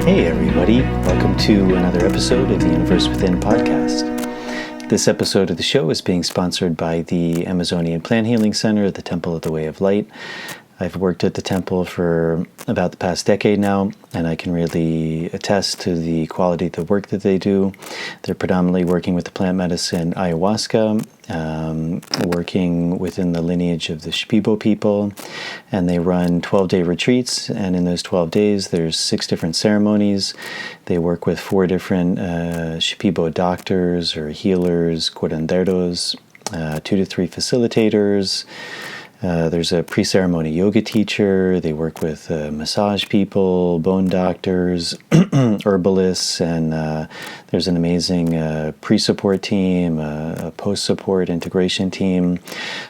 Hey everybody, welcome to another episode of the Universe Within podcast. This episode of the show is being sponsored by the Amazonian Plant Healing Center at the Temple of the Way of Light. I've worked at the temple for about the past decade now, and I can really attest to the quality of the work that they do. They're predominantly working with the plant medicine ayahuasca, working within the lineage of the Shipibo people, and they run 12-day retreats, and in those 12 days there's 6 different ceremonies. They work with 4 different Shipibo doctors or healers, curanderos, 2 to 3 facilitators. There's a pre-ceremony yoga teacher. They work with massage people, bone doctors, herbalists, and there's an amazing pre-support team, a post-support integration team.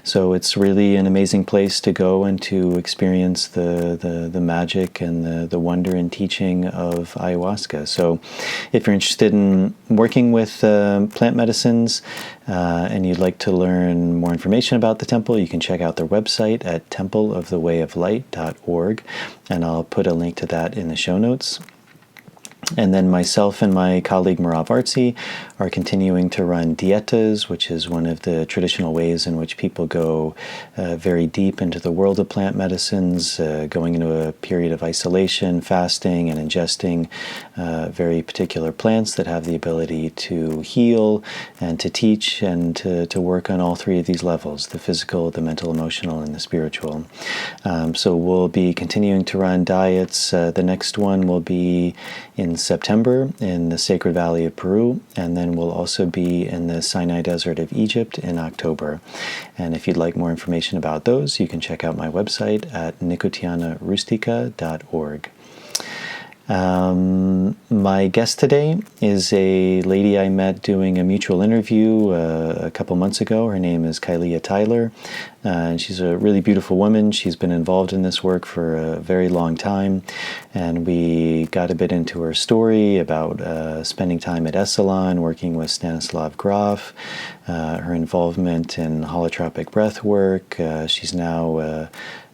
So it's really an amazing place to go and to experience the magic and the wonder and teaching of ayahuasca. So if you're interested in working with plant medicines and you'd like to learn more information about the temple, you can check out their website at templeofthewayoflight.org, and I'll put a link to that in the show notes. And then myself and my colleague Marav Artsy are continuing to run Dietas, which is one of the traditional ways in which people go very deep into the world of plant medicines, going into a period of isolation, fasting, and ingesting very particular plants that have the ability to heal and to teach and to work on all 3 of these levels, the physical, the mental, emotional, and the spiritual. So we'll be continuing to run diets. The next one will be in September in the Sacred Valley of Peru, and then we'll also be in the Sinai Desert of Egypt in October. And if you'd like more information about those, you can check out my website at nicotianarustica.org. My guest today is a lady I met doing a mutual interview a couple months ago. Her name is Kylea Tyler, and she's a really beautiful woman. She's been involved in this work for a very long time, and we got a bit into her story about spending time at Esalen, working with Stanislav Grof, her involvement in holotropic breath work. She's now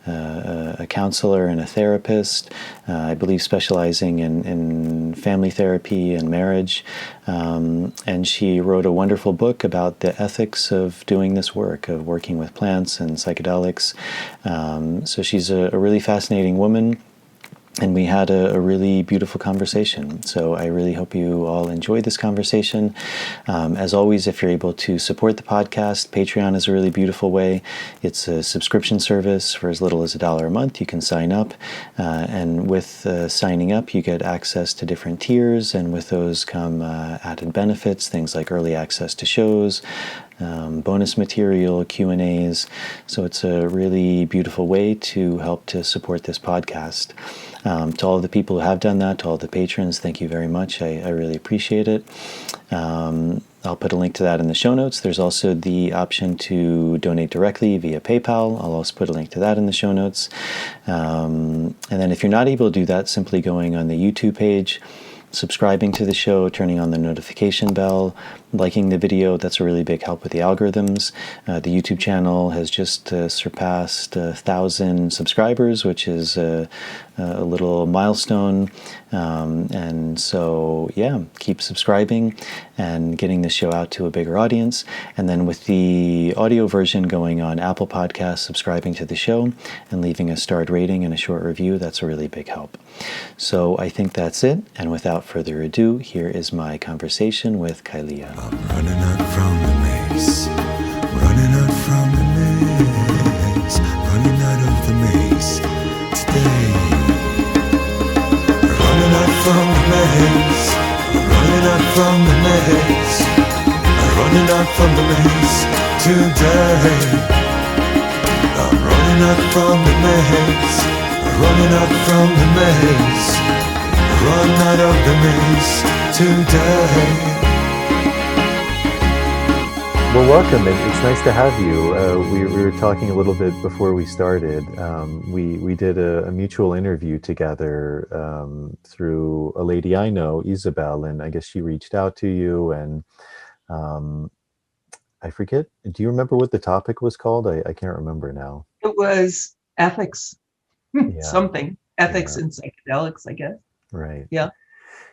a counselor and a therapist, I believe specializing in family therapy and marriage. And she wrote a wonderful book about the ethics of doing this work, of working with plants and psychedelics. So she's a really fascinating woman. And we had a really beautiful conversation. So I really hope you all enjoyed this conversation. As always, if you're able to support the podcast, Patreon is a really beautiful way. It's a subscription service for as little as $1 a month. You can sign up. And with signing up, you get access to different tiers. And with those come added benefits, things like early access to shows, bonus material, Q&As. So it's a really beautiful way to help to support this podcast. To all of the people who have done that, to all the patrons, thank you very much. I really appreciate it. I'll put a link to that in the show notes. There's also the option to donate directly via PayPal. I'll also put a link to that in the show notes. And then if you're not able to do that, simply going on the YouTube page, subscribing to the show, turning on the notification bell, liking the video. That's a really big help with the algorithms. The YouTube channel has just surpassed 1,000 subscribers, which is a little milestone. And so, yeah, keep subscribing and getting the show out to a bigger audience. And then with the audio version going on Apple Podcasts, subscribing to the show and leaving a starred rating and a short review, that's a really big help. So I think that's it. And without further ado, here is my conversation with Kylea. I'm running out from the maze, running out from the maze, running out of the maze today. Running out from the maze, running out from the maze, running out from the maze today. I'm running out from the maze, running out from the maze, run out of the maze today. Well, welcome. It's nice to have you. We were talking a little bit before we started. We did a mutual interview together through a lady I know, Isabel, and I guess she reached out to you. And I forget. Do you remember what the topic was called? I can't remember now. It was ethics, Yeah. something ethics Yeah. and psychedelics, I guess. Right. Yeah.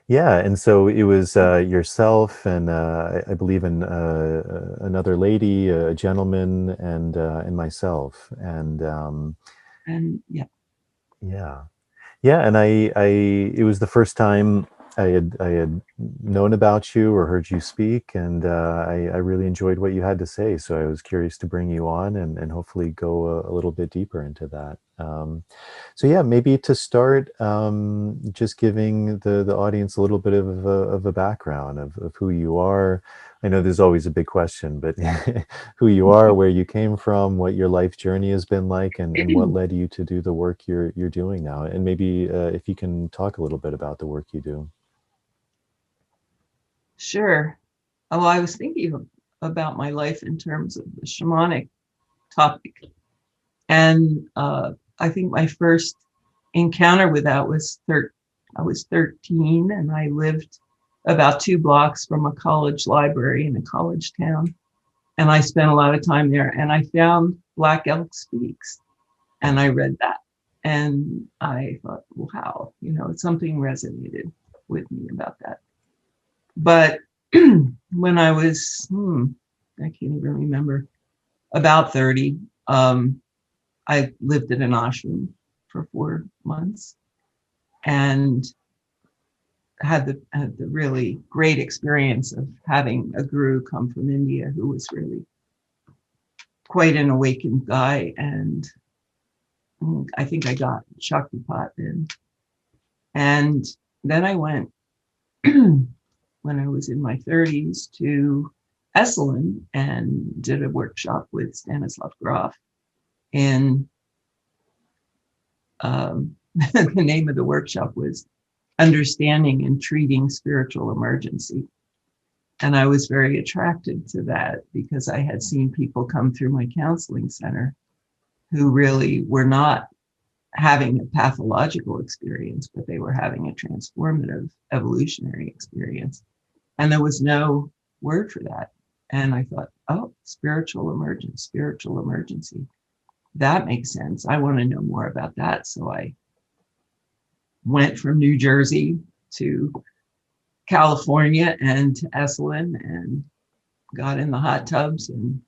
Yeah, and so it was yourself and I believe another lady, a gentleman, and myself, and And yeah. yeah. Yeah, and it was the first time I had known about you or heard you speak, and I really enjoyed what you had to say. So I was curious to bring you on and hopefully go a little bit deeper into that. So yeah, maybe to start, just giving the audience a little bit of a background of who you are. I know there's always a big question, but who you are, where you came from, what your life journey has been like, and what led you to do the work you're doing now. And maybe if you can talk a little bit about the work you do. Sure. Well, I was thinking about my life in terms of the shamanic topic. And I think my first encounter with that was I was 13, and I lived about 2 blocks from a college library in a college town. And I spent a lot of time there, and I found Black Elk Speaks, and I read that. And I thought, wow, something resonated with me about that. But when I was, I can't even remember, about 30, I lived in an ashram for 4 months and had the really great experience of having a guru come from India who was really quite an awakened guy. And I think I got Shaktipat then. And then I went, when I was in my 30s, to Esalen and did a workshop with Stanislav Grof. And the name of the workshop was Understanding and Treating Spiritual Emergency. And I was very attracted to that because I had seen people come through my counseling center who really were not having a pathological experience, but they were having a transformative evolutionary experience. And there was no word for that. And I thought, oh, spiritual emergency. That makes sense. I want to know more about that. So I went from New Jersey to California and to Esalen and got in the hot tubs and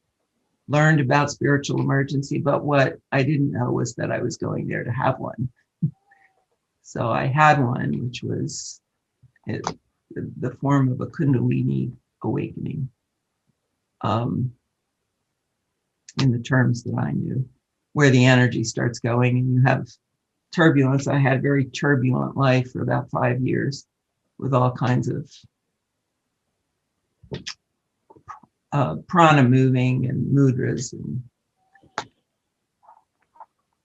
learned about spiritual emergency. But what I didn't know was that I was going there to have one. So I had one, which was the form of a Kundalini Awakening, in the terms that I knew, where the energy starts going and you have turbulence. I had a very turbulent life for about 5 years with all kinds of prana moving and mudras.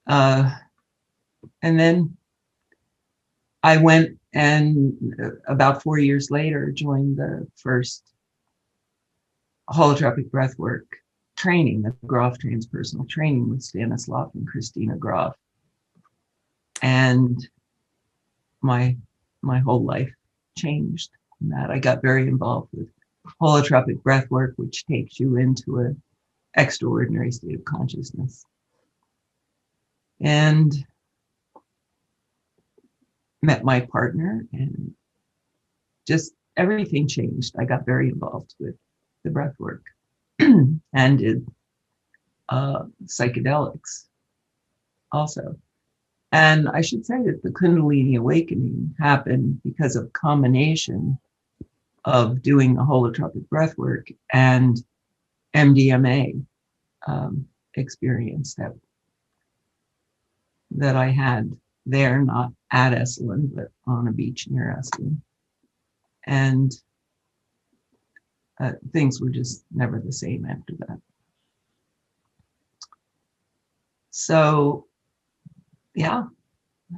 And then I went and about 4 years later joined the first holotropic breathwork training, the Grof transpersonal training with Stanislav and Christina Grof. And my whole life changed in that. I got very involved with holotropic breathwork, which takes you into an extraordinary state of consciousness. And met my partner, and just everything changed. I got very involved with the breathwork and did psychedelics also. And I should say that the Kundalini Awakening happened because of combination of doing the holotropic breathwork and MDMA experience that I had there, not at Esalen, but on a beach near Esalen. And things were just never the same after that. So, yeah,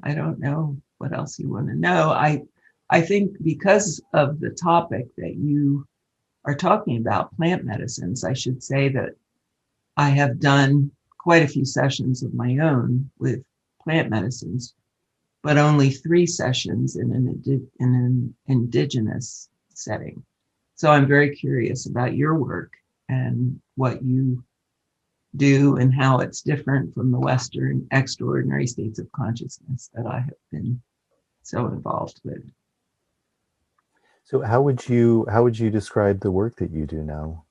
I don't know what else you want to know. I think because of the topic that you are talking about, plant medicines, I should say that I have done quite a few sessions of my own with plant medicines, but only 3 sessions in an indigenous setting. So I'm very curious about your work and what you do and how it's different from the Western extraordinary states of consciousness that I have been so involved with. So how would you describe the work that you do now?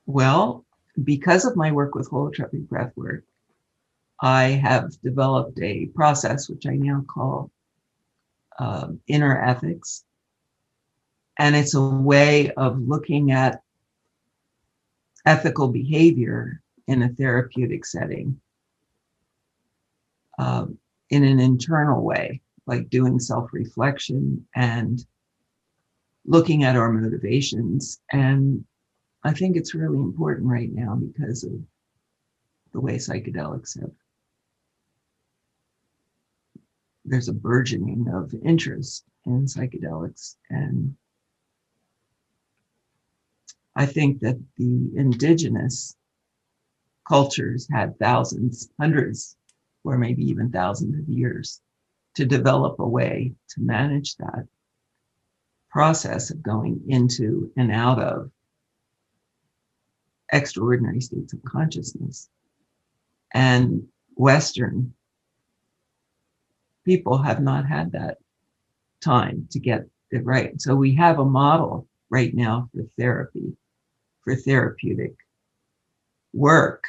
Well, because of my work with holotropic breathwork, I have developed a process which I now call InnerEthics. And it's a way of looking at ethical behavior in a therapeutic setting in an internal way, like doing self-reflection and looking at our motivations. And I think it's really important right now because of the way psychedelics have, there's a burgeoning of interest in psychedelics. And I think that the indigenous cultures had thousands, hundreds, or maybe even thousands of years to develop a way to manage that process of going into and out of extraordinary states of consciousness. And Western people have not had that time to get it right. So we have a model right now for therapy, for therapeutic work,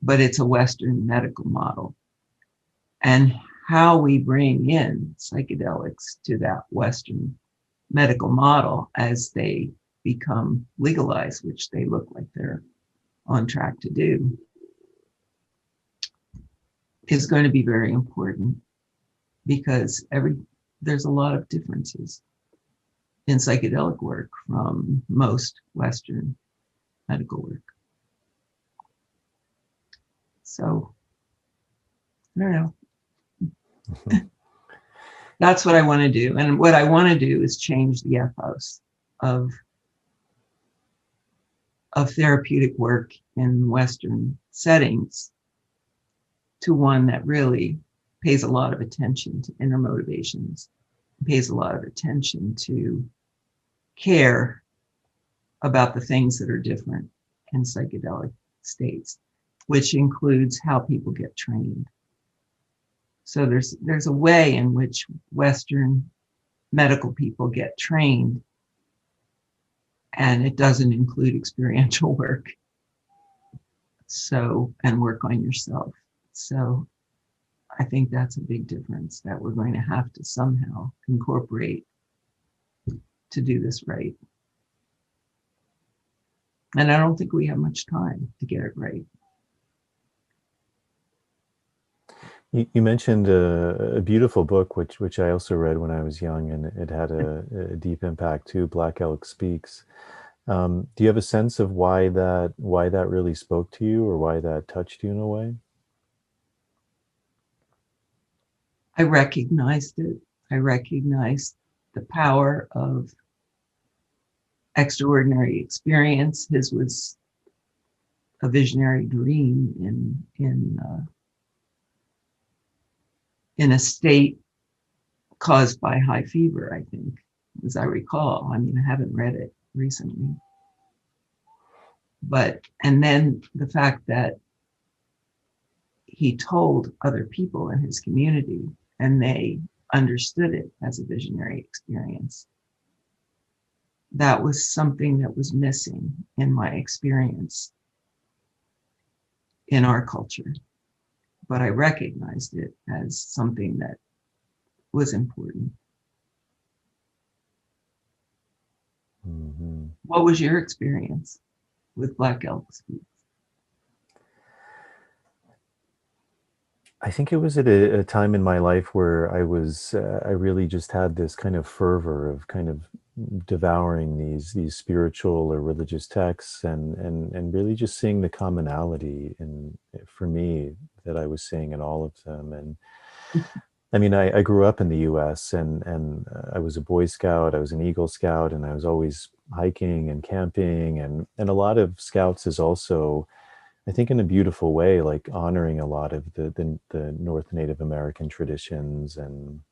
but it's a Western medical model. And how we bring in psychedelics to that Western medical model as they become legalized, which they look like they're on track to do, is going to be very important because there's a lot of differences in psychedelic work from most Western medical work. So, I don't know. That's what I want to do. And what I want to do is change the ethos of therapeutic work in Western settings to one that really pays a lot of attention to inner motivations, pays a lot of attention to care about the things that are different in psychedelic states, which includes how people get trained. So there's a way in which Western medical people get trained, and it doesn't include experiential work. So, and work on yourself. So I think that's a big difference that we're going to have to somehow incorporate to do this right. And I don't think we have much time to get it right. You mentioned a beautiful book, which I also read when I was young, and it had a deep impact too. Black Elk Speaks. Do you have a sense of why that really spoke to you, or why that touched you in a way? I recognized it. I recognized the power of extraordinary experience. His was a visionary dream in a state caused by high fever, I think, as I recall. I mean, I haven't read it recently. And then the fact that he told other people in his community and they understood it as a visionary experience. That was something that was missing in my experience in our culture. But I recognized it as something that was important. Mm-hmm. What was your experience with Black Elk Speaks? I think it was at a time in my life where I really just had this kind of fervor of kind of devouring these spiritual or religious texts and really just seeing the commonality for me that I was seeing in all of them. And I mean, I grew up in the US and I was a Boy Scout, I was an Eagle Scout, and I was always hiking and camping, and a lot of Scouts is also, I think, in a beautiful way, like honoring a lot of the North Native American traditions, and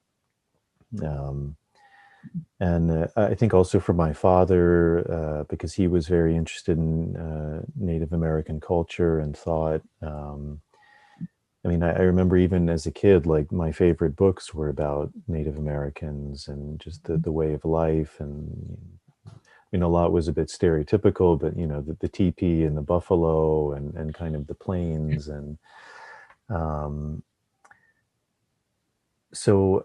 I think also for my father, because he was very interested in Native American culture and thought, I mean, I remember even as a kid, like my favorite books were about Native Americans and just the way of life. And, you know, a lot was a bit stereotypical, but, you know, the teepee and the buffalo and kind of the plains. And um, so,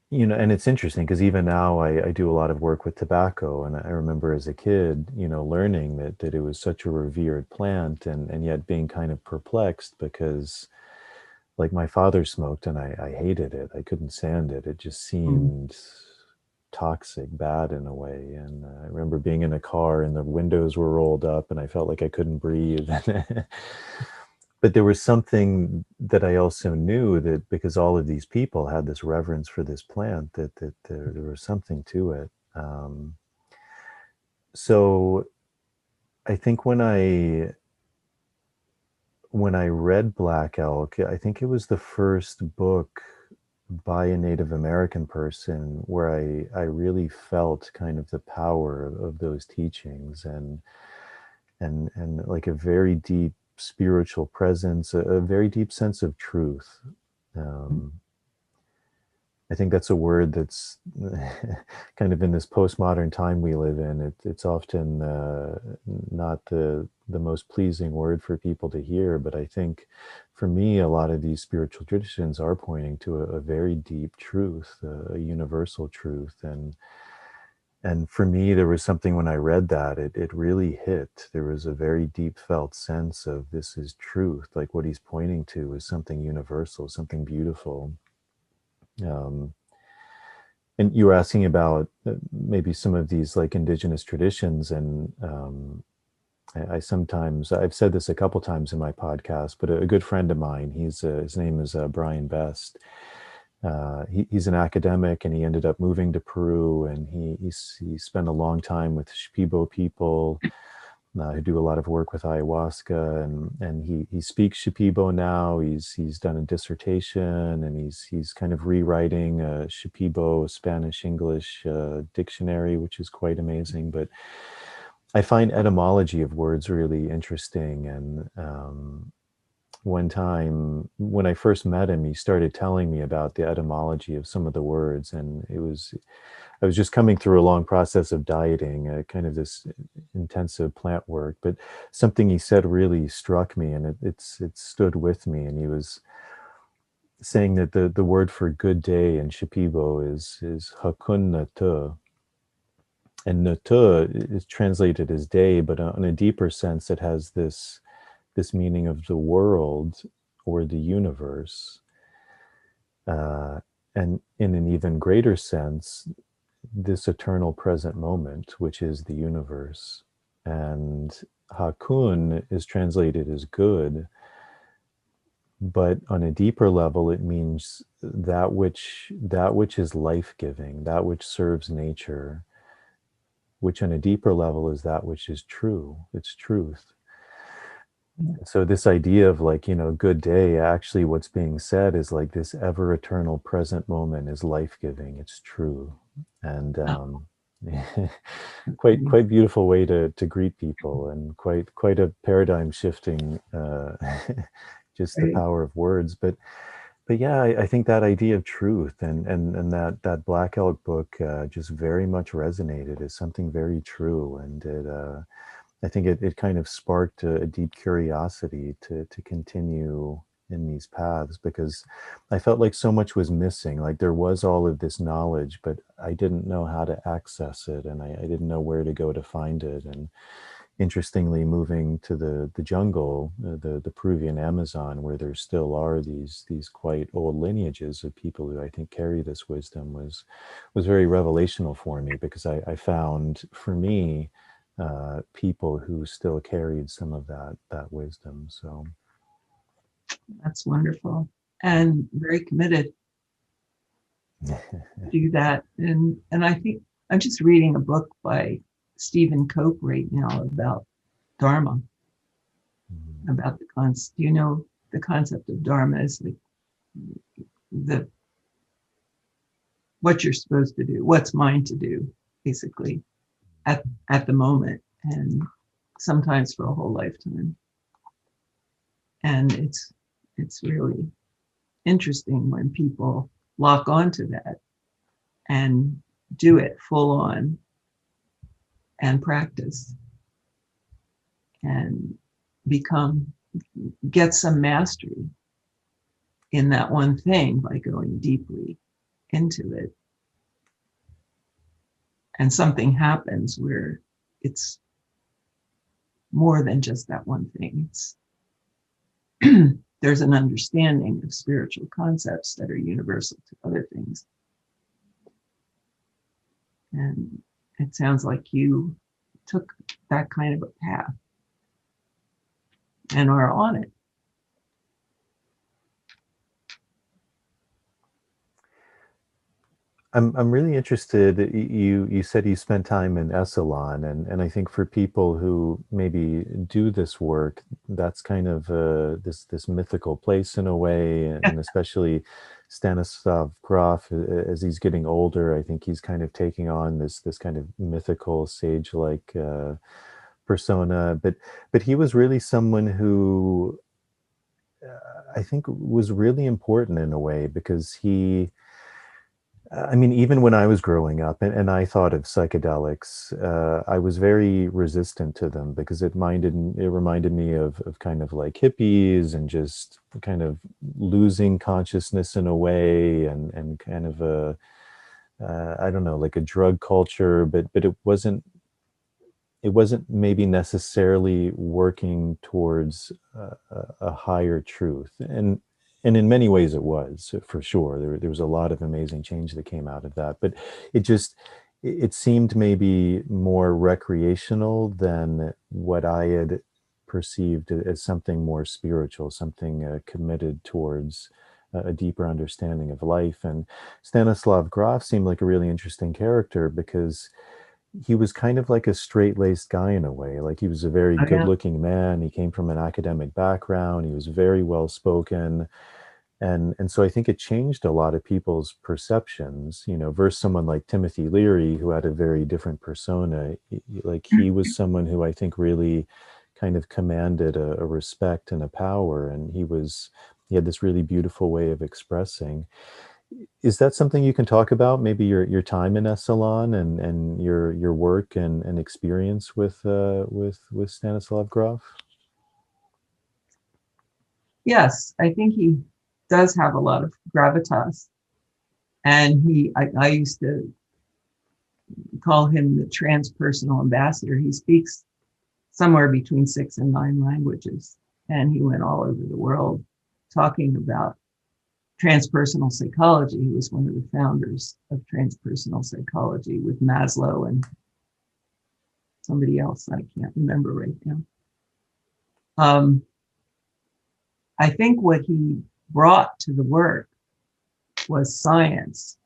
you know, and it's interesting because even now I do a lot of work with tobacco. And I remember as a kid, you know, learning that it was such a revered plant and yet being kind of perplexed because like my father smoked and I hated it. I couldn't stand it. It just Mm. seemed toxic, bad in a way. And I remember being in a car and the windows were rolled up and I felt like I couldn't breathe. But there was something that I also knew that because all of these people had this reverence for this plant, that there was something to it. So I think when I read Black Elk, I think it was the first book by a Native American person where I really felt kind of the power of those teachings and like a very deep spiritual presence, a very deep sense of truth. Um, I think that's a word that's kind of in this postmodern time we live in. It's often not the most pleasing word for people to hear, but I think for me, a lot of these spiritual traditions are pointing to a very deep truth, a universal truth. And for me, there was something when I read that, it really hit. There was a very deep felt sense of this is truth. Like what he's pointing to is something universal, something beautiful. Um, And you were asking about maybe some of these like indigenous traditions, and I sometimes I've said this a couple times in my podcast, but a good friend of mine, his name is Brian Best. He's an academic, and he ended up moving to Peru, and he spent a long time with Shipibo people who do a lot of work with ayahuasca, and he speaks Shipibo now. He's done a dissertation, and he's kind of rewriting a Shipibo Spanish English dictionary, which is quite amazing. But I find etymology of words really interesting, and one time when I first met him, he started telling me about the etymology of some of the words, and I was just coming through a long process of dieting, kind of this intensive plant work, but something he said really struck me, and it stood with me. And he was saying that the word for good day in Shipibo is hakun natu, and natu is translated as day, but on a deeper sense, it has this meaning of the world or the universe, and in an even greater sense, this eternal present moment, which is the universe. And Hakun is translated as good, but on a deeper level, it means that which is life-giving, that which serves nature, which on a deeper level is that which is true. It's truth. So this idea of like, you know, good day, actually what's being said is like this ever eternal present moment is life-giving. It's true. And quite beautiful way to greet people, and quite a paradigm shifting just the Right. power of words. But yeah, I think that idea of truth and that Black Elk book just very much resonated as something very true. And I think it kind of sparked a deep curiosity to continue in these paths, because I felt like so much was missing. Like there was all of this knowledge, but I didn't know how to access it, and I didn't know where to go to find it. And interestingly, moving to the jungle, the Peruvian Amazon, where there still are these quite old lineages of people who I think carry this wisdom, was very revelational for me, because I found for me people who still carried some of that wisdom. So That's wonderful and very committed to do that. And I think I'm just reading a book by Stephen Cope right now about Dharma, about the concept. You know, the concept of Dharma is like the what you're supposed to do, what's mine to do, basically, at the moment, and sometimes for a whole lifetime. And it's it's really interesting when people lock onto that and do it full on and practice and get some mastery in that one thing by going deeply into it. And something happens where it's more than just that one thing. It's there's an understanding of spiritual concepts that are universal to other things. And it sounds like you took that kind of a path and are on it. I'm really interested. You said you spent time in Esalen, and I think for people who maybe do this work, that's kind of this mythical place in a way, and especially Stanislav Grof, as he's getting older, I think he's kind of taking on this kind of mythical sage-like persona. But he was really someone who I think was really important in a way, because I mean, even when I was growing up and I thought of psychedelics, I was very resistant to them because it reminded me of kind of like hippies and just kind of losing consciousness in a way, and kind of I don't know, like a drug culture, but it wasn't maybe necessarily working towards a higher truth. And in many ways it was, for sure. There was a lot of amazing change that came out of that. But it seemed maybe more recreational than what I had perceived as something more spiritual, something committed towards a deeper understanding of life. And Stanislav Grof seemed like a really interesting character because he was kind of like a straight-laced guy in a way. Like, he was a very good-looking man. He came from an academic background. He was very well-spoken. And so I think it changed a lot of people's perceptions, versus someone like Timothy Leary, who had a very different persona. Like, he was someone who I think really kind of commanded a respect and a power. And he had this really beautiful way of expressing. Is that something you can talk about? Maybe your time in Esalen and your work and experience with Stanislav Grof? Yes, I think he does have a lot of gravitas, and I used to call him the transpersonal ambassador. He speaks somewhere between 6 and 9 languages, and he went all over the world talking about transpersonal psychology. He was one of the founders of transpersonal psychology with Maslow and somebody else I can't remember right now. I think what he brought to the work was science,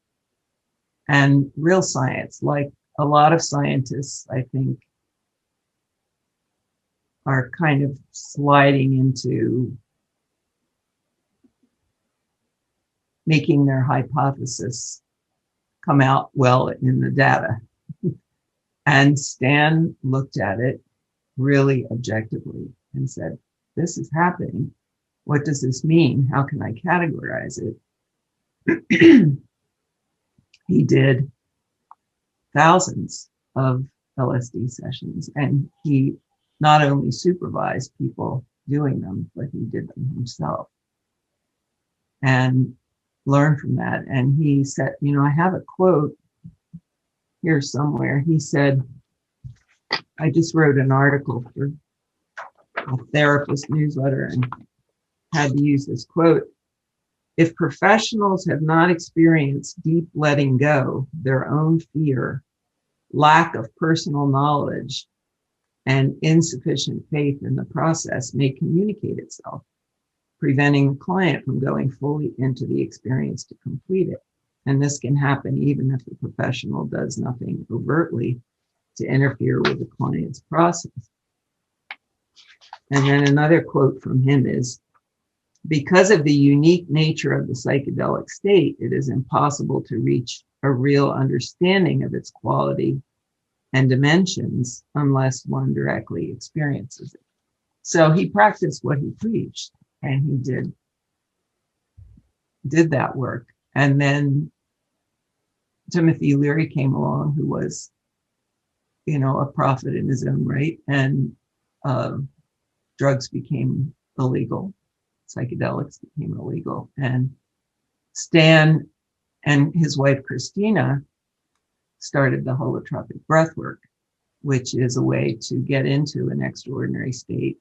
and real science. Like a lot of scientists, I think, are kind of sliding into making their hypothesis come out well in the data. And Stan looked at it really objectively and said, this is happening. What does this mean? How can I categorize it? He did thousands of LSD sessions, and he not only supervised people doing them, but he did them himself and learned from that. And he said, I have a quote here somewhere. He said, I just wrote an article for a therapist newsletter and had to use this quote. If professionals have not experienced deep letting go, their own fear, lack of personal knowledge, and insufficient faith in the process may communicate itself, preventing the client from going fully into the experience to complete it. And this can happen even if the professional does nothing overtly to interfere with the client's process. And then another quote from him is, because of the unique nature of the psychedelic state, it is impossible to reach a real understanding of its quality and dimensions unless one directly experiences it. So he practiced what he preached, and he did did that work. And then Timothy Leary came along, who was, a prophet in his own right, and drugs became illegal, psychedelics became illegal, and Stan and his wife Christina started the holotropic breathwork, which is a way to get into an extraordinary state,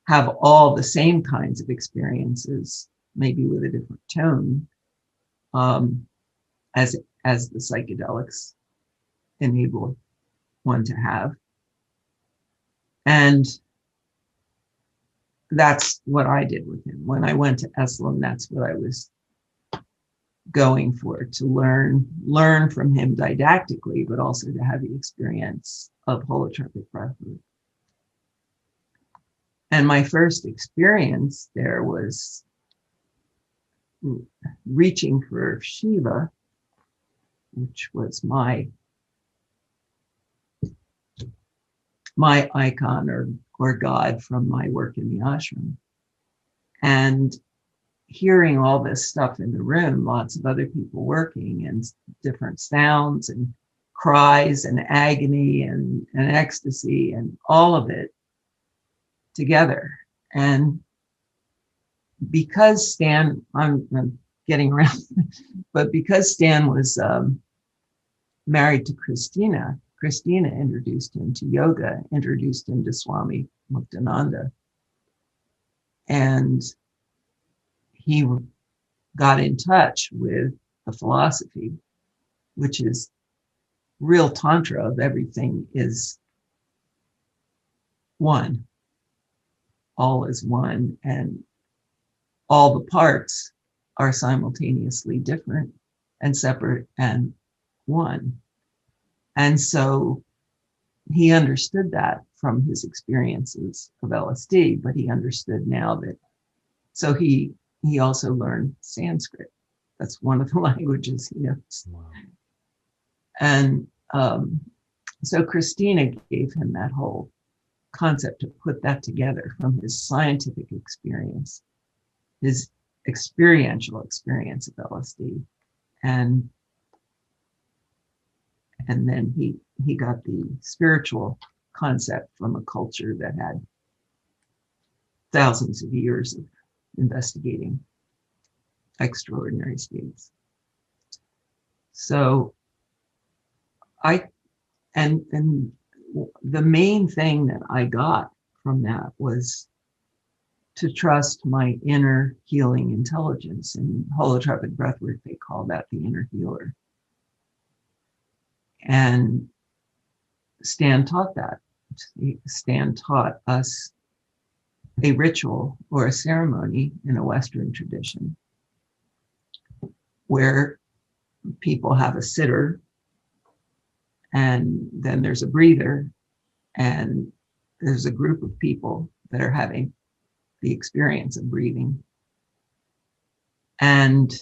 have all the same kinds of experiences, maybe with a different tone, as the psychedelics enable one to have. And that's what I did with him. When I went to Esalen, that's what I was going for, to learn from him didactically, but also to have the experience of holotropic breathwork. And my first experience there was reaching for Shiva, which was my icon or God from my work in the ashram. And hearing all this stuff in the room, lots of other people working, and different sounds and cries and agony and ecstasy and all of it together. And because Stan, I'm getting around, but because Stan was married to Christina introduced him to yoga, introduced him to Swami Muktananda. And he got in touch with the philosophy, which is real tantra of everything is one. All is one, and all the parts are simultaneously different and separate and one. And so he understood that from his experiences of LSD, but he understood now that, so he also learned Sanskrit. That's one of the languages he knows. Wow. And so Christina gave him that whole concept to put that together from his scientific experience, his experiential experience of LSD. And then he got the spiritual concept from a culture that had thousands of years of investigating extraordinary states. So and the main thing that I got from that was to trust my inner healing intelligence. In holotropic breathwork, they call that the inner healer. And Stan taught that. Stan taught us a ritual or a ceremony in a Western tradition where people have a sitter, and then there's a breather, and there's a group of people that are having the experience of breathing. And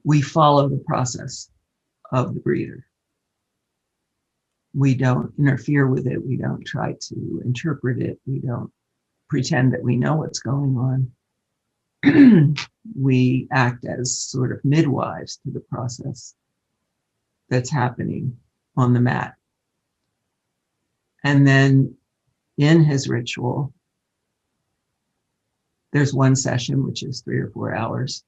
we follow the process of the breather. We don't interfere with it. We don't try to interpret it. We don't pretend that we know what's going on. We act as sort of midwives to the process that's happening on the mat. And then in his ritual, there's one session, which is 3 or 4 hours,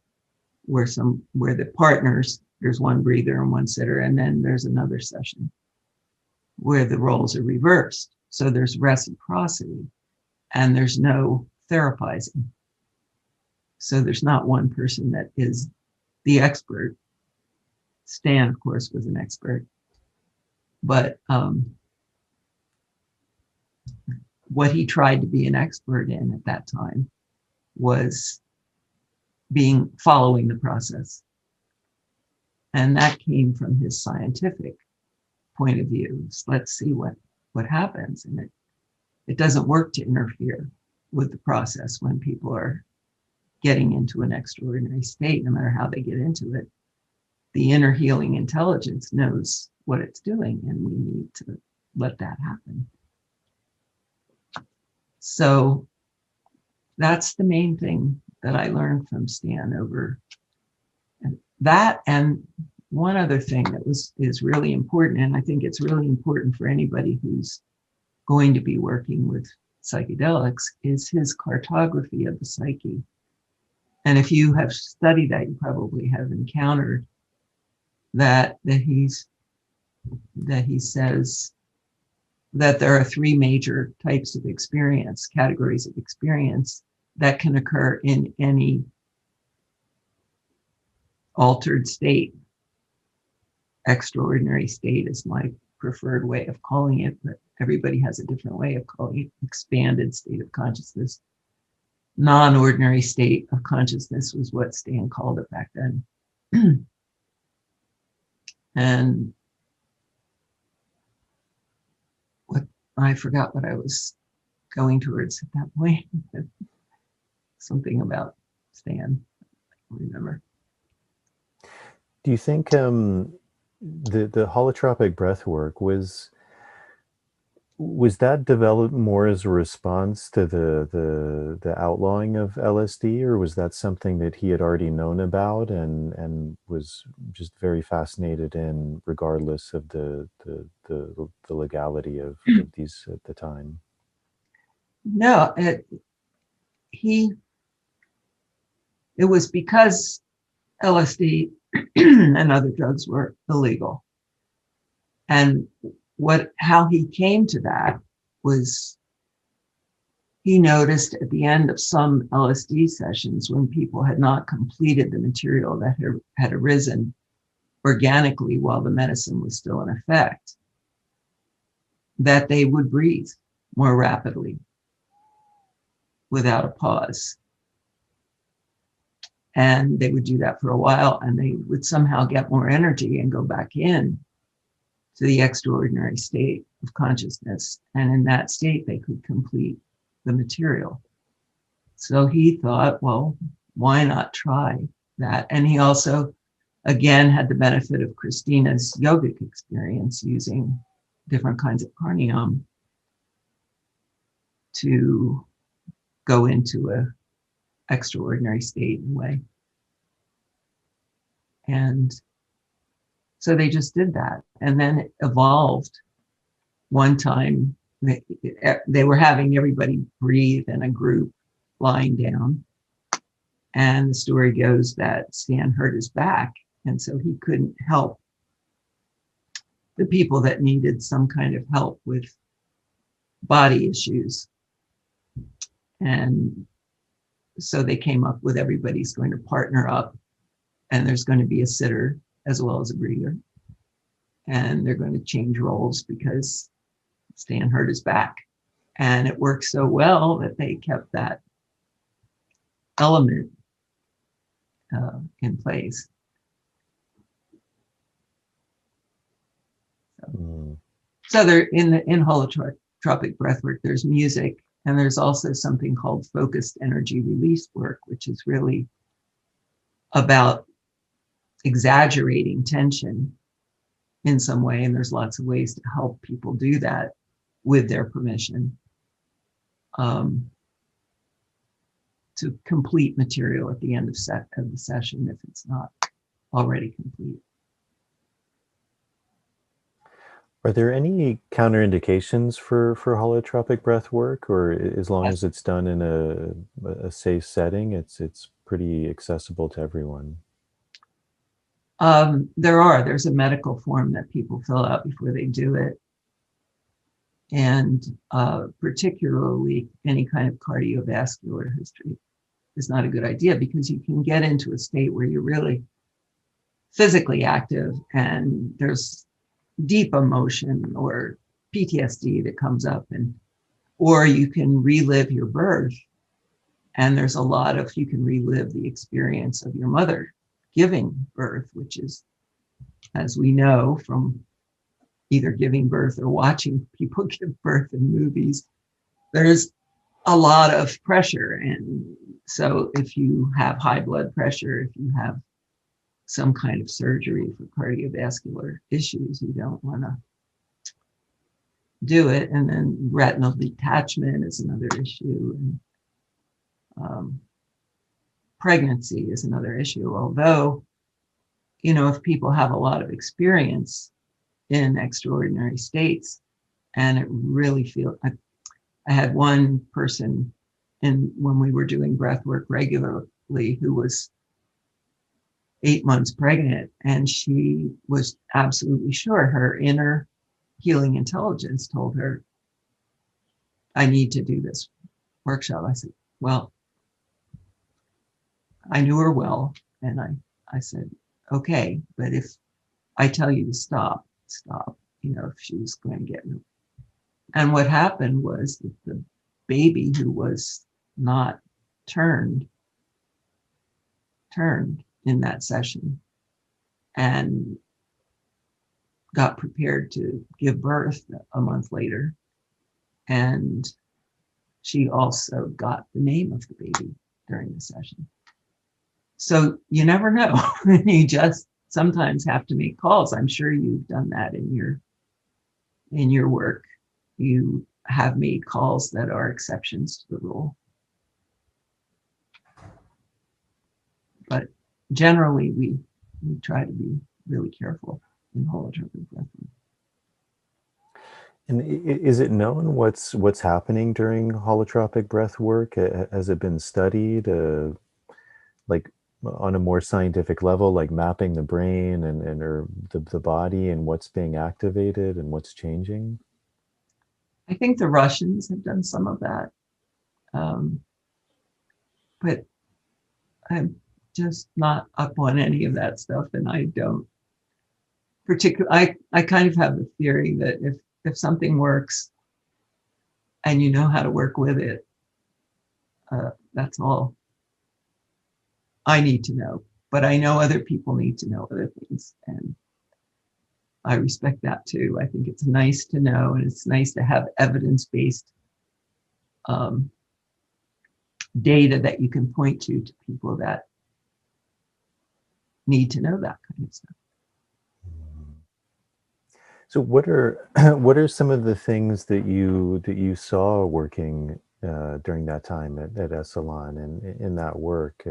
where the partners, there's one breather and one sitter, and then there's another session where the roles are reversed. So there's reciprocity and there's no therapizing. So there's not one person that is the expert. Stan, of course, was an expert, but what he tried to be an expert in at that time was following the process. And that came from his scientific point of view. So let's see what happens. And it doesn't work to interfere with the process when people are getting into an extraordinary state, no matter how they get into it. The inner healing intelligence knows what it's doing, and we need to let that happen. So that's the main thing that I learned from Stan over that. And one other thing that is really important, and I think it's really important for anybody who's going to be working with psychedelics, is his cartography of the psyche. And if you have studied that, you probably have encountered that he says that there are three major types of experience, categories of experience that can occur in any altered state. Extraordinary state is my preferred way of calling it, but everybody has a different way of calling it. Expanded state of consciousness. Non-ordinary state of consciousness was what Stan called it back then. And I forgot what I was going towards at that point. Something about Stan, I don't remember. Do you think the holotropic breath work was that developed more as a response to the outlawing of LSD, or was that something that he had already known about and was just very fascinated in, regardless of the legality of these at the time? No, it was because LSD and other drugs were illegal. And how he came to that was he noticed at the end of some LSD sessions, when people had not completed the material that had arisen organically while the medicine was still in effect, that they would breathe more rapidly without a pause. And they would do that for a while, and they would somehow get more energy and go back in to the extraordinary state of consciousness. And in that state, they could complete the material. So he thought, well, why not try that? And he also, again, had the benefit of Christina's yogic experience using different kinds of pranayama to go into a extraordinary state in a way. And so they just did that. And then it evolved. One time they were having everybody breathe in a group lying down. And the story goes that Stan hurt his back. And so he couldn't help the people that needed some kind of help with body issues. And so they came up with everybody's going to partner up, and there's going to be a sitter as well as a breather. And they're going to change roles because Stan hurt his back. And it worked so well that they kept that element in place. So there, in holotropic breathwork, there's music, and there's also something called focused energy release work, which is really about exaggerating tension in some way. And there's lots of ways to help people do that with their permission, to complete material at the end of the session if it's not already complete. Are there any counterindications for holotropic breath work, or as long as it's done in a safe setting, it's pretty accessible to everyone? There's a medical form that people fill out before they do it. And particularly any kind of cardiovascular history is not a good idea, because you can get into a state where you're really physically active and there's deep emotion or PTSD that comes up, or you can relive your birth. And there's a lot of, you can relive the experience of your mother giving birth, which is, as we know from either giving birth or watching people give birth in movies, there's a lot of pressure. And so if you have high blood pressure, if you have some kind of surgery for cardiovascular issues, you don't want to do it. And then retinal detachment is another issue. And pregnancy is another issue. Although, if people have a lot of experience in extraordinary states, and it really feels, I had one person when we were doing breath work regularly who was 8 months pregnant, and she was absolutely sure her inner healing intelligence told her, I need to do this workshop. I said, well, I knew her well, and I said, okay, but if I tell you to stop, if she was going to get me. And what happened was that the baby, who was not turned in that session and got prepared to give birth a month later. And she also got the name of the baby during the session. So you never know. You just sometimes have to make calls. I'm sure you've done that in your work. You have made calls that are exceptions to the rule. But generally, we try to be really careful in holotropic breath work. And is it known what's happening during holotropic breath work? Has it been studied, like on a more scientific level, like mapping the brain and or the body and what's being activated and what's changing? I think the Russians have done some of that, but I'm just not up on any of that stuff, and I don't particularly. I kind of have the theory that if something works and you know how to work with it, that's all I need to know. But I know other people need to know other things, and I respect that too. I think it's nice to know, and it's nice to have evidence-based data that you can point to people that need to know that kind of stuff. So what are some of the things that you saw working during that time at Esalen and in that work?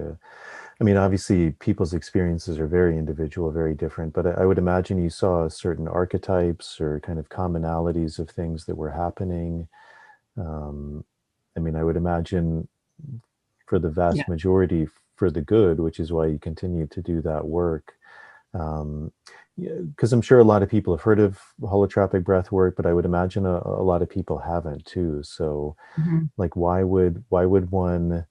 I mean, obviously, people's experiences are very individual, very different, but I would imagine you saw certain archetypes or kind of commonalities of things that were happening. I mean, I would imagine for the vast majority for the good, which is why you continue to do that work. Because I'm sure a lot of people have heard of holotropic breath work, but I would imagine a lot of people haven't too. So like, why would one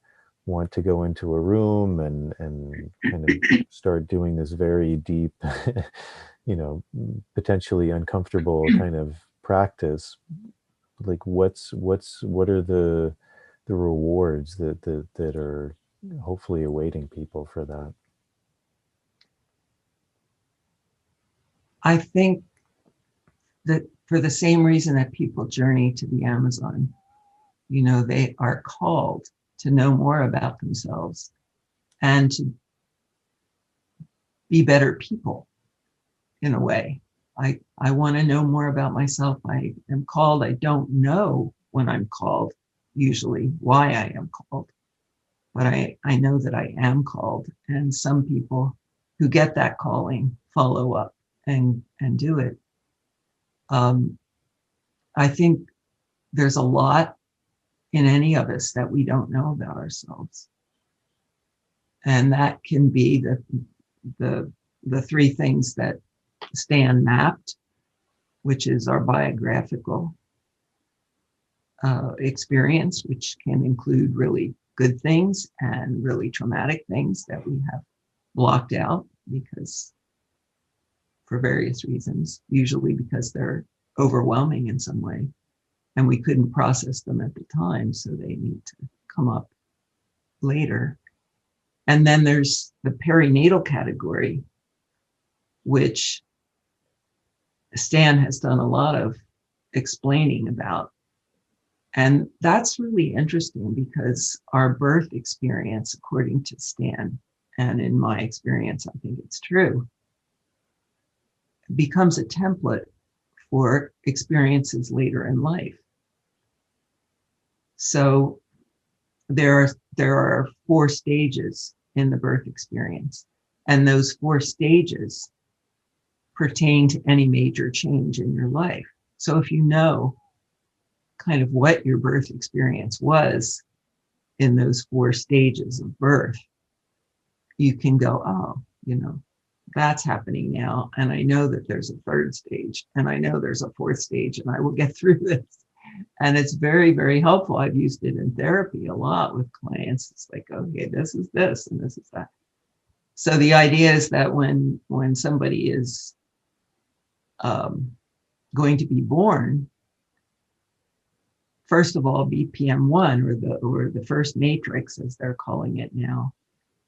want to go into a room and kind of start doing this very deep, potentially uncomfortable kind of practice? Like, what are the rewards that are hopefully awaiting people for that? I think that for the same reason that people journey to the Amazon, they are called to know more about themselves and to be better people in a way. I want to know more about myself. I am called. I don't know when I'm called, usually why I am called, but I know that I am called. And some people who get that calling follow up and do it. I think there's a lot in any of us that we don't know about ourselves. And that can be the three things that Stan mapped, which is our biographical experience, which can include really good things and really traumatic things that we have blocked out for various reasons, usually because they're overwhelming in some way, and we couldn't process them at the time, so they need to come up later. And then there's the perinatal category, which Stan has done a lot of explaining about. And that's really interesting because our birth experience, according to Stan, and in my experience, I think it's true, becomes a template for experiences later in life. So there are 4 stages in the birth experience. And those 4 stages pertain to any major change in your life. So if you know kind of what your birth experience was in those 4 stages of birth, you can go, oh, that's happening now. And I know that there's a 3rd stage, and I know there's a 4th stage, and I will get through this. And it's very, very helpful. I've used it in therapy a lot with clients. It's like, okay, this is this and this is that. So the idea is that when somebody is going to be born, first of all, BPM1, or the first matrix, as they're calling it now,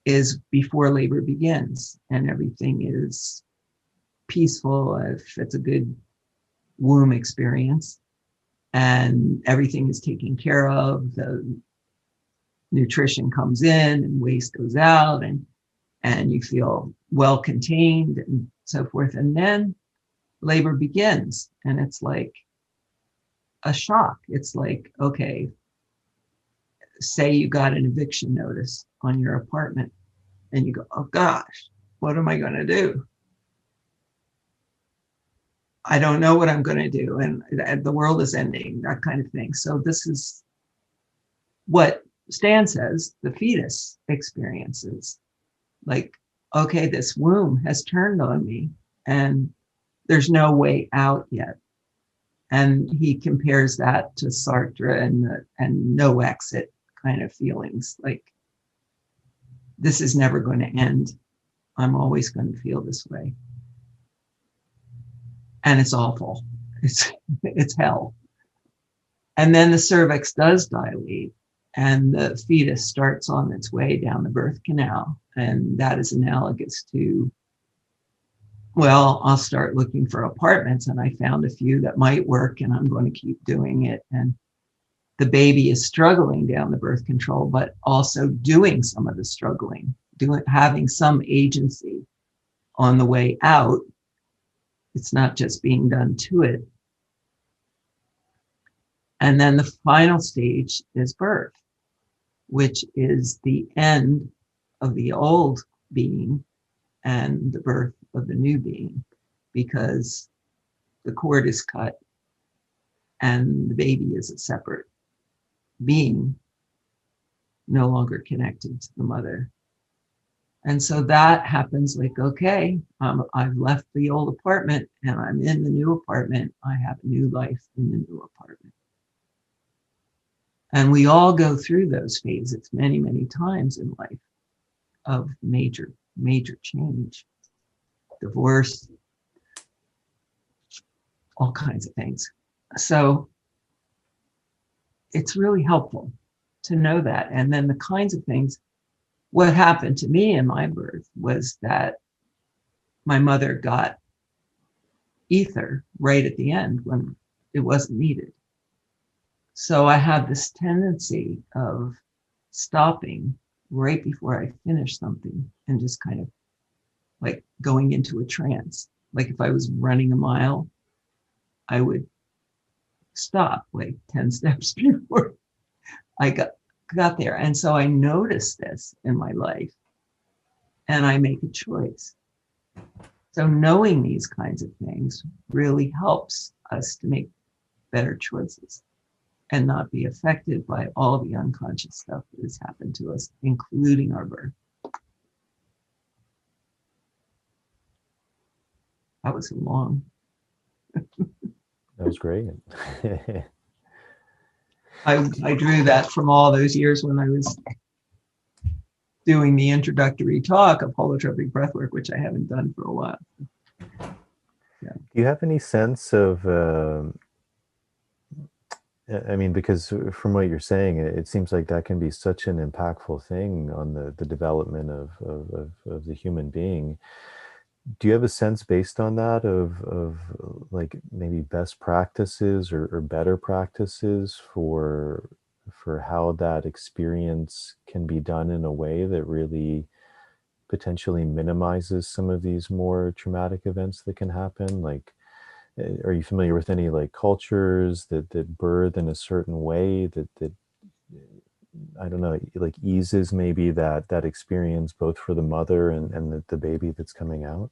is before labor begins, and everything is peaceful if it's a good womb experience, and everything is taken care of. The nutrition comes in and waste goes out, and you feel well contained and so forth. And then labor begins, and it's like a shock. It's like, okay, say you got an eviction notice on your apartment, and you go, oh gosh, what am I going to do? I don't know what I'm going to do, and the world is ending, that kind of thing. So this is what Stan says the fetus experiences. Like, okay, this womb has turned on me, and there's no way out yet. And he compares that to Sartre and no exit kind of feelings. Like, this is never going to end. I'm always going to feel this way. And it's awful. It's hell. And then the cervix does dilate, and the fetus starts on its way down the birth canal. And that is analogous to, well, I'll start looking for apartments, and I found a few that might work, and I'm going to keep doing it. And the baby is struggling down the birth control, but also doing some of the struggling, having some agency on the way out. It's not just being done to it. And then the final stage is birth, which is the end of the old being and the birth of the new being, because the cord is cut and the baby is a separate being, no longer connected to the mother. And so that happens like, okay, I've left the old apartment and I'm in the new apartment. I have a new life in the new apartment. And we all go through those phases many, many times in life of major, major change, divorce, all kinds of things. So it's really helpful to know that. And then the kinds of things, what happened to me in my birth was that my mother got ether right at the end when it wasn't needed. So I had this tendency of stopping right before I finished something and just kind of like going into a trance. Like if I was running a mile, I would stop like 10 steps before I got there. And so I noticed this in my life and I make a choice. So knowing these kinds of things really helps us to make better choices and not be affected by all the unconscious stuff that has happened to us, including our birth. That was long. That was great. I drew that from all those years when I was doing the introductory talk of holotropic breathwork, which I haven't done for a while. Yeah. Do you have any sense of, I mean, because from what you're saying, it seems like that can be such an impactful thing on the development of the human being. Do you have a sense based on that of like maybe best practices or better practices for how that experience can be done in a way that really potentially minimizes some of these more traumatic events that can happen? Like, are you familiar with any like cultures that birth in a certain way that I don't know, like eases maybe that experience both for the mother and the baby that's coming out?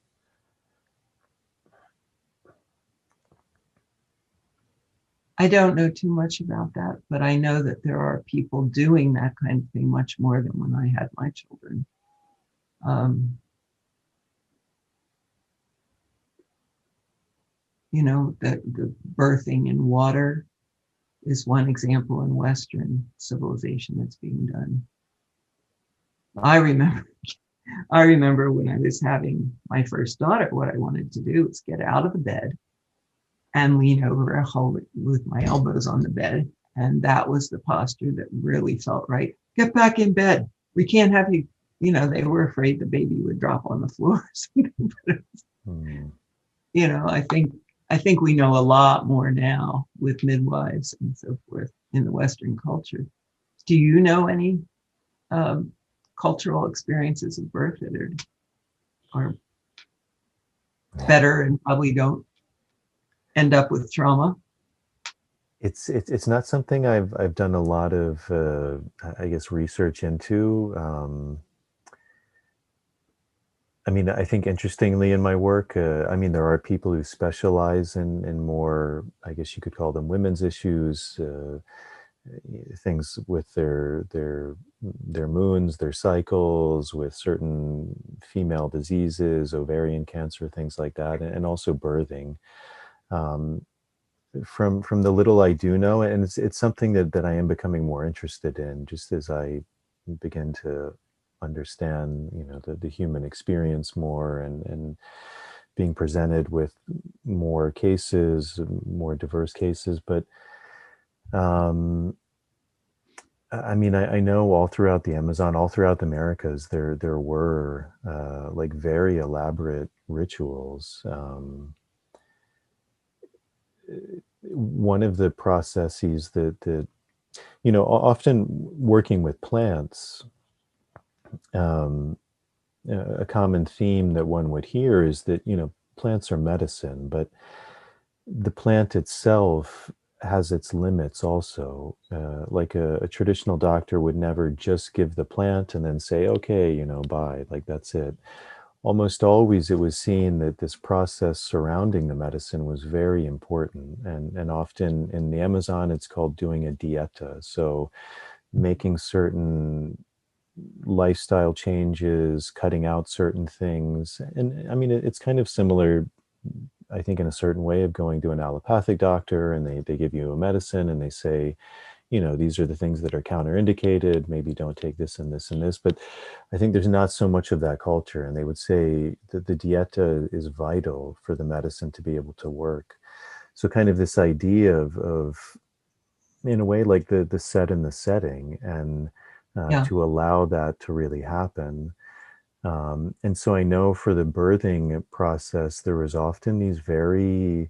I don't know too much about that, but I know that there are people doing that kind of thing much more than when I had my children. Um, the birthing in water is one example in Western civilization that's being done. I remember, I remember when I was having my first daughter, what I wanted to do was get out of the bed and lean over and hold it with my elbows on the bed. And that was the posture that really felt right. Get back in bed. We can't have you, they were afraid the baby would drop on the floor. Hmm. I think we know a lot more now with midwives and so forth in the Western culture. Do you know any um, cultural experiences of birth that are better and probably don't end up with trauma? It's not something I've done a lot of I guess research into. I mean, I think interestingly in my work, I mean, there are people who specialize in more, I guess you could call them women's issues, things with their moons, their cycles, with certain female diseases, ovarian cancer, things like that, and also birthing. Um, from the little I do know, and it's something that I am becoming more interested in, just as I begin to understand, the human experience more, and being presented with more cases, more diverse cases. But um, I mean, I know all throughout the Amazon, all throughout the Americas, there were like very elaborate rituals. One of the processes that often working with plants, um, a common theme that one would hear is that plants are medicine, but the plant itself has its limits also. Like a traditional doctor would never just give the plant and then say, okay, bye, like that's it. Almost always it was seen that this process surrounding the medicine was very important. And often in the Amazon, it's called doing a dieta. So making certain lifestyle changes, cutting out certain things. And I mean, it's kind of similar, I think, in a certain way, of going to an allopathic doctor and they give you a medicine and they say, these are the things that are counterindicated. Maybe don't take this and this and this. But I think there's not so much of that culture. And they would say that the dieta is vital for the medicine to be able to work. So kind of this idea of in a way, like the set and the setting, and Yeah, to allow that to really happen. And so I know for the birthing process, there was often these very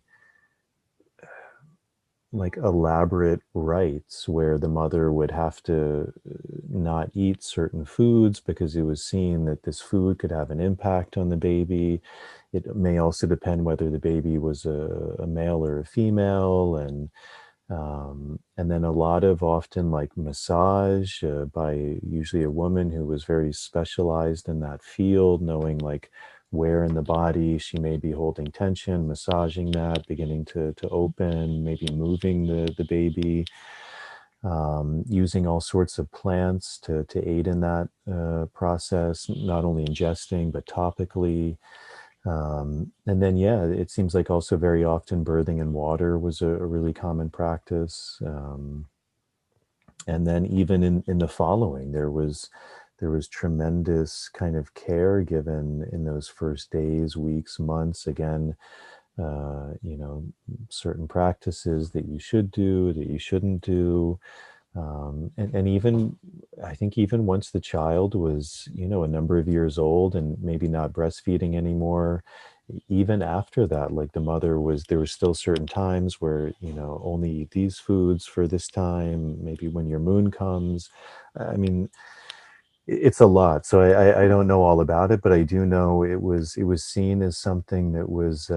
like elaborate rites where the mother would have to not eat certain foods because it was seen that this food could have an impact on the baby. It may also depend whether the baby was a male or a female, and then a lot of often like massage by usually a woman who was very specialized in that field, knowing like where in the body she may be holding tension, massaging that, beginning to open, maybe moving the baby, using all sorts of plants to aid in that process, not only ingesting, but topically. And then, yeah, it seems like also very often birthing in water was a really common practice. And then even in the following, there was tremendous kind of care given in those first days, weeks, months. Again, certain practices that you should do, that you shouldn't do. And even, I think even once the child was, a number of years old and maybe not breastfeeding anymore, even after that, like the mother there was still certain times where, only eat these foods for this time, maybe when your moon comes. I mean, it's a lot. So I don't know all about it, but I do know it was seen as something that was,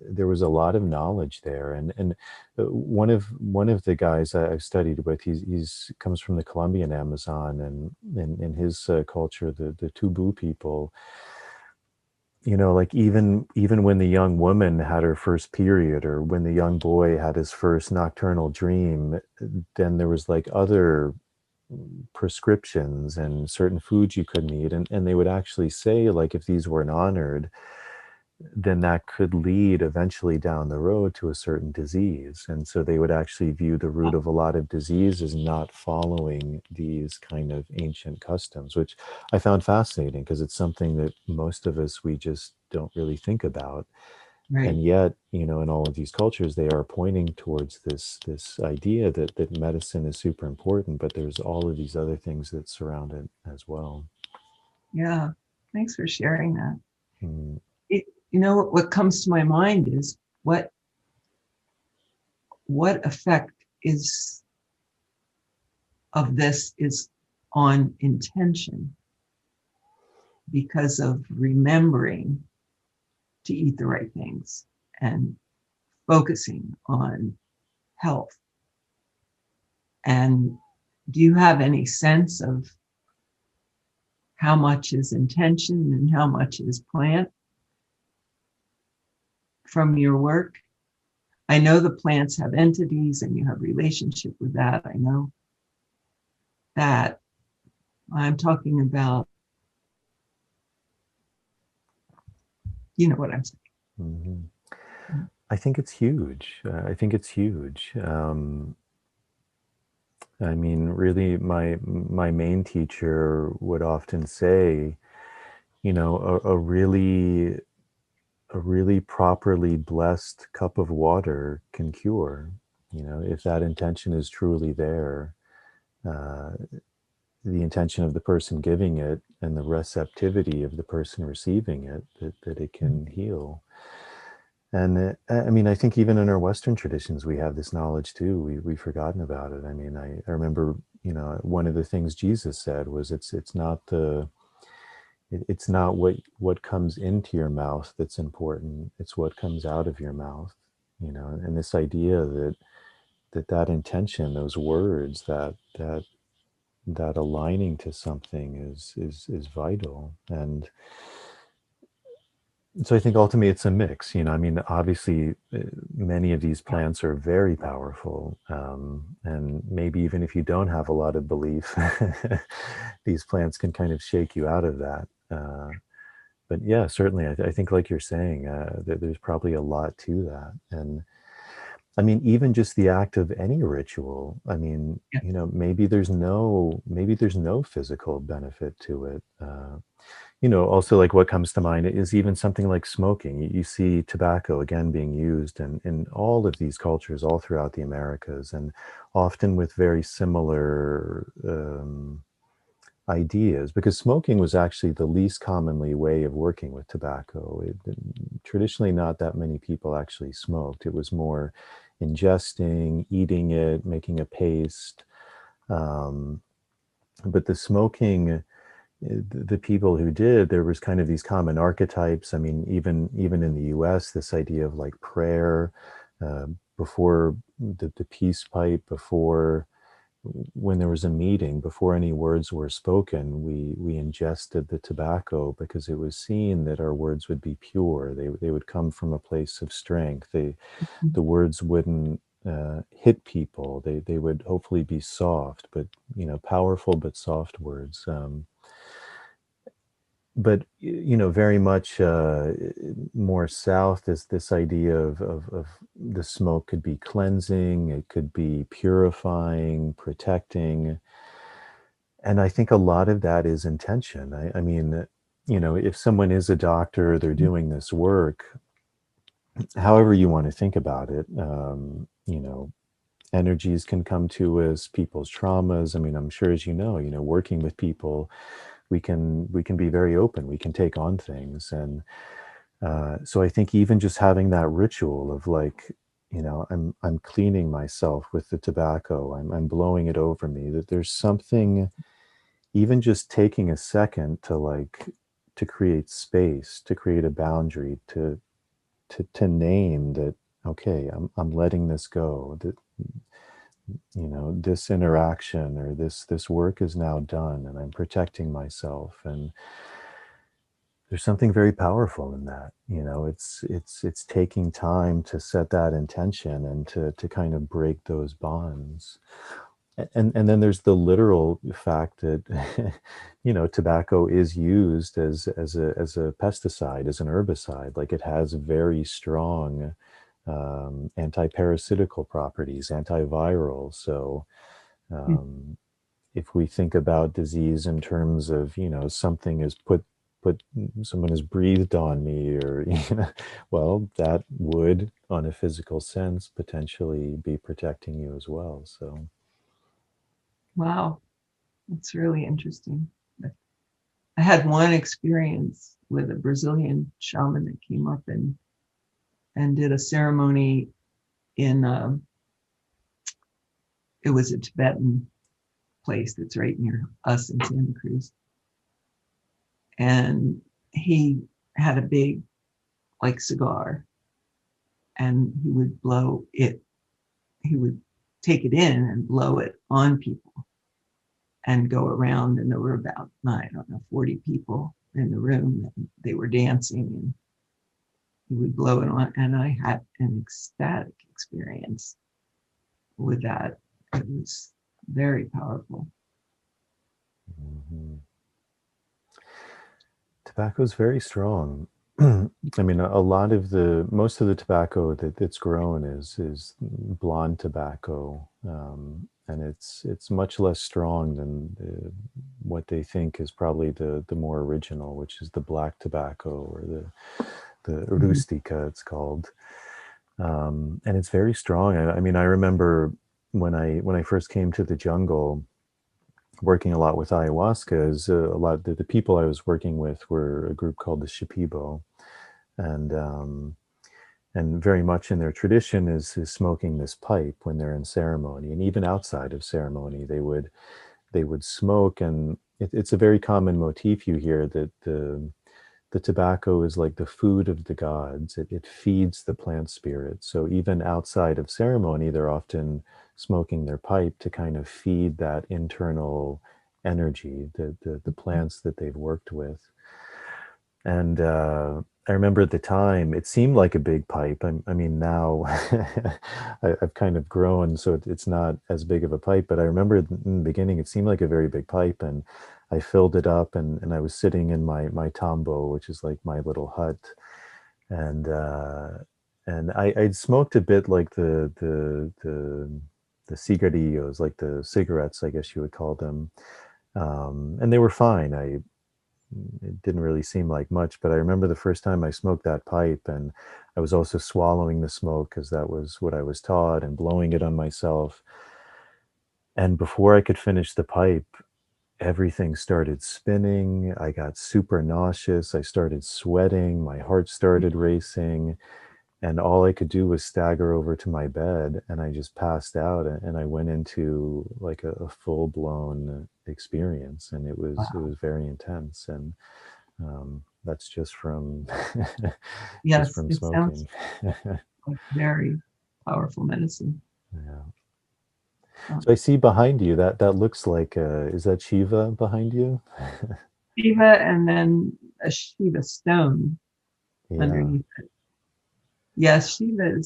there was a lot of knowledge there. And one of the guys I've studied with, he's comes from the Colombian Amazon, and in his culture, the Tubu people, you know, like even when the young woman had her first period, or when the young boy had his first nocturnal dream, then there was like other prescriptions and certain foods you couldn't eat, and they would actually say, like, if these weren't honored, then that could lead eventually down the road to a certain disease. And so they would actually view the root of a lot of disease as not following these kind of ancient customs, which I found fascinating, because it's something that most of us, we just don't really think about. Right. And yet, you know, in all of these cultures, they are pointing towards this idea that medicine is super important, but there's all of these other things that surround it as well. Yeah. Thanks for sharing that. Mm. You know, what comes to my mind is what effect is of this is on intention, because of remembering to eat the right things and focusing on health. And do you have any sense of how much is intention and how much is plant from your work? I know the plants have entities and you have relationship with that. I know that. I'm talking about, you know what I'm saying. Mm-hmm. I think it's huge. I think it's huge. I mean, really, my main teacher would often say, you know, a really properly blessed cup of water can cure. You know, if that intention is truly there, uh, the intention of the person giving it and the receptivity of the person receiving it, that it can heal. And I mean, I think even in our Western traditions, we have this knowledge too. We've forgotten about it. I mean, I remember, you know, one of the things Jesus said was, it's not it's not what comes into your mouth that's important. It's what comes out of your mouth. You know, and this idea that intention, those words, that aligning to something is vital. And so I think ultimately it's a mix. You know, I mean, obviously, many of these plants are very powerful, and maybe even if you don't have a lot of belief, these plants can kind of shake you out of that. But yeah, certainly, I think, like you're saying, there's probably a lot to that. And I mean, even just the act of any ritual, I mean, Yeah. you know, maybe there's no physical benefit to it. You know, also, like, what comes to mind is even something like smoking. You see tobacco again being used in all of these cultures all throughout the Americas, and often with very similar ideas, because smoking was actually the least commonly way of working with tobacco. Traditionally, not that many people actually smoked. It was more ingesting, eating it, making a paste. But the smoking, the people who did, there was kind of these common archetypes. I mean, even in the US, this idea of like prayer, uh, before the peace pipe, before, when there was a meeting, before any words were spoken, we ingested the tobacco, because it was seen that our words would be pure. They would come from a place of strength. The words wouldn't hit people. They would hopefully be soft, but, you know, powerful but soft words. But, you know, very much more south is this idea of the smoke could be cleansing, it could be purifying, protecting. And I think a lot of that is intention. I mean, you know, if someone is a doctor, they're doing this work, however you want to think about it, you know, energies can come to us, people's traumas. I mean, I'm sure, as you know, working with people, we can be very open. We can take on things. And so I think even just having that ritual of, like, I'm cleaning myself with the tobacco, I'm blowing it over me, that there's something, even just taking a second to, like, to create space, to create a boundary, to to name that, okay, I'm letting this go, that, you know, this interaction or this work is now done, and I'm protecting myself. And there's something very powerful in that. You know, it's taking time to set that intention and to kind of break those bonds. And then there's the literal fact that you know, tobacco is used as a pesticide, as an herbicide. Like, it has very strong anti-parasitical properties, antiviral. So if we think about disease in terms of, you know, something is put someone has breathed on me, or you know, well, that would, on a physical sense, potentially be protecting you as well. So Wow, that's really interesting. I had one experience with a Brazilian shaman that came up and did a ceremony in it was a Tibetan place that's right near us in Santa Cruz. And he had a big, like, cigar, and he would blow it. He would take it in and blow it on people and go around. And there were about, I don't know, 40 people in the room, and they were dancing, and he would blow it on. And I had an ecstatic experience with that. It was very powerful. mhm. Tobacco is very strong. I mean, most of the tobacco that's grown is blonde tobacco, and it's much less strong than what they think is probably the more original, which is the black tobacco, or the rustica, it's called. And it's very strong. I mean, I remember when I first came to the jungle, working a lot with ayahuasca, is a lot the people I was working with were a group called the Shipibo, and very much in their tradition is smoking this pipe when they're in ceremony, and even outside of ceremony they would smoke. And it's a very common motif you hear, that the tobacco is like the food of the gods. It feeds the plant spirit. So even outside of ceremony, they're often smoking their pipe to kind of feed that internal energy, the plants that they've worked with. And I remember at the time, it seemed like a big pipe. I mean, now I've kind of grown, so it's not as big of a pipe. But I remember in the beginning, it seemed like a very big pipe, and I filled it up, and I was sitting in my tambo, which is like my little hut, and I'd smoked a bit, like the cigarillos, like the cigarettes, I guess you would call them, and they were fine. It didn't really seem like much, but I remember the first time I smoked that pipe, and I was also swallowing the smoke because that was what I was taught, and blowing it on myself. And before I could finish the pipe, everything started spinning. I got super nauseous. I started sweating. My heart started racing. And all I could do was stagger over to my bed, and I just passed out, and I went into like a full-blown experience, and it was very intense. And that's just from Yes, from it sounds smoking. like very powerful medicine. Yeah. So I see behind you that looks like is that Shiva behind you? Shiva, and then a Shiva stone Yeah. underneath it. Yes, Shiva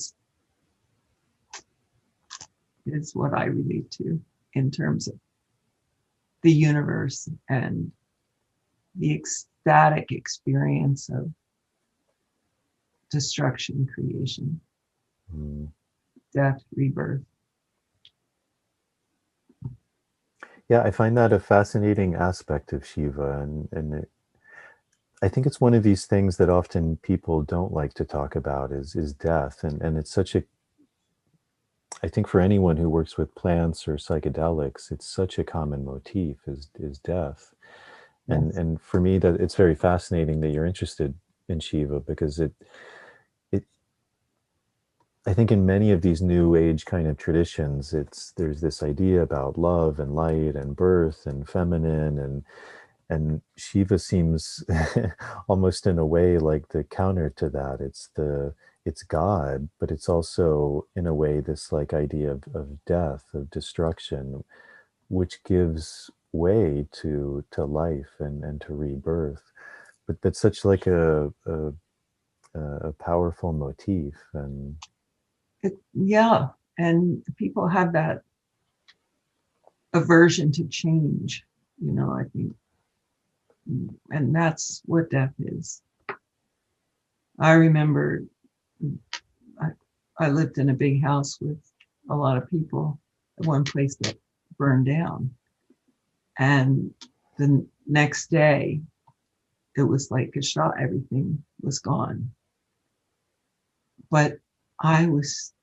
is what I relate to in terms of the universe and the ecstatic experience of destruction, creation, death, rebirth. Yeah, I find that a fascinating aspect of Shiva, and I think it's one of these things that often people don't like to talk about, is death, and it's such a, I think for anyone who works with plants or psychedelics, it's such a common motif, is death. Yes. And for me, that it's very fascinating that you're interested in Shiva, because it I think in many of these new age kind of traditions, there's this idea about love and light and birth and feminine, and Shiva seems almost in a way like the counter to that. it's God, but it's also in a way this like idea of death, of destruction, which gives way to life and to rebirth. But that's such like a powerful motif. And Yeah, and people have that aversion to change, I think, and that's what death is. I remember I lived in a big house with a lot of people at one place that burned down, and the next day it was like a shot, everything was gone. But I was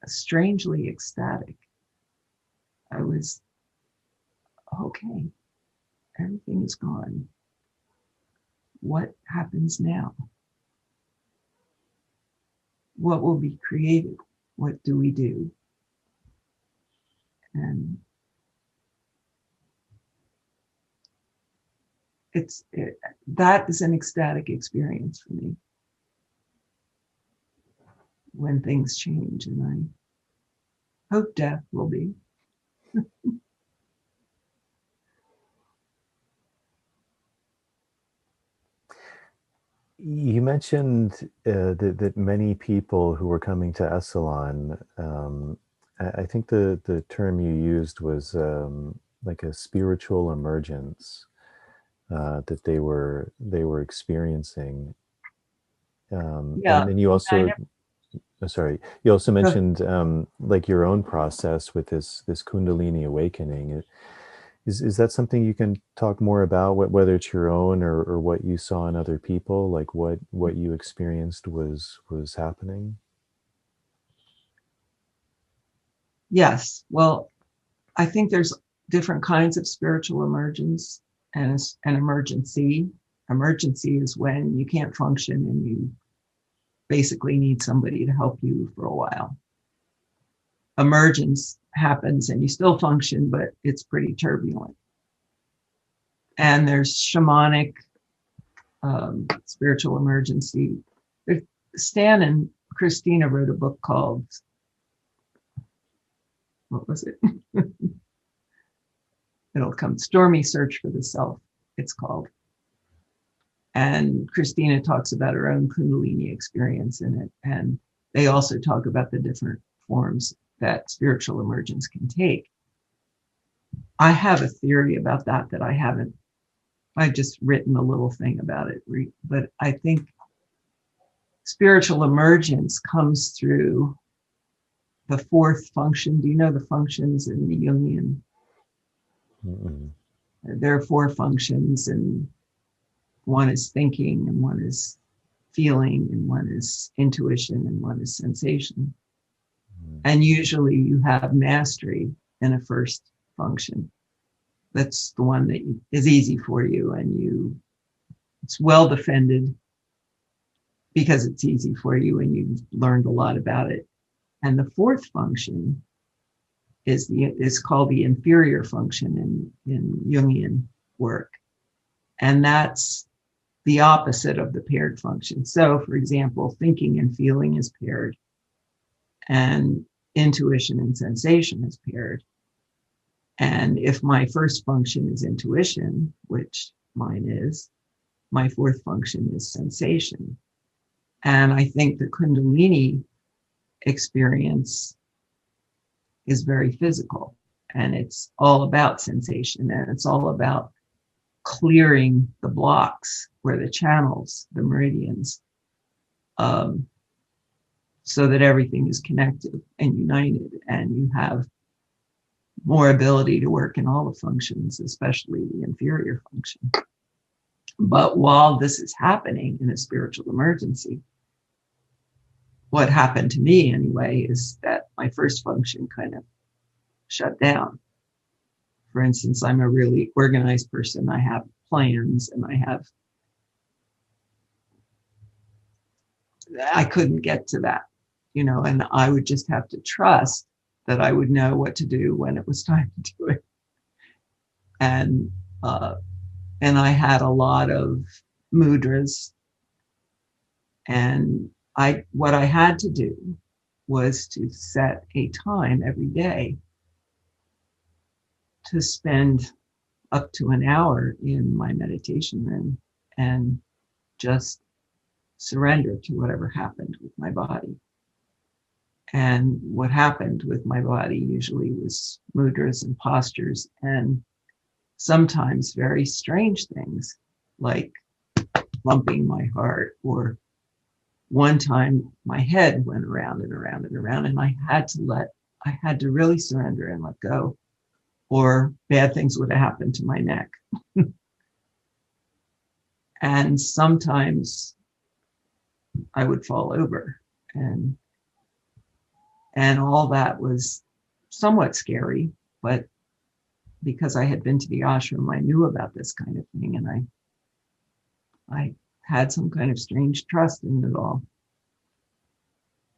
strangely ecstatic. I was, okay, everything is gone. What happens now? What will be created? What do we do? And that is an ecstatic experience for me when things change, and I hope death will be. you mentioned that many people who were coming to Esalen, I think the term you used was like a spiritual emergence that they were experiencing. Yeah. And you also, sorry, you also mentioned like your own process with this Kundalini Awakening. Is that something you can talk more about, whether it's your own or what you saw in other people, like what you experienced was happening? Yes. Well, I think there's different kinds of spiritual emergence and an emergency. Emergency is when you can't function and you basically need somebody to help you for a while. Emergence happens and you still function, but it's pretty turbulent. And there's shamanic spiritual emergency. Stan and Christina wrote a book called, what was it? It'll come, Stormy Search for the Self, it's called. And Christina talks about her own Kundalini experience in it. And they also talk about the different forms that spiritual emergence can take. I have a theory about that I've just written a little thing about it, but I think spiritual emergence comes through the fourth function. Do you know the functions in the Jungian? Mm-hmm. There are four functions, and one is thinking, and one is feeling, and one is intuition, and one is sensation. Mm-hmm. And usually you have mastery in a first function. That's the one that is easy for you, and it's well defended because it's easy for you and you've learned a lot about it. And the fourth function is called the inferior function in Jungian work. And that's the opposite of the paired function. So, for example, thinking and feeling is paired, and intuition and sensation is paired. And if my first function is intuition, which mine is, my fourth function is sensation. And I think the Kundalini experience is very physical, and it's all about sensation, and it's all about clearing the blocks where the channels, the meridians, so that everything is connected and united, and you have more ability to work in all the functions, especially the inferior function. But while this is happening in a spiritual emergency, what happened to me anyway is that my first function kind of shut down. For instance, I'm a really organized person. I have plans, and I couldn't get to that, and I would just have to trust that I would know what to do when it was time to do it. And I had a lot of mudras, and what I had to do was to set a time every day to spend up to an hour in my meditation room and just surrender to whatever happened with my body. And what happened with my body usually was mudras and postures, and sometimes very strange things like lumping my heart, or one time my head went around and around and around, and I had to really surrender and let go, or bad things would have happened to my neck. And sometimes I would fall over, and all that was somewhat scary, but because I had been to the ashram, I knew about this kind of thing, and I had some kind of strange trust in it all.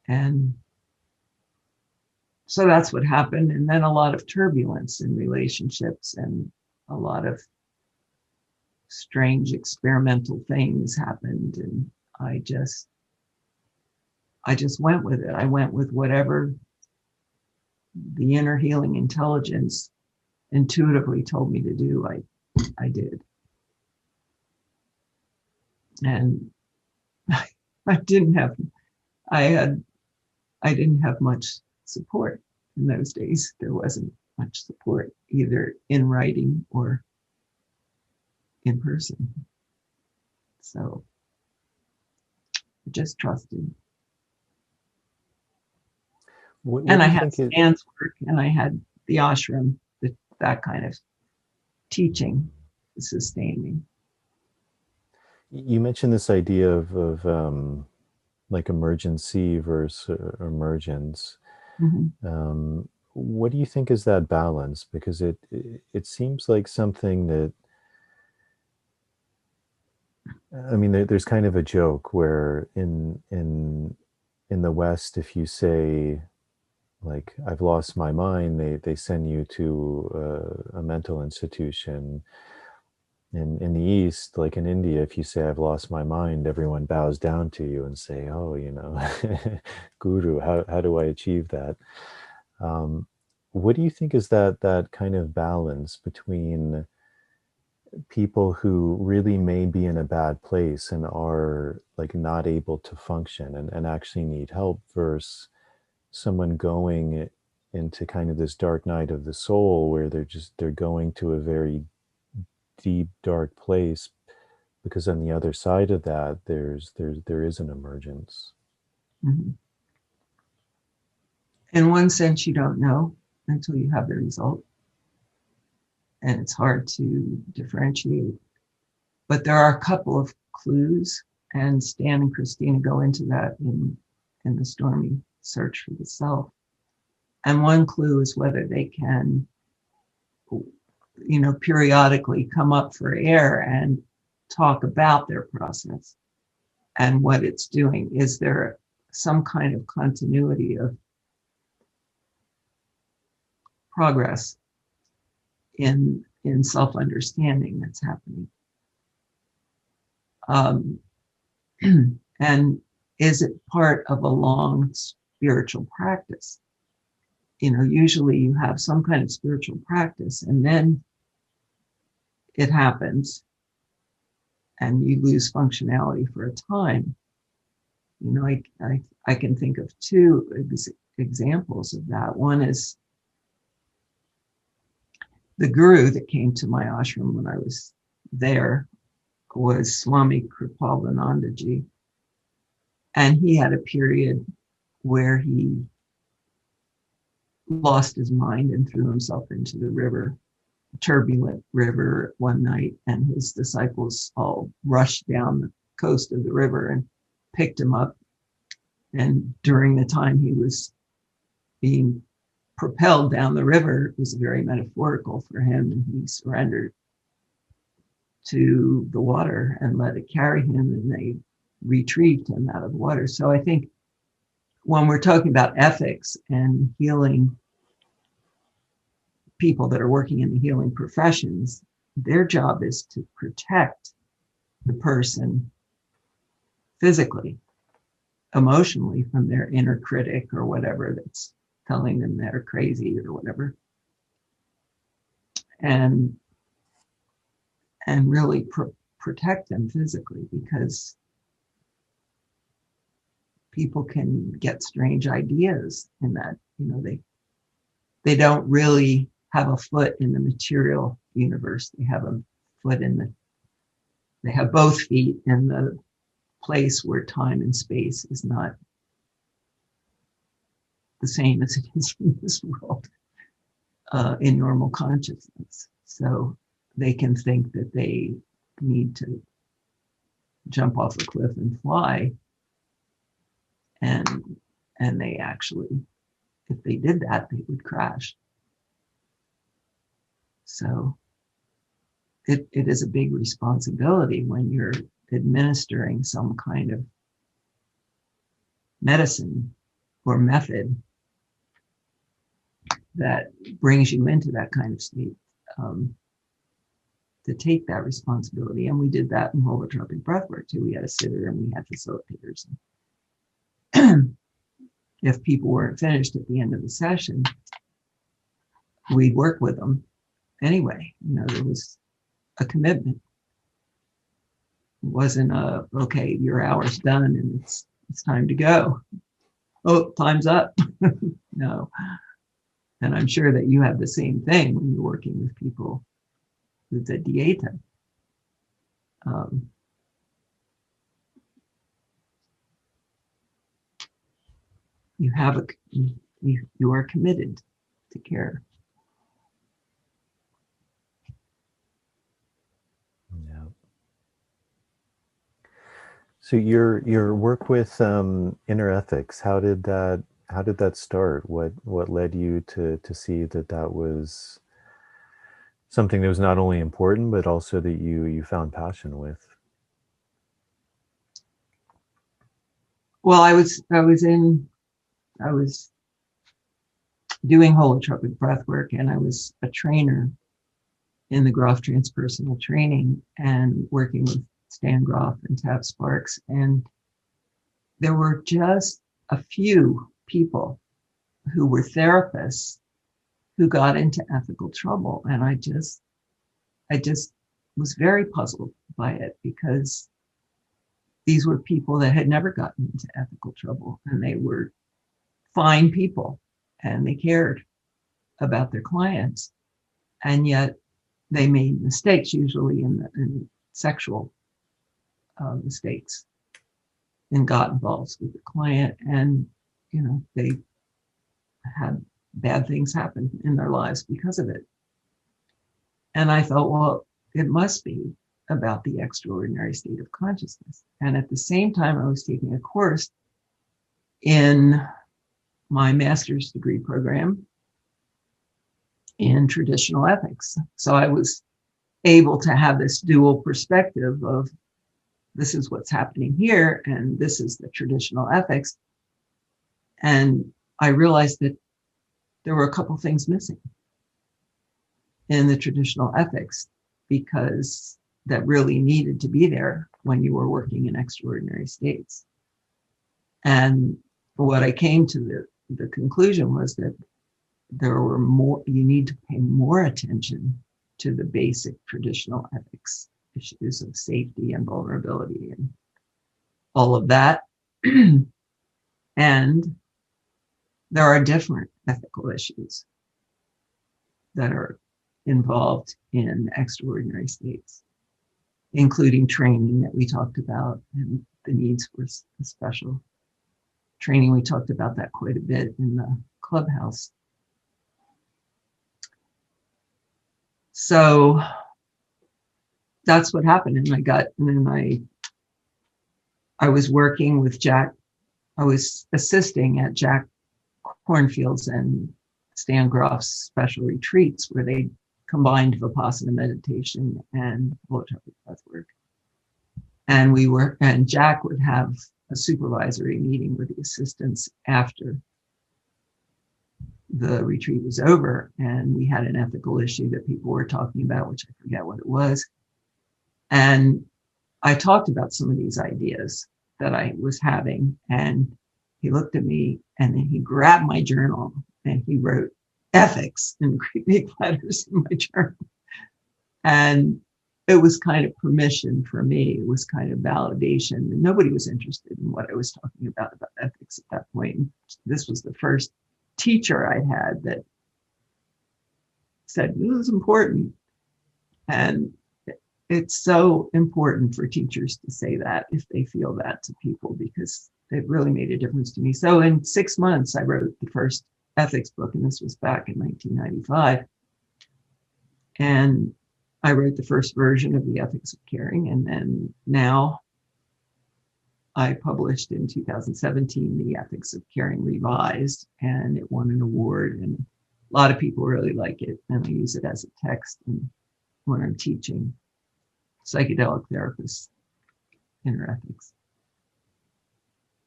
And so that's what happened. And then a lot of turbulence in relationships, and a lot of strange experimental things happened. And I just went with it. I went with whatever the inner healing intelligence intuitively told me to do. I did. And I didn't have much support in those days. There wasn't much support either in writing or in person. So I just trusted. And I had dance work, and I had the ashram, that kind of teaching to sustain me. You mentioned this idea of like emergency versus emergence. Mm-hmm. What do you think is that balance? Because it seems like something that, I mean, there's kind of a joke where in the West, if you say, like, I've lost my mind, they send you to a mental institution. In the East, like in India, if you say, I've lost my mind, everyone bows down to you and say, oh, Guru, how do I achieve that? What do you think is that kind of balance between people who really may be in a bad place and are like not able to function and actually need help, versus someone going into kind of this dark night of the soul where they're going to a very deep, dark place, because on the other side of that, there is an emergence. Mm-hmm. In one sense, you don't know until you have the result. And it's hard to differentiate. But there are a couple of clues, and Stan and Christina go into that in the Stormy Search for the Self. And one clue is whether they can, periodically come up for air and talk about their process and what it's doing. Is there some kind of continuity of progress in self-understanding that's happening? And is it part of a long spiritual practice? Usually you have some kind of spiritual practice, and then it happens and you lose functionality for a time. I can think of two examples of that. One is the guru that came to my ashram when I was there was Swami Kripalanandaji. And he had a period where he lost his mind and threw himself into the river, a turbulent river, one night, and his disciples all rushed down the coast of the river and picked him up. And during the time he was being propelled down the river, it was very metaphorical for him, and he surrendered to the water and let it carry him, and they retrieved him out of the water. So I think when we're talking about ethics and healing, people that are working in the healing professions, their job is to protect the person physically emotionally from their inner critic or whatever that's telling them they're crazy or whatever. And really protect them physically, because people can get strange ideas in that, they don't really have a foot in the material universe. They have a foot they have both feet in the place where time and space is not the same as it is in this world, in normal consciousness. So they can think that they need to jump off a cliff and fly. And they actually, if they did that, they would crash. So it is a big responsibility when you're administering some kind of medicine or method that brings you into that kind of state, to take that responsibility. And we did that in holotropic breathwork too. We had a sitter and we had facilitators. If people weren't finished at the end of the session, we'd work with them anyway. There was a commitment. It wasn't okay, your hour's done and it's time to go. Oh, time's up. No. And I'm sure that you have the same thing when you're working with people with the Dieta. You are committed to care. Yeah. So your work with InnerEthics, how did that start? What led you to see that was something that was not only important but also that you found passion with? Well, I was doing holotropic breathwork, and I was a trainer in the Groff transpersonal training and working with Stan Groff and Tab Sparks. And there were just a few people who were therapists who got into ethical trouble. And I just was very puzzled by it, because these were people that had never gotten into ethical trouble, and they were fine people and they cared about their clients. And yet they made mistakes, usually in sexual mistakes, and got involved with the client. And, they had bad things happen in their lives because of it. And I thought, well, it must be about the extraordinary state of consciousness. And at the same time, I was taking a course in my master's degree program in traditional ethics. So I was able to have this dual perspective of, this is what's happening here, and this is the traditional ethics. And I realized that there were a couple things missing in the traditional ethics, because that really needed to be there when you were working in extraordinary states. And what I came to the conclusion was that you need to pay more attention to the basic traditional ethics issues of safety and vulnerability and all of that. And there are different ethical issues that are involved in extraordinary states, including training that we talked about and the needs for special training. We talked about that quite a bit in the clubhouse. So that's what happened. And then I was working with Jack. I was assisting at Jack Cornfield's and Stan Groff's special retreats, where they combined Vipassana meditation and holotropic breathwork. And Jack would have a supervisory meeting with the assistants after the retreat was over, and we had an ethical issue that people were talking about, which I forget what it was. And I talked about some of these ideas that I was having. And he looked at me and then he grabbed my journal and he wrote ethics in great big letters in my journal. And it was kind of permission for me. It was kind of validation. And nobody was interested in what I was talking about ethics at that point. This was the first teacher I had that said, this is important. And it's so important for teachers to say that if they feel that to people, because it really made a difference to me. So in 6 months, I wrote the first ethics book, and this was back in 1995. And I wrote the first version of the Ethics of Caring. And then now I published in 2017, the Ethics of Caring Revised, and it won an award. And a lot of people really like it. And I use it as a text when I'm teaching psychedelic therapists InnerEthics.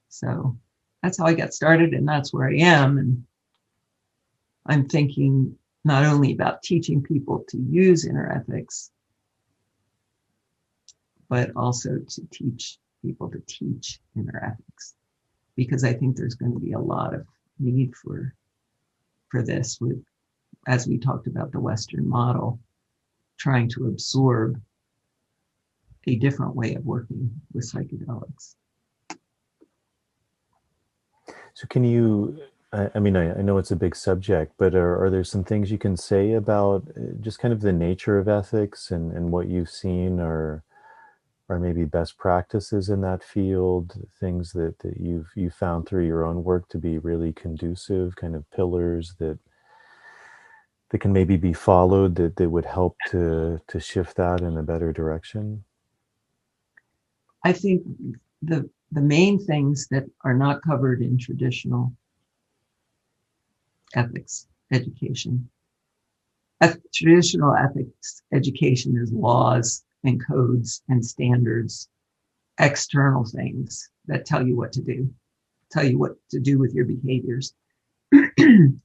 So that's how I got started, and that's where I am. And I'm thinking not only about teaching people to use InnerEthics, but also to teach people to teach InnerEthics, because I think there's going to be a lot of need for this, with, as we talked about, the Western model trying to absorb a different way of working with psychedelics. So can you, I mean, I know it's a big subject, but are there some things you can say about just kind of the nature of ethics and what you've seen, or maybe best practices in that field, things that you've found through your own work to be really conducive, kind of pillars that can maybe be followed, that would help to shift that in a better direction? I think the main things that are not covered in traditional ethics education. Traditional ethics education is laws and codes and standards, external things that tell you what to do, tell you what to do with your behaviors.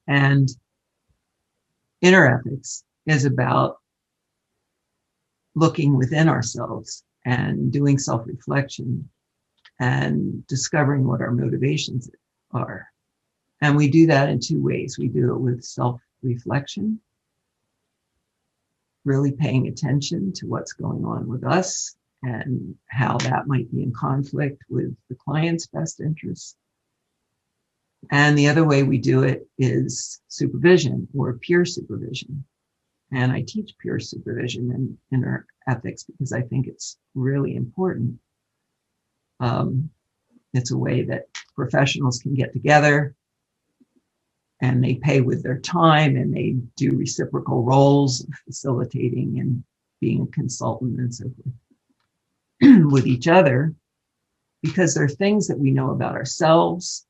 And InnerEthics is about looking within ourselves and doing self-reflection and discovering what our motivations are. And we do that in two ways. We do it with self-reflection, really paying attention to what's going on with us and how that might be in conflict with the client's best interests. And the other way we do it is supervision, or peer supervision. And I teach peer supervision in InnerEthics because I think it's really important. It's a way that professionals can get together and they pay with their time, and they do reciprocal roles of facilitating and being a consultant and so forth with each other, because there are things that we know about ourselves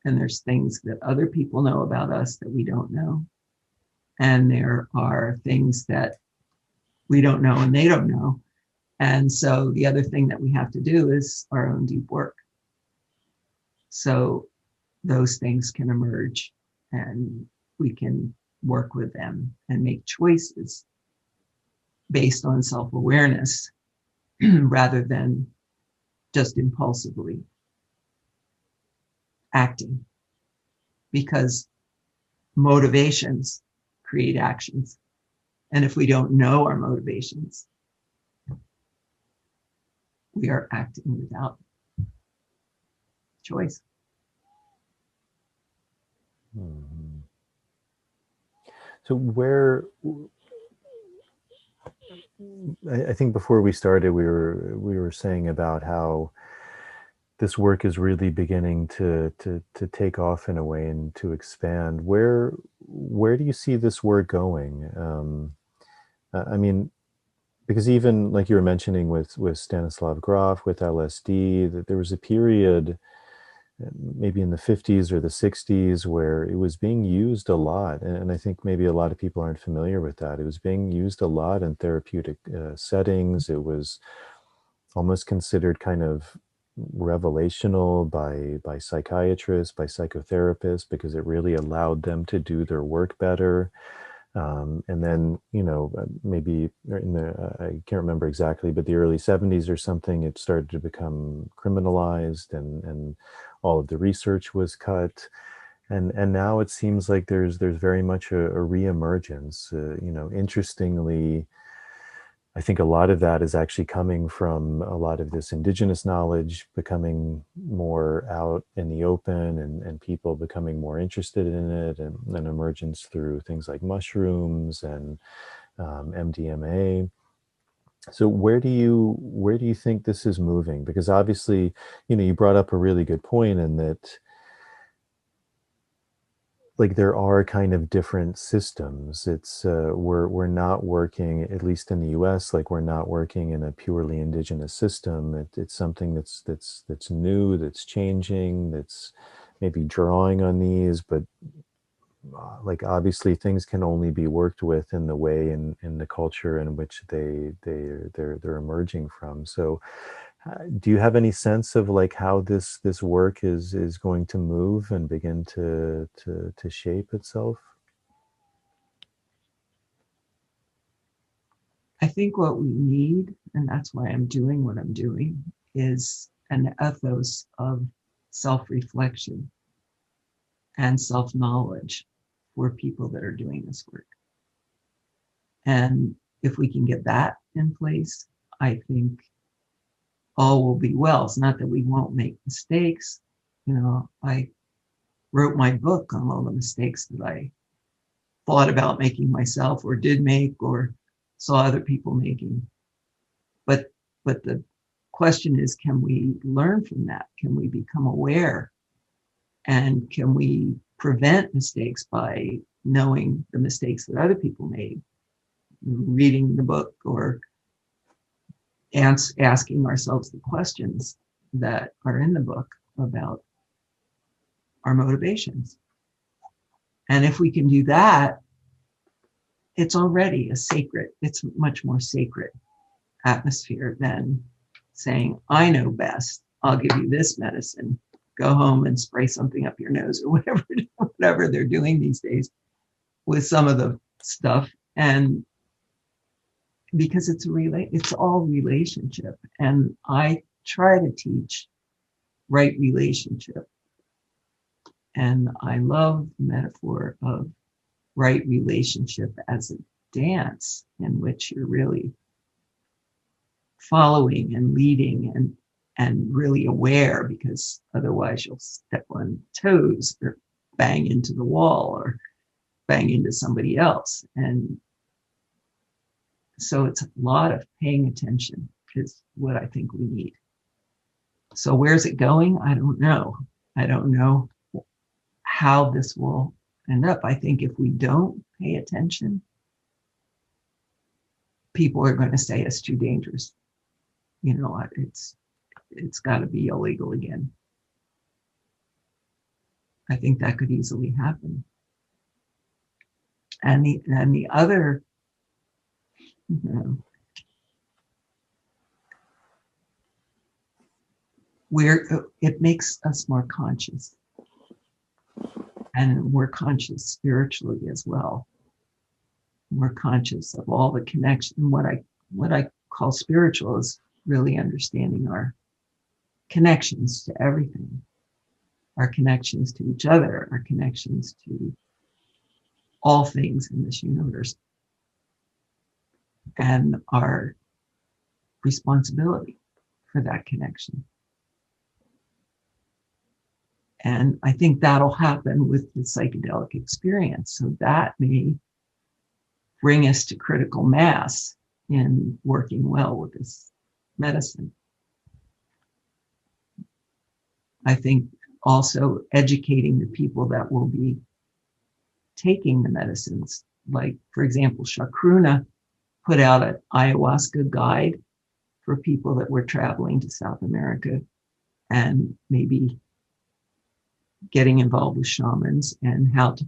and there's things that other people know about us that we don't know. And there are things that we don't know and they don't know. And so the other thing that we have to do is our own deep work. So those things can emerge and we can work with them and make choices based on self-awareness rather than just impulsively acting, because motivations create actions. And if we don't know our motivations, we are acting without choice. Mm-hmm. So where, I think before we started, we were saying about how this work is really beginning to take off in a way and to expand. Where do you see this work going? I mean, because even like you were mentioning with Stanislav Grof, with LSD, that there was a period maybe in the 50s or the 60s where it was being used a lot. And I think maybe a lot of people aren't familiar with that. It was being used a lot in therapeutic settings. It was almost considered kind of revelational by psychiatrists, by psychotherapists, because it really allowed them to do their work better. And then, maybe in the, I can't remember exactly, but the early 70s or something, it started to become criminalized, and all of the research was cut. And now it seems like there's very much a reemergence. Interestingly, I think a lot of that is actually coming from a lot of this indigenous knowledge becoming more out in the open, and people becoming more interested in it, and an emergence through things like mushrooms and MDMA. So where do you think this is moving? Because obviously, you brought up a really good point in that, like, there are kind of different systems. It's we're not working, at least in the US, like, we're not working in a purely indigenous system. It's something that's new, that's changing, that's maybe drawing on these, but like, obviously things can only be worked with in the way, in the culture in which they're emerging from. So do you have any sense of, like, how this work is going to move and begin to shape itself? I think what we need, and that's why I'm doing what I'm doing, is an ethos of self-reflection and self-knowledge for people that are doing this work. And if we can get that in place, I think all will be well. It's not that we won't make mistakes. I wrote my book on all the mistakes that I thought about making myself, or did make, or saw other people making. But the question is, can we learn from that? Can we become aware? And can we prevent mistakes by knowing the mistakes that other people made, reading the book, or asking ourselves the questions that are in the book about our motivations? And if we can do that, it's already it's much more sacred atmosphere than saying, I know best, I'll give you this medicine, go home and spray something up your nose, or whatever they're doing these days with some of the stuff. And because it's all relationship. And I try to teach right relationship. And I love the metaphor of right relationship as a dance in which you're really following and leading and really aware, because otherwise you'll step on toes or bang into the wall or bang into somebody else. And so it's a lot of paying attention is what I think we need. So where's it going? I don't know. I don't know how this will end up. I think if we don't pay attention, people are going to say it's too dangerous. It's got to be illegal again. I think that could easily happen. And the other, where it makes us more conscious, and we're conscious spiritually as well. We're conscious of all the connection. What I call spiritual is really understanding our connections to everything, our connections to each other, our connections to all things in this universe, and our responsibility for that connection. And I think that'll happen with the psychedelic experience. So that may bring us to critical mass in working well with this medicine. I think also educating the people that will be taking the medicines. Like, for example, Shakruna put out an ayahuasca guide for people that were traveling to South America and maybe getting involved with shamans, and how to,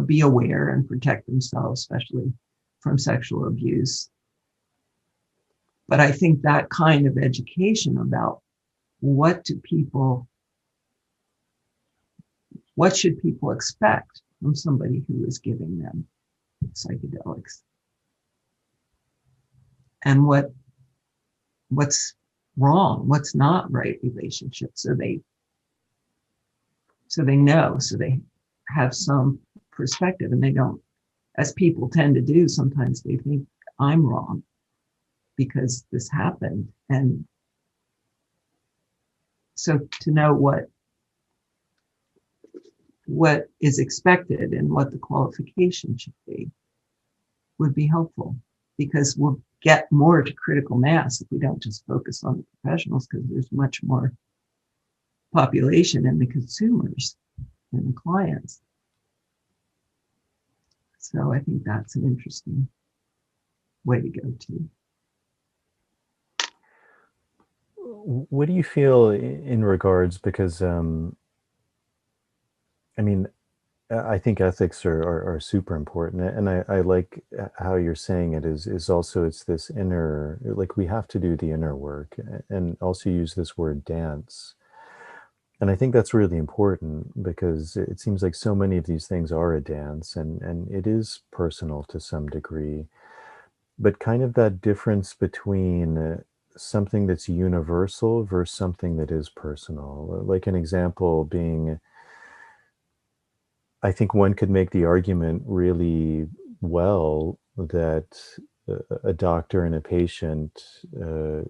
be aware and protect themselves, especially from sexual abuse. But I think that kind of education about what should people expect from somebody who is giving them psychedelics and what's wrong, what's not right relationship. So they know, so they have some perspective, and they don't, as people tend to do, sometimes they think I'm wrong because this happened. And so to know what is expected and what the qualification should be would be helpful, because we'll get more to critical mass if we don't just focus on the professionals, because there's much more population in the consumers and the clients. So I think that's an interesting way to go to. What do you feel in regards, because I mean, I think ethics are super important, and I like how you're saying it is also, it's this inner, like we have to do the inner work, and also use this word dance. And I think that's really important, because it seems like so many of these things are a dance, and it is personal to some degree, but kind of that difference between something that's universal versus something that is personal. Like an example being, I think one could make the argument really well that a doctor and a patient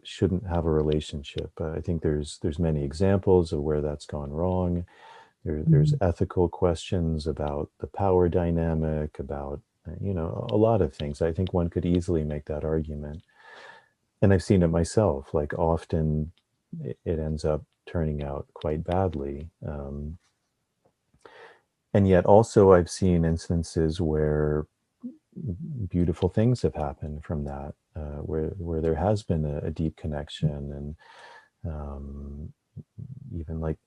shouldn't have a relationship. I think there's many examples of where that's gone wrong. There's ethical questions about the power dynamic, about a lot of things. I think one could easily make that argument, and I've seen it myself. Like often, it ends up turning out quite badly. And yet also I've seen instances where beautiful things have happened from that, where there has been a deep connection, and even like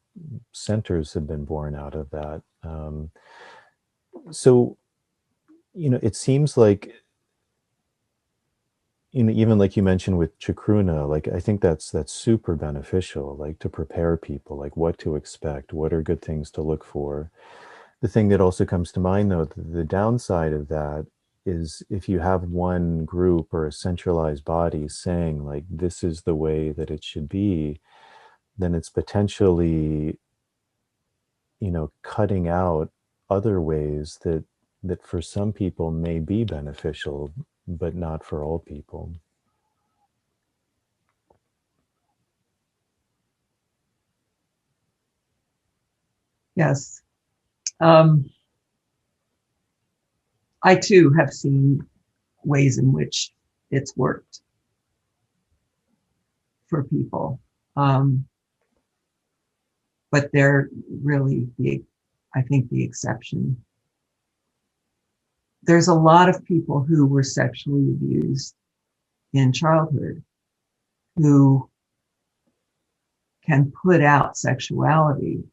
centers have been born out of that. So, it seems like, even like you mentioned with Chakruna, like I think that's super beneficial, like to prepare people, like what to expect, what are good things to look for. The thing that also comes to mind, though, the downside of that is if you have one group or a centralized body saying like this is the way that it should be, then it's potentially, cutting out other ways that for some people may be beneficial, but not for all people. Yes. I too have seen ways in which it's worked for people. But they're really I think the exception. There's a lot of people who were sexually abused in childhood who can put out sexuality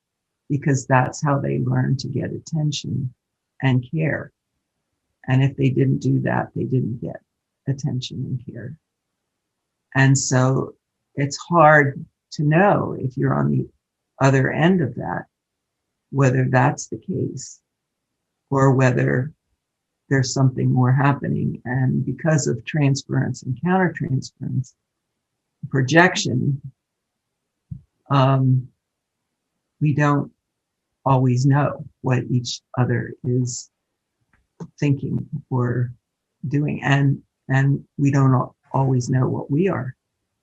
because that's how they learn to get attention and care. And if they didn't do that, they didn't get attention and care. And so it's hard to know, if you're on the other end of that, whether that's the case or whether there's something more happening. And because of transference and countertransference, projection, we don't always know what each other is thinking or doing, and we don't always know what we are.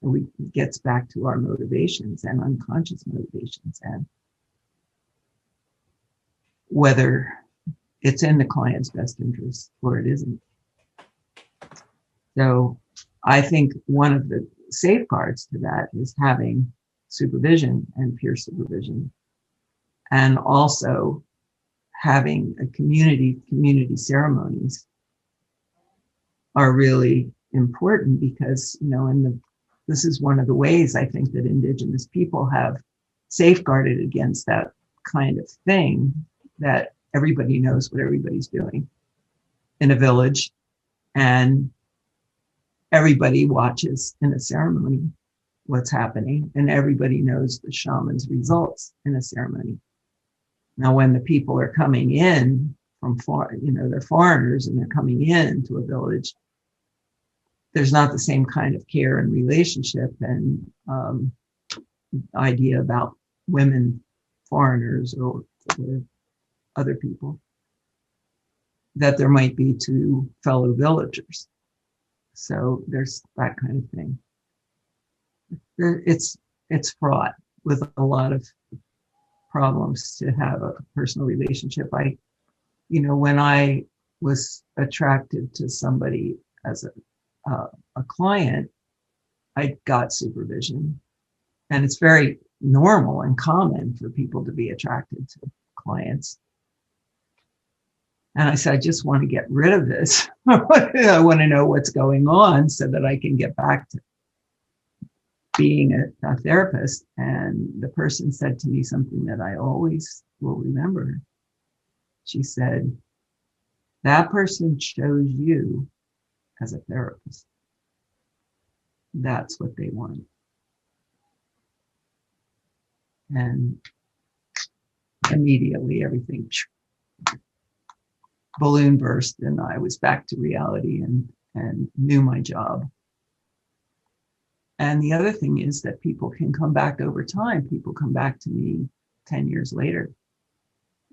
It gets back to our motivations and unconscious motivations, and whether it's in the client's best interest or it isn't. So I think one of the safeguards to that is having supervision and peer supervision, and also having a community ceremonies are really important, because this is one of the ways I think that Indigenous people have safeguarded against that kind of thing, that everybody knows what everybody's doing in a village, and everybody watches in a ceremony what's happening, and everybody knows the shaman's results in a ceremony. Now, when the people are coming in from far, they're foreigners and they're coming into a village. There's not the same kind of care and relationship and idea about women, foreigners, or other people that there might be to fellow villagers. So there's that kind of thing. It's fraught with a lot of problems to have a personal relationship. When I was attracted to somebody as a client, I got supervision, and it's very normal and common for people to be attracted to clients. And I said, I just want to get rid of this. I want to know what's going on so that I can get back to being a therapist. And the person said to me something that I always will remember. She said, that person chose you as a therapist. That's what they want. And immediately everything balloon burst, and I was back to reality and knew my job. And the other thing is that people can come back over time. People come back to me 10 years later,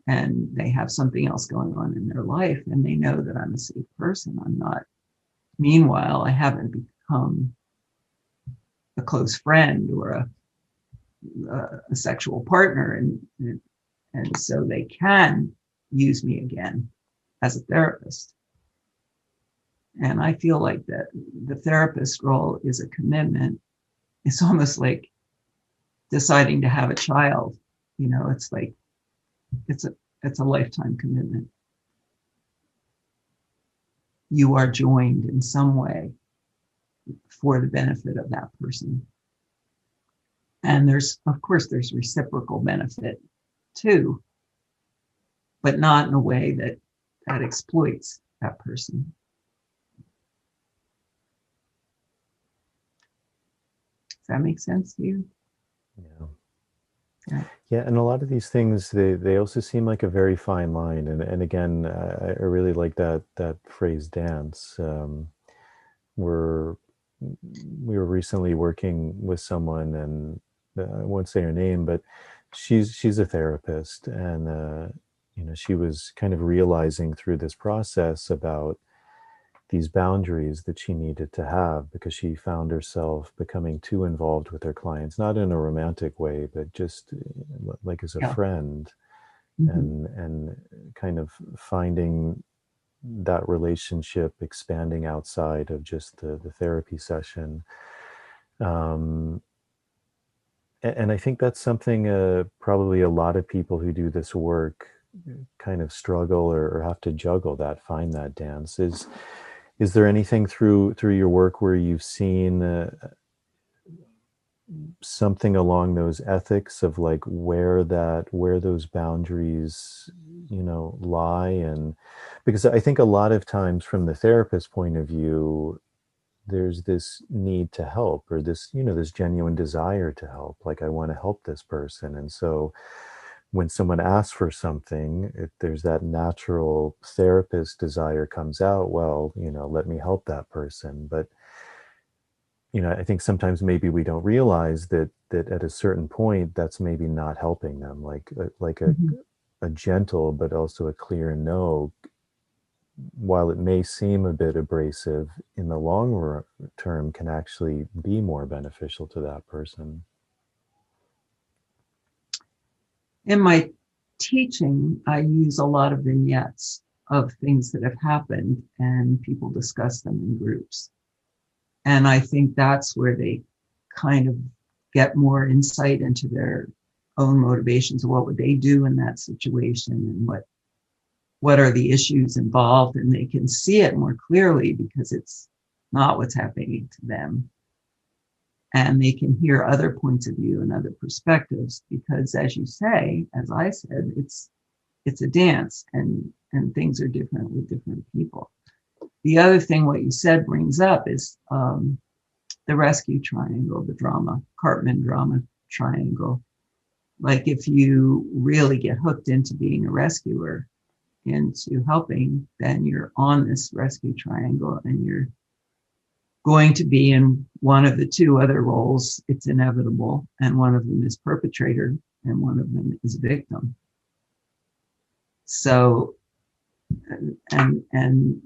and they have something else going on in their life, and they know that I'm a safe person. I'm not. Meanwhile, I haven't become a close friend or a sexual partner, and so they can use me again as a therapist. And I feel like that the therapist role is a commitment. It's almost like deciding to have a child. It's like it's a lifetime commitment. You are joined in some way for the benefit of that person. And there's reciprocal benefit too, but not in a way that exploits that person. Does that make sense to you? Yeah, and a lot of these things, they also seem like a very fine line. And again, I really like that phrase, dance. We were recently working with someone, and I won't say her name, but she's a therapist, and she was kind of realizing through this process about these boundaries that she needed to have, because she found herself becoming too involved with her clients, not in a romantic way, but just like as a friend, and kind of finding that relationship expanding outside of just the therapy session. And I think that's something probably a lot of people who do this work kind of struggle or have to juggle that, find that dance. Is there anything through your work where you've seen something along those ethics of like where those boundaries, lie? And because I think a lot of times from the therapist point of view, there's this need to help, or this, this genuine desire to help. Like, I want to help this person. And so when someone asks for something, there's that natural therapist desire comes out, well, let me help that person. But, I think sometimes maybe we don't realize that at a certain point, that's maybe not helping them. Like a gentle, but also a clear no, while it may seem a bit abrasive, in the long term can actually be more beneficial to that person. In my teaching, I use a lot of vignettes of things that have happened, and people discuss them in groups. And I think that's where they kind of get more insight into their own motivations. What would they do in that situation, and what are the issues involved? And they can see it more clearly because it's not what's happening to them. And they can hear other points of view and other perspectives, because as you say, as I said, it's a dance, and things are different with different people. The other thing, what you said brings up is the rescue triangle, the Cartman drama triangle. Like, if you really get hooked into being a rescuer, into helping, then you're on this rescue triangle and you're going to be in one of the two other roles. It's inevitable. And one of them is perpetrator and one of them is victim. So, and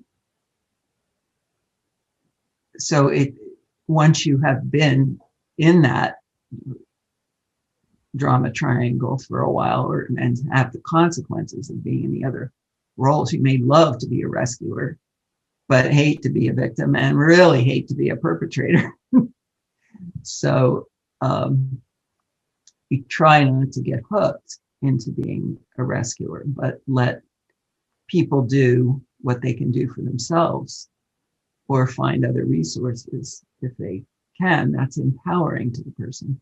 so it, once you have been in that drama triangle for a while, or and have the consequences of being in the other roles, you may love to be a rescuer, but hate to be a victim and really hate to be a perpetrator. So you try not to get hooked into being a rescuer, but let people do what they can do for themselves or find other resources if they can. That's empowering to the person,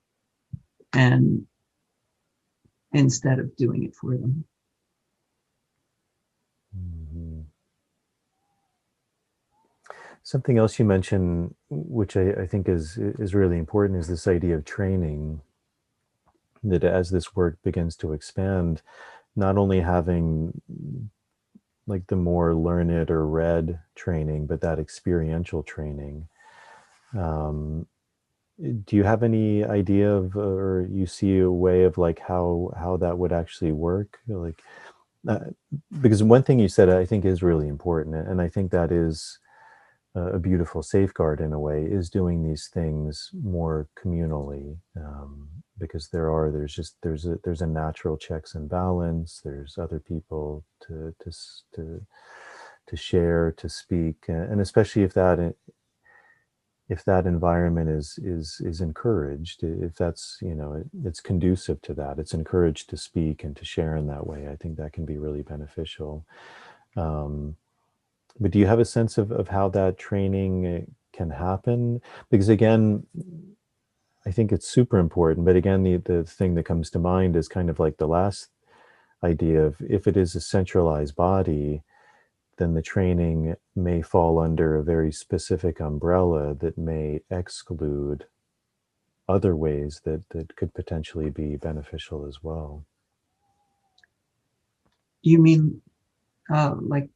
and instead of doing it for them. Mm-hmm. Something else you mentioned, which I think is really important, is this idea of training. That as this work begins to expand, not only having like the more learned or read training, but that experiential training. Do you have any idea of, or you see a way of like how that would actually work? Like, because one thing you said I think is really important, and I think that is a beautiful safeguard in a way, is doing these things more communally, because there's a natural checks and balance. There's other people to share, to speak, and especially if that environment is encouraged, if that's, you know, it's conducive to that, it's encouraged to speak and to share in that way, I think that can be really beneficial. But do you have a sense of how that training can happen? Because again, I think it's super important, but again, the thing that comes to mind is kind of like the last idea of, if it is a centralized body, then the training may fall under a very specific umbrella that may exclude other ways that could potentially be beneficial as well. You mean like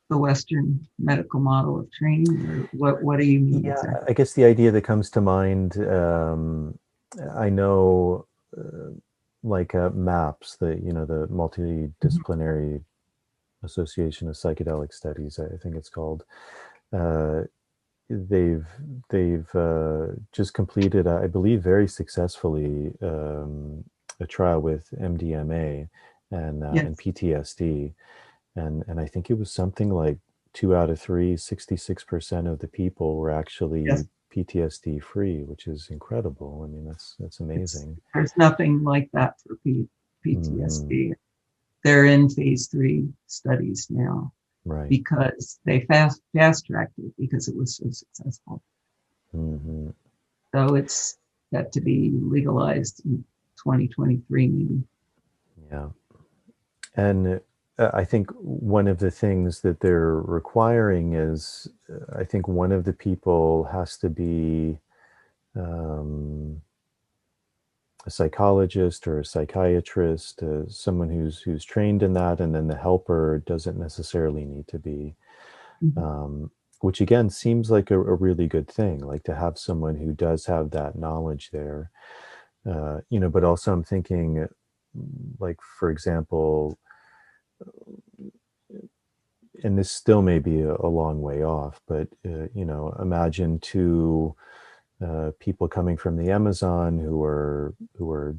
the Western medical model of training, or what do you mean? Yeah, exactly? I guess the idea that comes to mind, I know, like MAPS, the Multidisciplinary Association of Psychedelic Studies, I think it's called. They've just completed, I believe, very successfully, a trial with MDMA and PTSD, and I think it was something like 2 out of 3, 66% of the people were actually PTSD free, which is incredible. I mean, that's amazing. There's nothing like that for PTSD. Mm-hmm. They're in phase 3 studies now, right? Because they fast tracked it because it was so successful. Mm-hmm. So it's set to be legalized in 2023, maybe. Yeah, and I think one of the things that they're requiring is, I think one of the people has to be a psychologist or a psychiatrist, someone who's trained in that, and then the helper doesn't necessarily need to be, which again seems like a really good thing, like to have someone who does have that knowledge there, but also I'm thinking, like, for example, and this still may be a long way off, but imagine two people coming from the Amazon who are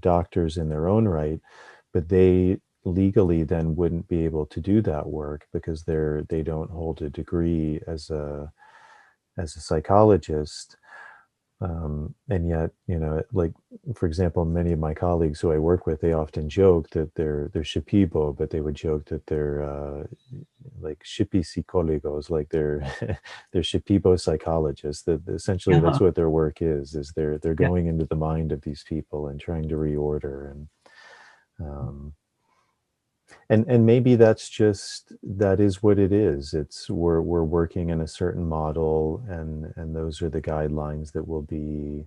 doctors in their own right, but they legally then wouldn't be able to do that work because they don't hold a degree as a psychologist. And yet, like, for example, many of my colleagues who I work with, they often joke that they're shipibo, but they would joke that they're like shipi psicólogos, like they're shipibo psychologists. That essentially that's what their work is they're going into the mind of these people and trying to reorder, and maybe that is what it is. It's we're working in a certain model, and those are the guidelines that will be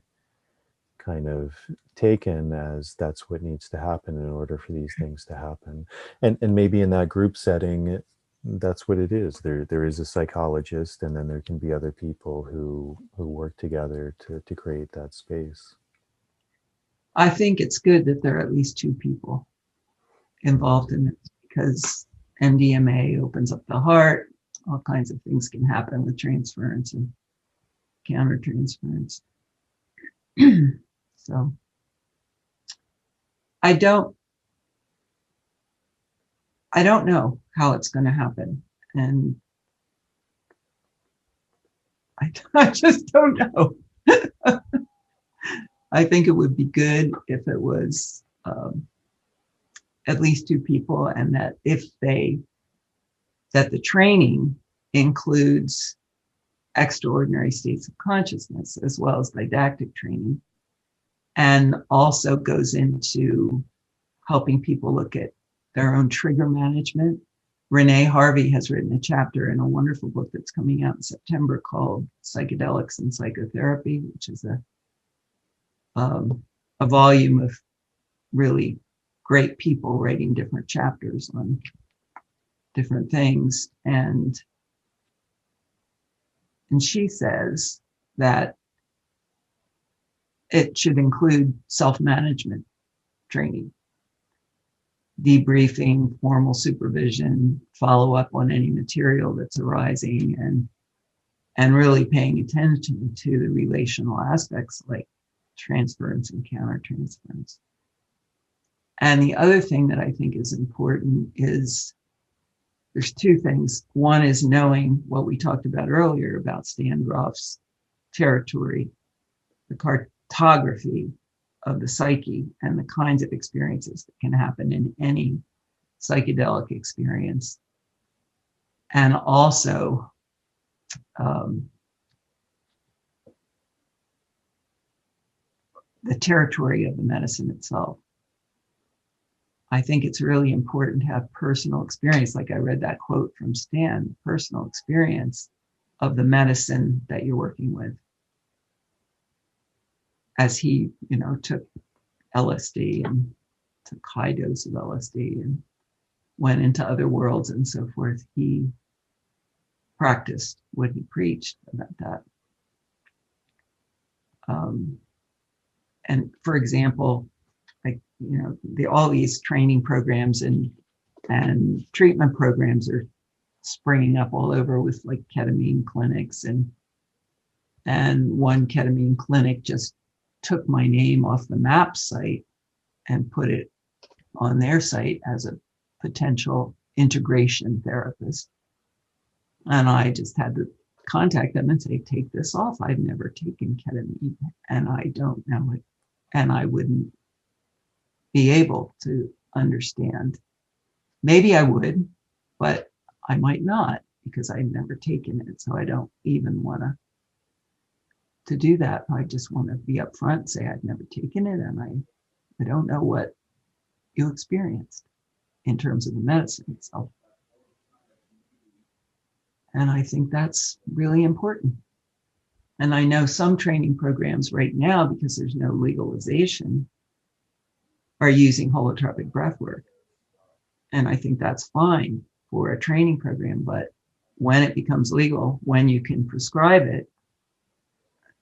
kind of taken as that's what needs to happen in order for these things to happen. And maybe in that group setting, that's what it is. There is a psychologist, and then there can be other people who work together to create that space. I think it's good that there are at least two people involved in it, because MDMA opens up the heart. All kinds of things can happen with transference and countertransference. So I don't know how it's going to happen, and I just don't know. I think it would be good if it was at least two people, and that that the training includes extraordinary states of consciousness as well as didactic training, and also goes into helping people look at their own trigger management. Renee Harvey has written a chapter in a wonderful book that's coming out in September called Psychedelics and Psychotherapy, which is a volume of really great people writing different chapters on different things. And she says that it should include self-management training, debriefing, formal supervision, follow up on any material that's arising, and really paying attention to the relational aspects like transference and countertransference. And the other thing that I think is important is there's two things. One is knowing what we talked about earlier about Standroff's territory, the cartography of the psyche, and the kinds of experiences that can happen in any psychedelic experience. And also the territory of the medicine itself. I think it's really important to have personal experience. Like I read that quote from Stan, personal experience of the medicine that you're working with. As he, took LSD and took high dose of LSD and went into other worlds and so forth, he practiced what he preached about that. And for example, like, all these training programs and treatment programs are springing up all over with like ketamine clinics, and one ketamine clinic just took my name off the MAP site and put it on their site as a potential integration therapist. And I just had to contact them and say, take this off. I've never taken ketamine and I don't know it. And I wouldn't be able to understand. Maybe I would, but I might not, because I've never taken it. So I don't even want to do that. I just want to be upfront and say I've never taken it, and I don't know what you experienced in terms of the medicine itself. And I think that's really important. And I know some training programs right now, because there's no legalization, are using holotropic breathwork. And I think that's fine for a training program, but when it becomes legal, when you can prescribe it,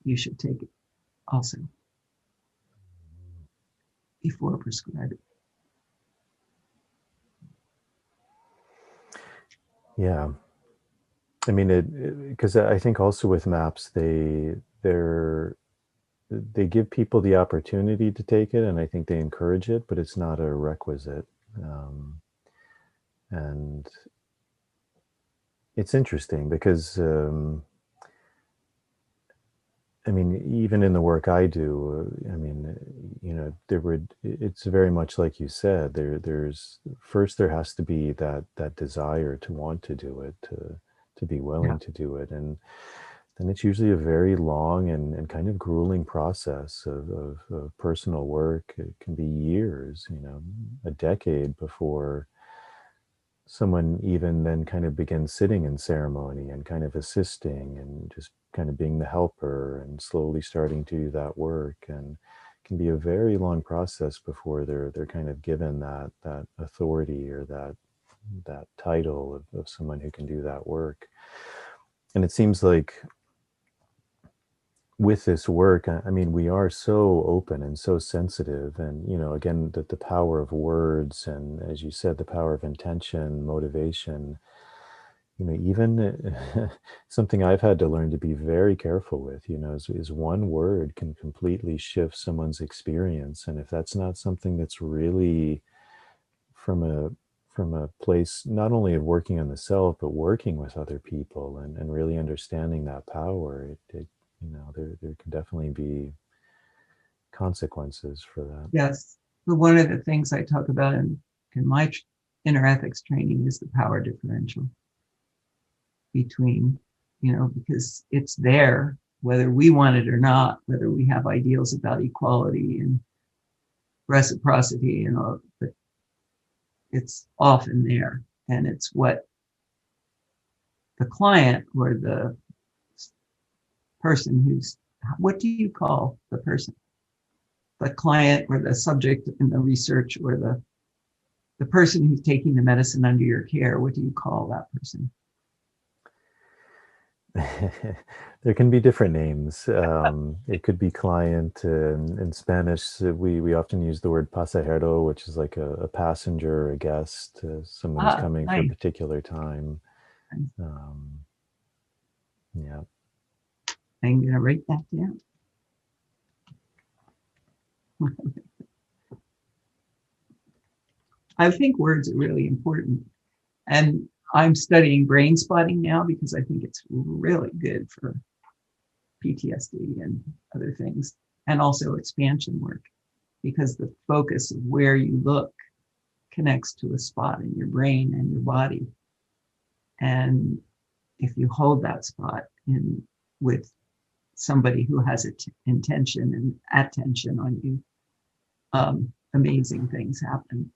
you should take it also before prescribing. Yeah. I mean, because I think also with MAPS, they give people the opportunity to take it, and I think they encourage it, but it's not a requisite. And it's interesting because, I mean, even in the work I do, I mean, it's very much like you said, there has to be that desire to want to do it, to be willing to do it. And then it's usually a very long and kind of grueling process of personal work. It can be years, a decade before someone even then kind of begins sitting in ceremony and kind of assisting and just kind of being the helper and slowly starting to do that work. And it can be a very long process before they're kind of given that authority or that title of someone who can do that work. And it seems like with this work, I mean, we are so open and so sensitive, and again, the power of words, and as you said, the power of intention, motivation. Even something I've had to learn to be very careful with, is one word can completely shift someone's experience, and if that's not something that's really from a place not only of working on the self, but working with other people and really understanding that power, there can definitely be consequences for that. Yes. But one of the things I talk about in my InnerEthics training is the power differential between, because it's there, whether we want it or not, whether we have ideals about equality and reciprocity and all, but it's often there. And it's what the client or the person what do you call the person? The client or the subject in the research, or the person who's taking the medicine under your care, what do you call that person? There can be different names. It could be client. In Spanish, we often use the word pasajero, which is like a passenger, a guest, someone who's coming for a particular time. Yeah. I'm going to write that down. I think words are really important. And I'm studying brain spotting now because I think it's really good for PTSD and other things, and also expansion work, because the focus of where you look connects to a spot in your brain and your body. And if you hold that spot with somebody who has intention and attention on you, amazing things happen.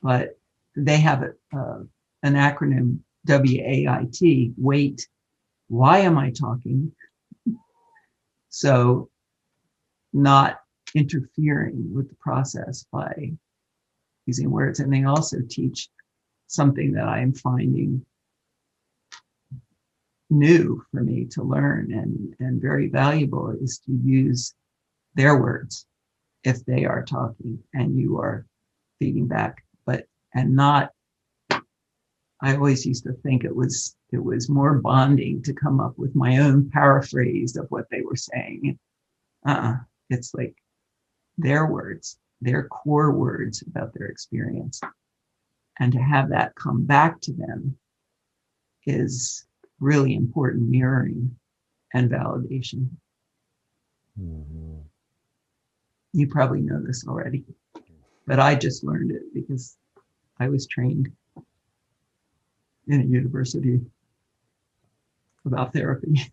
But they have an acronym, WAIT, wait, why am I talking? So not interfering with the process by using words. And they also teach something that I am finding new for me to learn and very valuable, is to use their words if they are talking and you are feeding back, and not, I always used to think it was more bonding to come up with my own paraphrase of what they were saying. It's like their words, their core words about their experience. And to have that come back to them is really important mirroring and validation. Mm-hmm. You probably know this already, but I just learned it because I was trained in a university about therapy.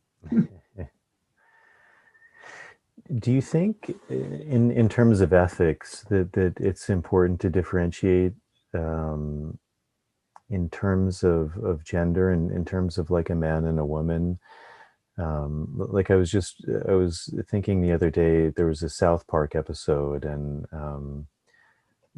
Do you think in terms of ethics that it's important to differentiate in terms of gender and in terms of like a man and a woman? Like I was thinking the other day, there was a South Park episode, and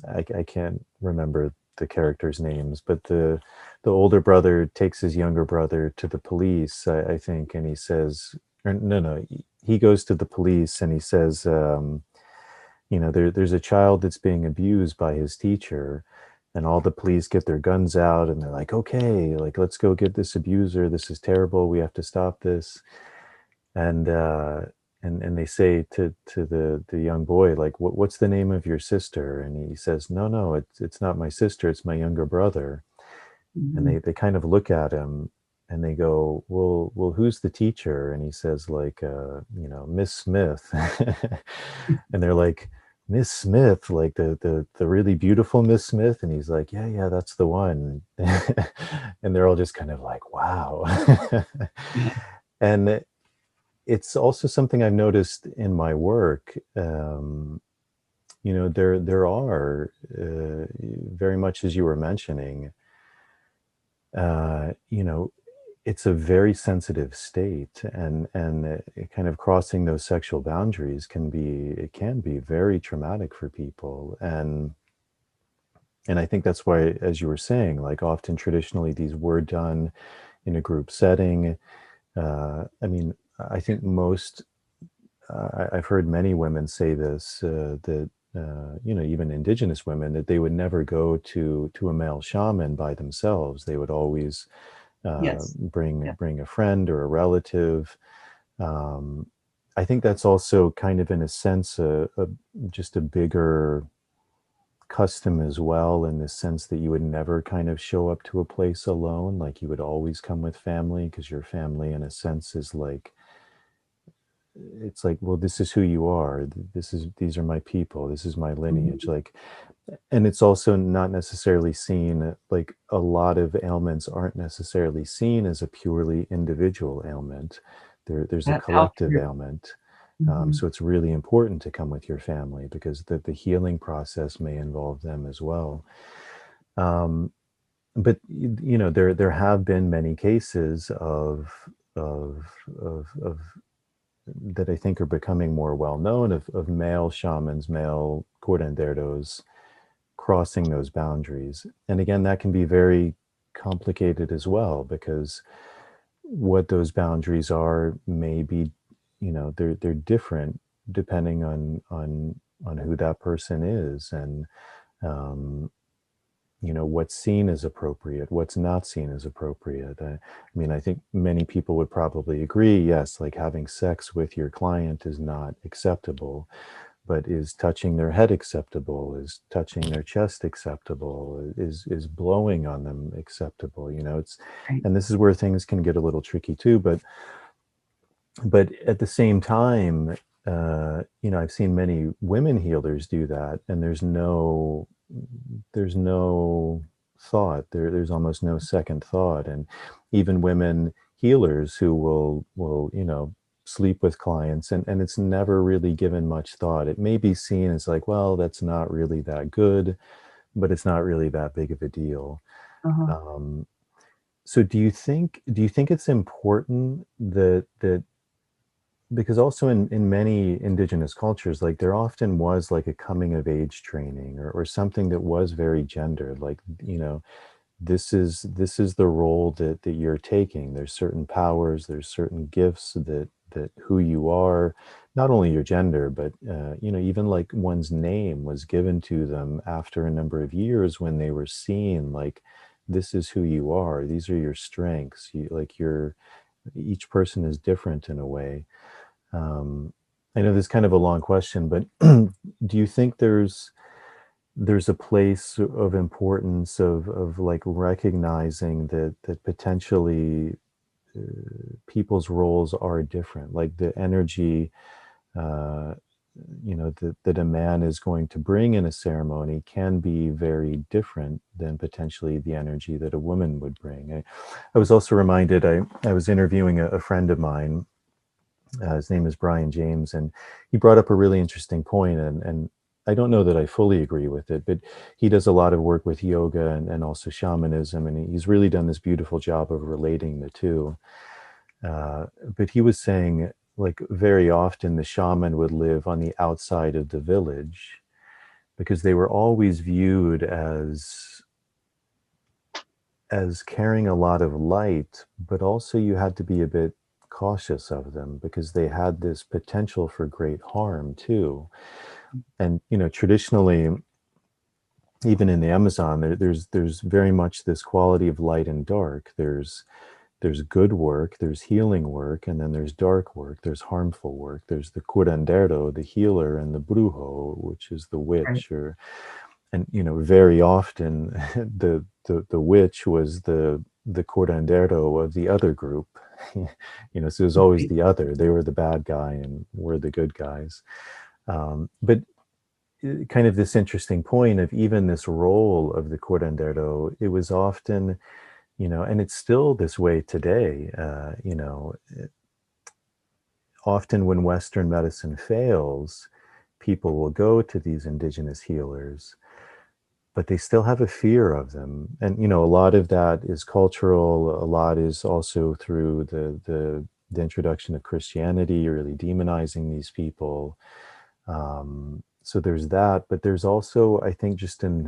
I can't remember the characters' names, but the older brother takes his younger brother to the police, I think, and he says, or no, he goes to the police and he says, there's a child that's being abused by his teacher, and all the police get their guns out and they're like, okay, like let's go get this abuser. This is terrible. We have to stop this. And they say to the young boy, like, what's the name of your sister? And he says, no, it's not my sister, it's my younger brother. Mm-hmm. And they kind of look at him and they go, well, who's the teacher? And he says, like, Miss Smith. And they're like, Miss Smith, like the really beautiful Miss Smith? And he's like, yeah, that's the one. And they're all just kind of like, wow. And it's also something I've noticed in my work. There are very much, as you were mentioning, it's a very sensitive state, and kind of crossing those sexual boundaries can be very traumatic for people. And And I think that's why, as you were saying, like often traditionally these were done in a group setting. I mean, I think most, I've heard many women say this, that, you know, even indigenous women, that they would never go to a male shaman by themselves. They would always Yes. Yeah. bring a friend or a relative. Um, I think that's also kind of, in a sense, just a bigger custom as well, in the sense that you would never kind of show up to a place alone. Like you would always come with family, because your family, in a sense, is like, it's like, well, this is who you are. These are my people. This is my lineage. Mhm. Like, and it's also not necessarily seen, like a lot of ailments aren't necessarily seen as a purely individual ailment. There's a How collective true. ailment. Mhm. So it's really important to come with your family, because the healing process may involve them as well. Um, but you know, there have been many cases of of that I think are becoming more well known, of male shamans, male curanderos, crossing those boundaries. And again, that can be very complicated as well, because what those boundaries are may be, you know, they're different depending on who that person is, and um, you know, what's seen as appropriate, what's not seen as appropriate. I mean, I think many people would probably agree, yes, like having sex with your client is not acceptable, but is touching their head acceptable? Is touching their chest acceptable? Is blowing on them acceptable? You know, it's, Right. and this is where things can get a little tricky too. But at the same time, you know, I've seen many women healers do that, and there's no thought there. There's almost no second thought, and even women healers who will, you know, sleep with clients, and it's never really given much thought. It may be seen as like, well, that's not really that good, but it's not really that big of a deal. Uh-huh. Um, so do you think it's important that because also in many indigenous cultures, like there often was like a coming of age training, or something that was very gendered, like, you know, this is the role that you're taking. There's certain powers, there's certain gifts that who you are, not only your gender, but you know, even like one's name was given to them after a number of years, when they were seen, like, this is who you are, these are your strengths. You, like, you're, each person is different in a way. um, I know this is kind of a long question, but do you think there's a place of importance of like recognizing that potentially people's roles are different, like the energy, uh, you know, that a man is going to bring in a ceremony can be very different than potentially the energy that a woman would bring. I was also reminded, I was interviewing a friend of mine. His name is Brian James, and he brought up a really interesting point, and I don't know that I fully agree with it, but he does a lot of work with yoga and also shamanism, and he's really done this beautiful job of relating the two. But he was saying, like, very often the shaman would live on the outside of the village, because they were always viewed as carrying a lot of light, but also you had to be a bit cautious of them, because they had this potential for great harm too. And you know, traditionally, even in the Amazon, there's very much this quality of light and dark. There's good work, there's healing work, and then there's dark work, there's harmful work. There's the curandero, the healer, and the brujo, which is the Right. witch. Or, and you know, very often the witch was the curandero of the other group. You know, so it was always Right. the other. They were the bad guy and we're the good guys. But kind of this interesting point of even this role of the curandero, it was often, you know, and it's still this way today. You know, often when Western medicine fails, people will go to these indigenous healers, but they still have a fear of them. And you know, a lot of that is cultural. A lot is also through the introduction of Christianity, really demonizing these people. So there's that, but there's also, I think, just an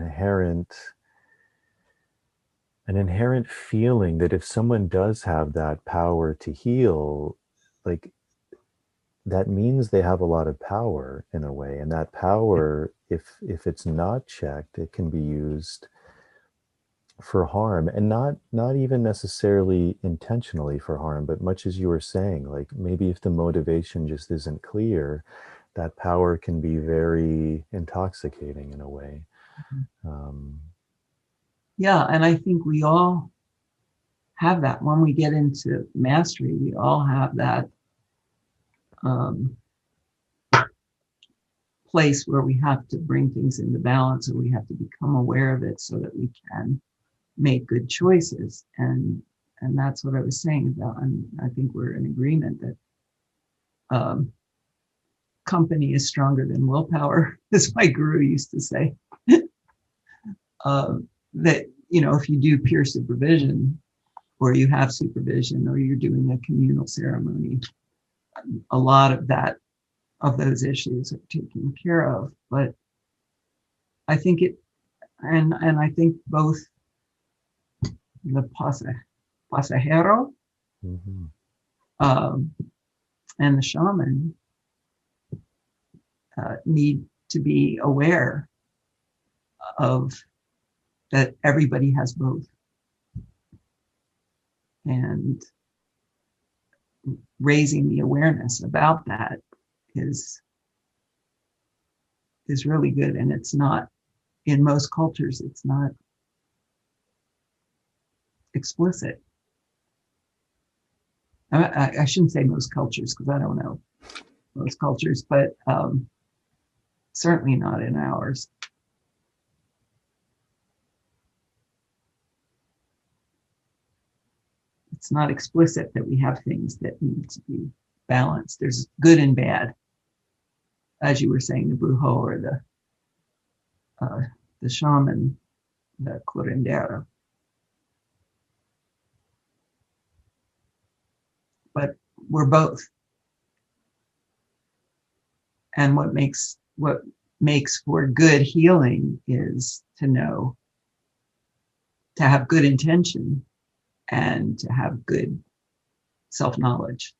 inherent feeling that if someone does have that power to heal, like, that means they have a lot of power in a way. And that power, if it's not checked, it can be used for harm, and not even necessarily intentionally for harm, but much as you were saying, like, maybe if the motivation just isn't clear, that power can be very intoxicating in a way. Yeah, and I think we all have that. When we get into mastery, we all have that place where we have to bring things into balance, or we have to become aware of it so that we can make good choices. And that's what I was saying about, and I think we're in agreement that company is stronger than willpower, as my guru used to say. That, you know, if you do peer supervision, or you have supervision, or you're doing a communal ceremony, a lot of those issues are taken care of. But I think and I think both the pasajero and the shaman need to be aware of that everybody has both. And raising the awareness about that is really good. And it's not, in most cultures, it's not explicit. I shouldn't say most cultures, because I don't know most cultures, but certainly not in ours. It's not explicit that we have things that need to be balanced. There's good and bad, as you were saying, the brujo or the shaman, the curandero. But we're both. And what makes for good healing is to have good intention and to have good self-knowledge,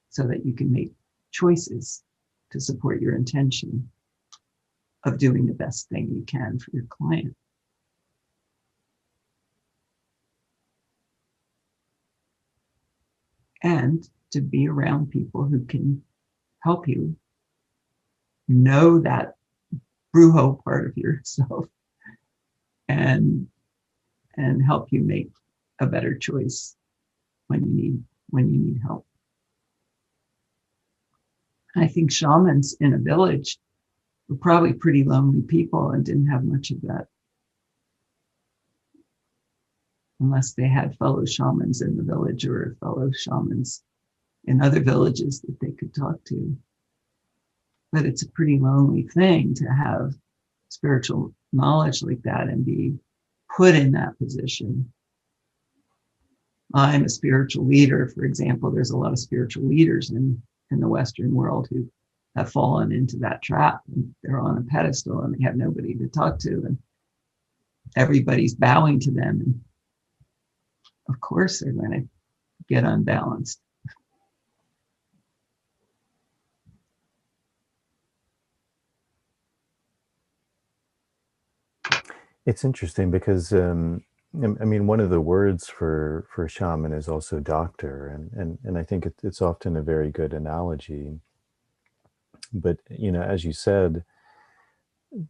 so that you can make choices to support your intention of doing the best thing you can for your client. And to be around people who can help you know that brujo part of yourself and help you make a better choice when you need help. I think shamans in a village were probably pretty lonely people and didn't have much of that, unless they had fellow shamans in the village or fellow shamans in other villages that they could talk to. But it's a pretty lonely thing to have spiritual knowledge like that and be put in that position. I'm a spiritual leader, for example. There's a lot of spiritual leaders in the Western world who have fallen into that trap. And they're on a pedestal and they have nobody to talk to, and everybody's bowing to them. And of course, they're going to get unbalanced. It's interesting because I mean, one of the words for shaman is also doctor, and I think it's often a very good analogy. But, you know, as you said,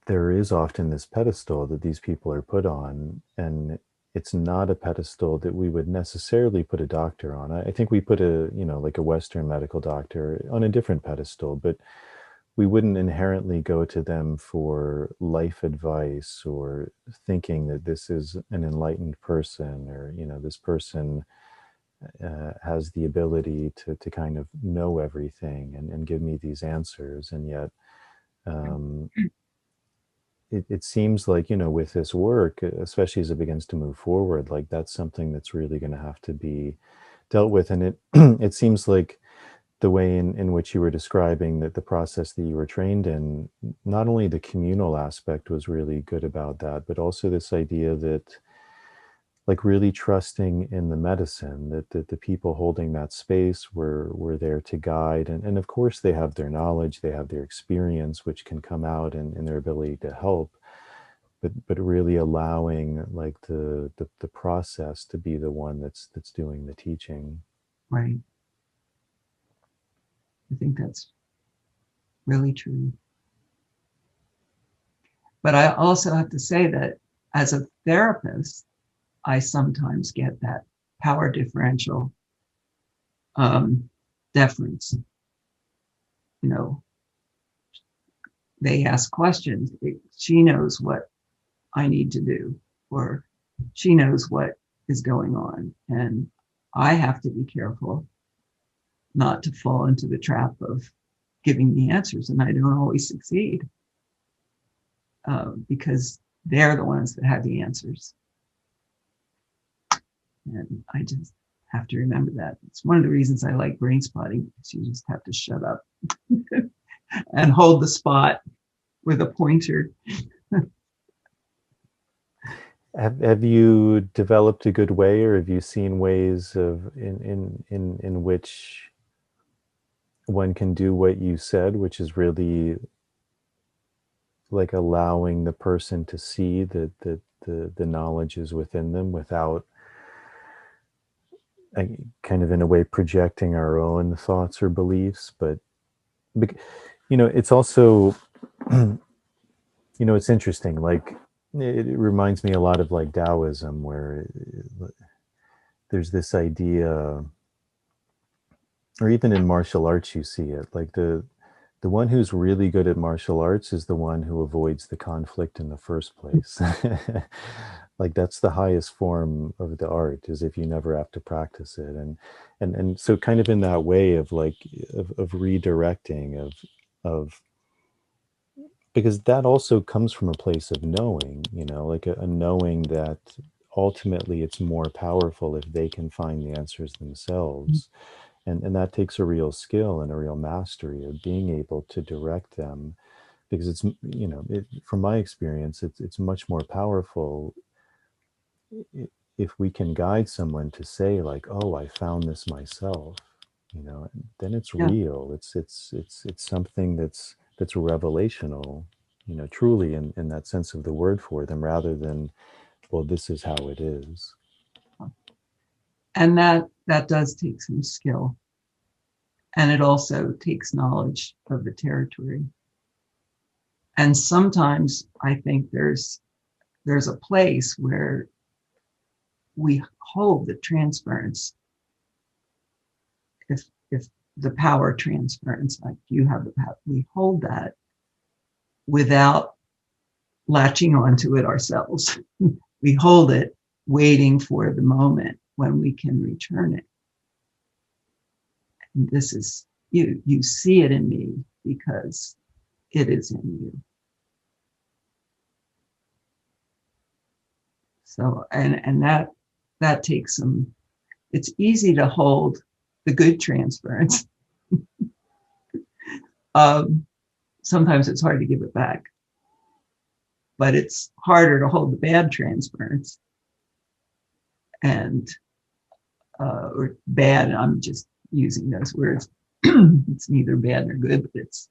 there is often this pedestal that these people are put on, and it's not a pedestal that we would necessarily put a doctor on. I think we put like a Western medical doctor on a different pedestal, but we wouldn't inherently go to them for life advice or thinking that this is an enlightened person, or, you know, this person has the ability to kind of know everything and give me these answers. And yet it seems like, you know, with this work, especially as it begins to move forward, like that's something that's really going to have to be dealt with. And it it seems like the way in which you were describing that the process that you were trained in, not only the communal aspect was really good about that, but also this idea that like really trusting in the medicine, that the people holding that space were there to guide. And of course they have their knowledge, they have their experience, which can come out in their ability to help. But really allowing like the process to be the one that's doing the teaching. Right. I think that's really true. But I also have to say that as a therapist, I sometimes get that power differential deference. You know, they ask questions. She knows what I need to do, or she knows what is going on. And I have to be careful not to fall into the trap of giving the answers. And I don't always succeed because they're the ones that have the answers. And I just have to remember that. It's one of the reasons I like brain spotting, because you just have to shut up and hold the spot with a pointer. Have you developed a good way, or have you seen ways of in which one can do what you said, which is really like allowing the person to see that the knowledge is within them without kind of in a way projecting our own thoughts or beliefs? But it's also it's interesting, like it reminds me a lot of like Taoism, where there's this idea, or even in martial arts you see it, like the one who's really good at martial arts is the one who avoids the conflict in the first place. Like that's the highest form of the art, is if you never have to practice it. And so kind of in that way of like of redirecting of because that also comes from a place of knowing, like a knowing that ultimately it's more powerful if they can find the answers themselves. And that takes a real skill and a real mastery of being able to direct them, because it's, from my experience, it's much more powerful if we can guide someone to say like, oh, I found this myself, then it's real. It's something that's revelational, truly in that sense of the word for them, rather than, well, this is how it is. And that does take some skill. And it also takes knowledge of the territory. And sometimes I think there's a place where we hold the transference. If the power transference, like you have the power, we hold that without latching onto it ourselves. We hold it waiting for the moment when we can return it. And this is, you see it in me because it is in you. So, and that takes some, it's easy to hold the good transference. Sometimes it's hard to give it back, but it's harder to hold the bad transference. And, or bad, I'm just using those words. It's neither bad nor good, but it's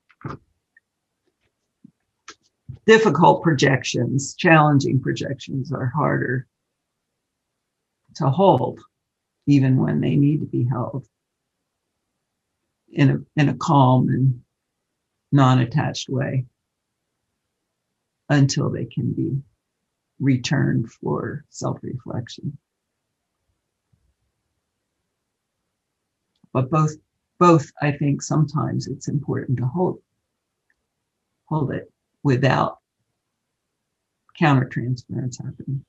difficult projections, challenging projections are harder to hold, even when they need to be held in a calm and non-attached way, until they can be returned for self-reflection. But both, I think sometimes it's important to hold it without countertransference happening.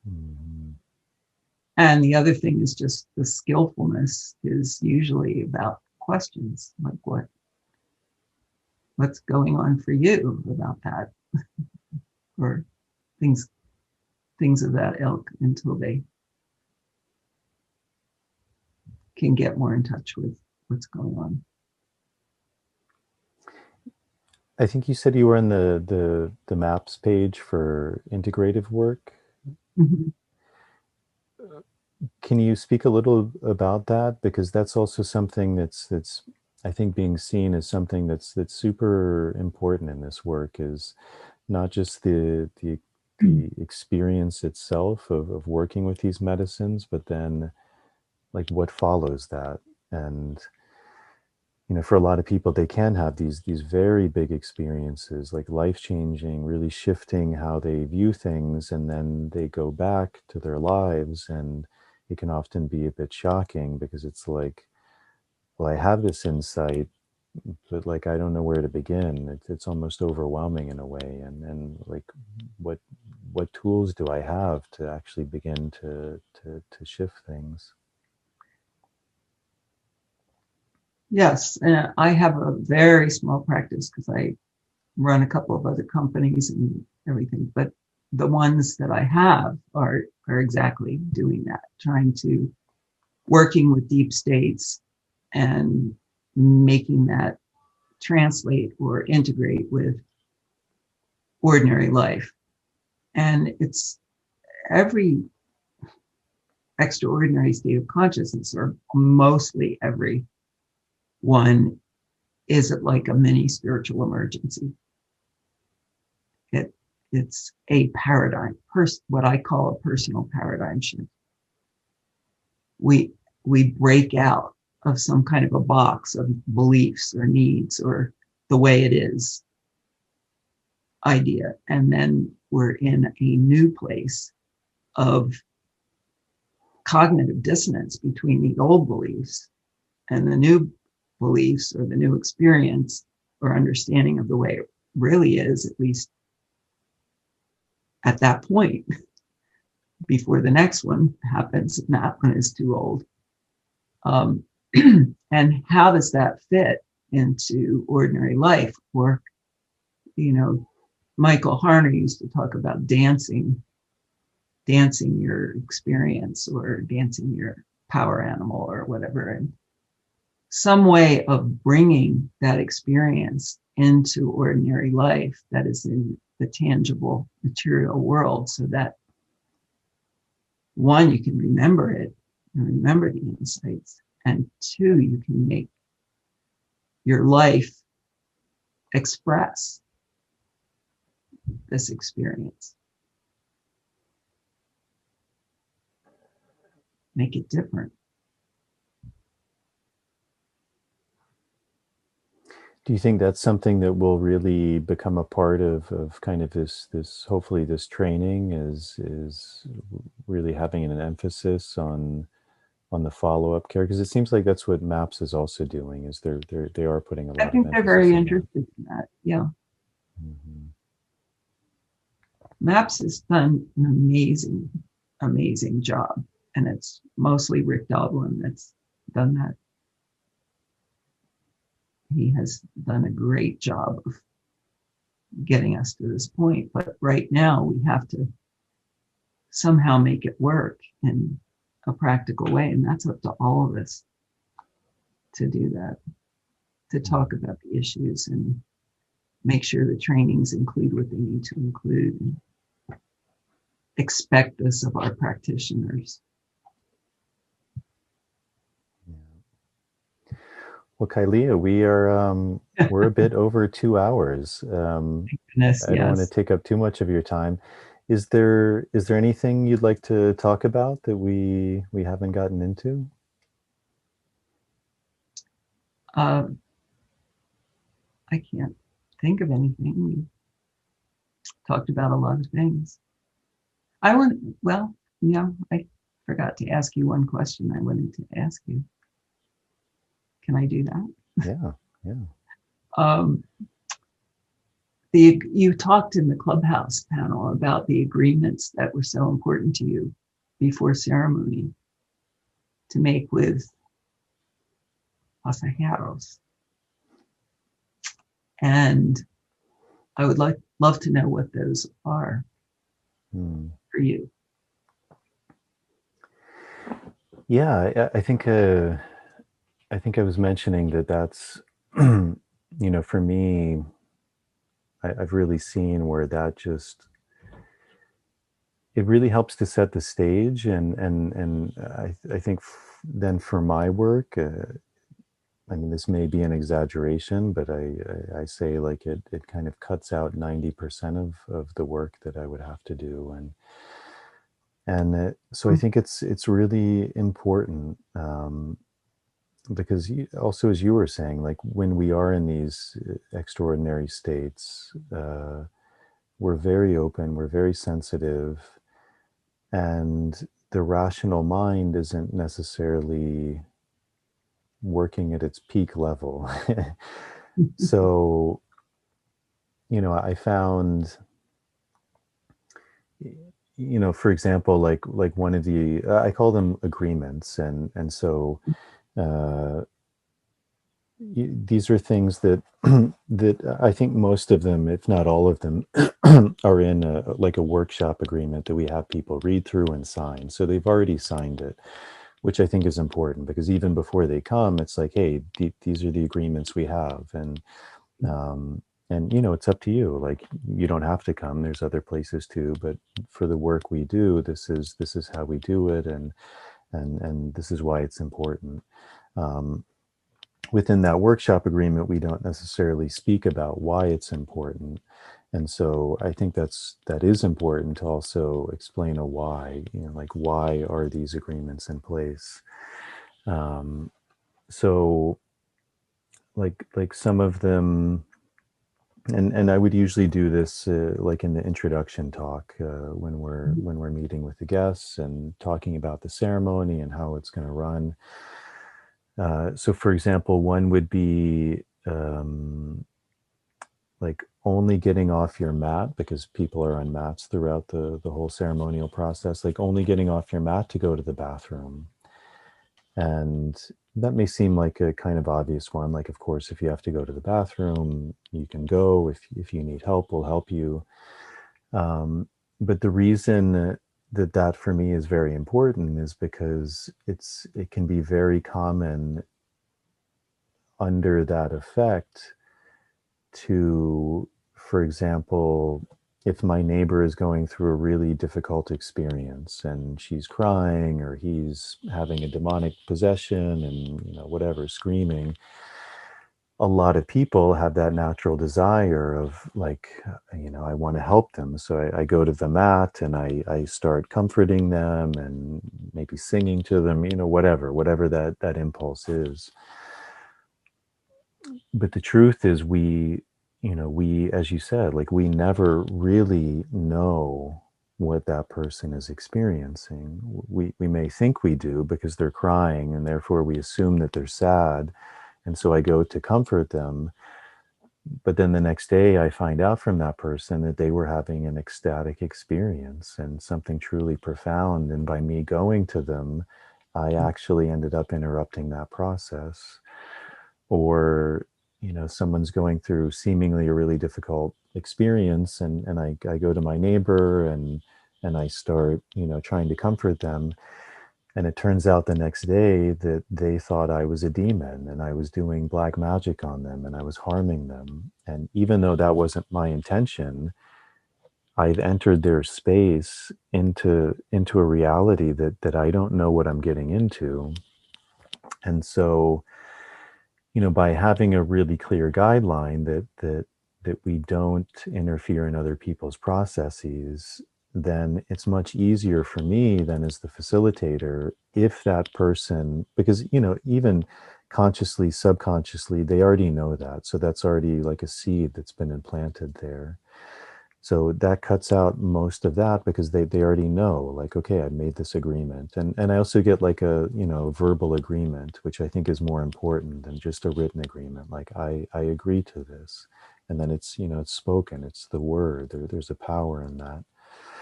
Mm-hmm. And the other thing is just the skillfulness is usually about questions, like what's going on for you about that, or things of that ilk, until they can get more in touch with what's going on. I think you said you were on the maps page for integrative work. Mm-hmm. Can you speak a little about that? Because that's also something that's I think being seen as something that's super important in this work, is not just the experience itself of working with these medicines, but then like what follows that. And you know, for a lot of people, they can have these very big experiences, like life-changing, really shifting how they view things, and then they go back to their lives, and it can often be a bit shocking because it's like, well, I have this insight, but like I don't know where to begin. It's almost overwhelming in a way, and like what tools do I have to actually begin to shift things? Yes, and I have a very small practice because I run a couple of other companies and everything, but the ones that I have are exactly doing that, trying to working with deep states and making that translate or integrate with ordinary life. And it's every extraordinary state of consciousness, or mostly every one, is it like a mini spiritual emergency. It's a paradigm, what I call a personal paradigm shift. We break out of some kind of a box of beliefs or needs or the way it is idea, and then we're in a new place of cognitive dissonance between the old beliefs and the new beliefs or the new experience or understanding of the way it really is, at least at that point, before the next one happens, and that one is too old. And how does that fit into ordinary life? Or, you know, Michael Harner used to talk about dancing your experience, or dancing your power animal, or whatever, and some way of bringing that experience into ordinary life that is in the tangible material world, so that one, you can remember it and remember the insights, and two, you can make your life express this experience. Make it different. Do you think that's something that will really become a part of kind of this hopefully this training, is really having an emphasis on the follow-up care? Because it seems like that's what MAPS is also doing, is they are putting a lot I think of they're emphasis very on interested in that. Yeah. Mm-hmm. MAPS has done an amazing job, and it's mostly Rick Doblin that's done that. He has done a great job of getting us to this point, but right now we have to somehow make it work in a practical way, and that's up to all of us to do that, to talk about the issues and make sure the trainings include what they need to include, and expect this of our practitioners. Well, Kylea, we're a bit over 2 hours. Goodness, I don't want to yes. take up too much of your time. Is there anything you'd like to talk about that we haven't gotten into? I can't think of anything. We talked about a lot of things. I forgot to ask you one question I wanted to ask you. Can I do that? Yeah. You talked in the Clubhouse panel about the agreements that were so important to you before ceremony to make with pasajeros. And I would love to know what those are for you. Yeah, I think I was mentioning that that's, you know, for me, I've really seen where that just, it really helps to set the stage, and I think then for my work, I mean, this may be an exaggeration, but I say like it kind of cuts out 90% of the work that I would have to do, and so I think it's really important, because also, as you were saying, like when we are in these extraordinary states, we're very open, we're very sensitive, and the rational mind isn't necessarily working at its peak level. So, you know, I found, you know, for example, like one of the I call them agreements, and so uh, these are things that that I think most of them, if not all of them, are in like a workshop agreement that we have people read through and sign. So they've already signed it, which I think is important, because even before they come, it's like, hey, these are the agreements we have, um, and you know, it's up to you. Like, you don't have to come. There's other places too, but for the work we do, this is how we do it, and this is why it's important. Um, Within that workshop agreement, we don't necessarily speak about why it's important. And so I think that is important to also explain a why, you know, like, why are these agreements in place? Um, so like some of them, and I would usually do this like in the introduction talk, when we're meeting with the guests and talking about the ceremony and how it's going to run. So, for example, one would be like only getting off your mat, because people are on mats throughout the whole ceremonial process, like only getting off your mat to go to the bathroom. And that may seem like a kind of obvious one. Like, of course, if you have to go to the bathroom, you can go. If you need help, we'll help you. But the reason that for me is very important is because it can be very common under that effect to, for example, if my neighbor is going through a really difficult experience and she's crying, or he's having a demonic possession and, you know, whatever, screaming, a lot of people have that natural desire of, like, you know, I want to help them. So I go to the mat and I start comforting them and maybe singing to them, you know, whatever that impulse is. But the truth is, you know, we, as you said, like, we never really know what that person is experiencing. We may think we do because they're crying, and therefore we assume that they're sad. And so I go to comfort them. But then the next day I find out from that person that they were having an ecstatic experience and something truly profound. And by me going to them, I actually ended up interrupting that process. Or, you know, someone's going through seemingly a really difficult experience, and I go to my neighbor and I start, you know, trying to comfort them. And it turns out the next day that they thought I was a demon and I was doing black magic on them and I was harming them. And even though that wasn't my intention, I've entered their space into a reality that I don't know what I'm getting into. And so, you know, by having a really clear guideline that we don't interfere in other people's processes, then it's much easier for me then, as the facilitator, if that person, because, you know, even consciously, subconsciously, they already know that. So that's already like a seed that's been implanted there. So that cuts out most of that, because they already know, like, okay, I made this agreement. And I also get like a, you know, verbal agreement, which I think is more important than just a written agreement. Like, I agree to this. And then it's, you know, it's spoken, it's the word. There's a power in that.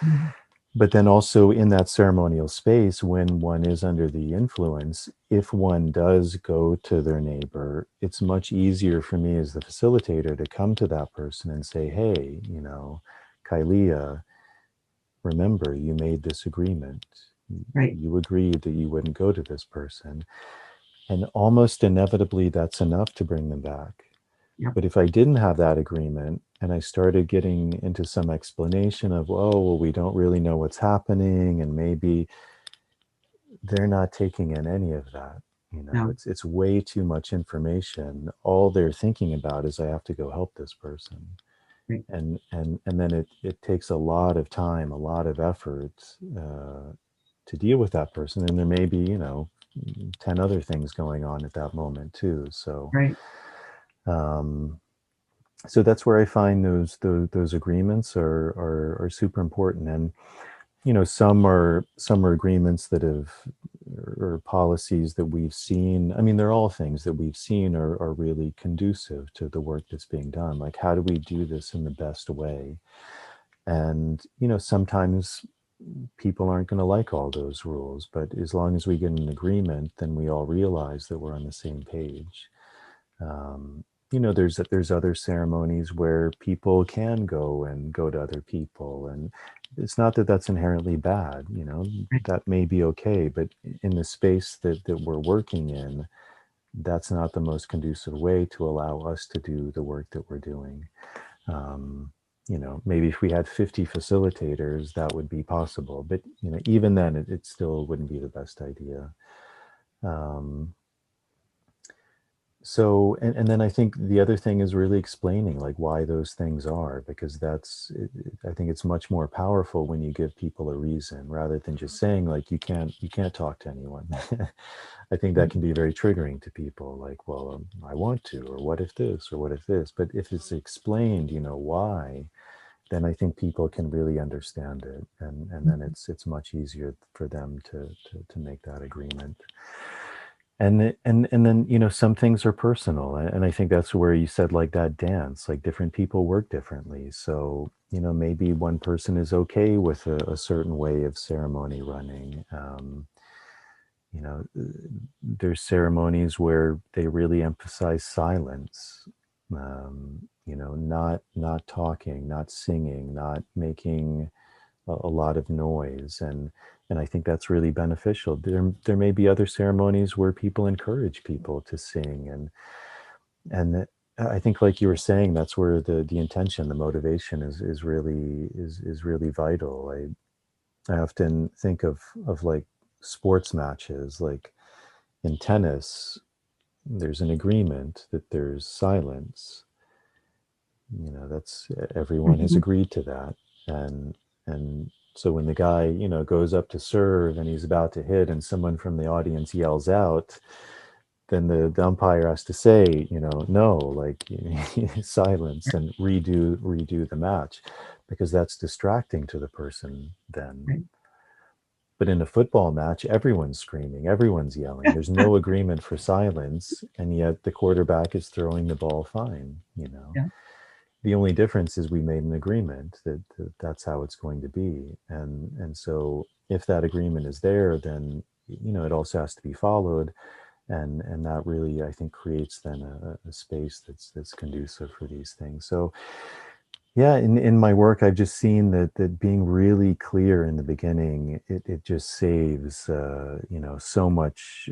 Mhm. But then also in that ceremonial space, when one is under the influence, if one does go to their neighbor, it's much easier for me as the facilitator to come to that person and say, hey, you know, Kylea, remember, you made this agreement. Right. You agreed that you wouldn't go to this person. And almost inevitably, that's enough to bring them back. Yep. But if I didn't have that agreement and I started getting into some explanation of, oh, well, we don't really know what's happening, and maybe they're not taking in any of that. You know, No. it's way too much information. All they're thinking about is I have to go help this person. Right. And then it takes a lot of time, a lot of effort to deal with that person. And there may be, 10 other things going on at that moment too. So, Right. so that's where I find those agreements are super important. And some are agreements that have, or policies that we've seen. I mean, they're all things that we've seen are really conducive to the work that's being done. Like, how do we do this in the best way? And sometimes people aren't going to like all those rules, but as long as we get an agreement, then we all realize that we're on the same page. There's other ceremonies where people can go to other people, and it's not that that's inherently bad. That may be okay, but in the space that we're working in, that's not the most conducive way to allow us to do the work that we're doing. Maybe if we had 50 facilitators, that would be possible, but even then, it still wouldn't be the best idea. So, and then I think the other thing is really explaining like why those things are, because I think it's much more powerful when you give people a reason rather than just saying like, you can't talk to anyone. I think that can be very triggering to people, like, well, I want to, or what if this, or what if this, but if it's explained, why, then I think people can really understand it. And then it's much easier for them to make that agreement. And then some things are personal, and I think that's where you said like that dance, like different people work differently. So maybe one person is okay with a certain way of ceremony running. There's ceremonies where they really emphasize silence. Not talking, not singing, not making a lot of noise, and I think that's really beneficial. There may be other ceremonies where people encourage people to sing, and I think, like you were saying, that's where the intention, the motivation is really vital. I often think of like sports matches, like in tennis, there's an agreement that there's silence. That's everyone has agreed to that, and so when the guy goes up to serve and he's about to hit and someone from the audience yells out, then the umpire has to say no, like silence, and redo the match, because that's distracting to the person then. Right. But in a football match, everyone's screaming, everyone's yelling, there's no agreement for silence, and yet the quarterback is throwing the ball fine. Yeah. The only difference is we made an agreement that that's how it's going to be. And so if that agreement is there, then, it also has to be followed. And that really, I think, creates then a space that's conducive for these things. So yeah, in my work, I've just seen that being really clear in the beginning, it just saves, so much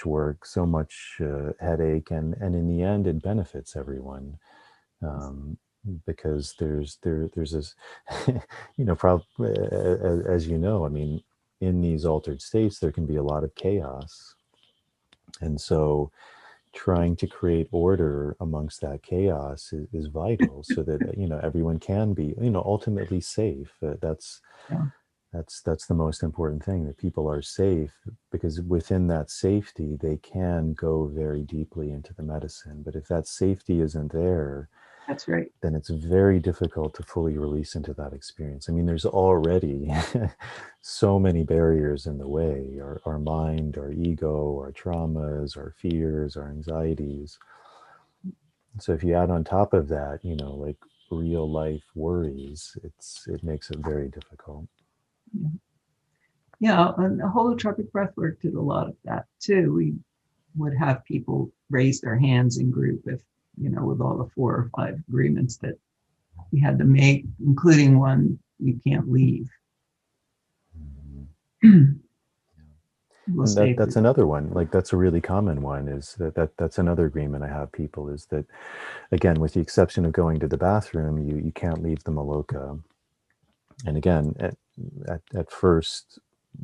work, so much headache. And in the end, it benefits everyone. Because there's this, as I mean, in these altered states, there can be a lot of chaos. And so trying to create order amongst that chaos is vital, so that, everyone can be, ultimately safe. That's the most important thing, that people are safe, because within that safety, they can go very deeply into the medicine. But if that safety isn't there, That's right. then it's very difficult to fully release into that experience. I mean, there's already so many barriers in the way, our mind, our ego, our traumas, our fears, our anxieties. So if you add on top of that, like real life worries, it makes it very difficult. Yeah, and holotropic breathwork did a lot of that too. We would have people raise their hands in group if, with all the 4 or 5 agreements that we had to make, including one, you can't leave. We'll And stay. that's another one. Like that's a really common one. Is that's another agreement I have people is that, again, with the exception of going to the bathroom, you can't leave the maloka. And again, at first,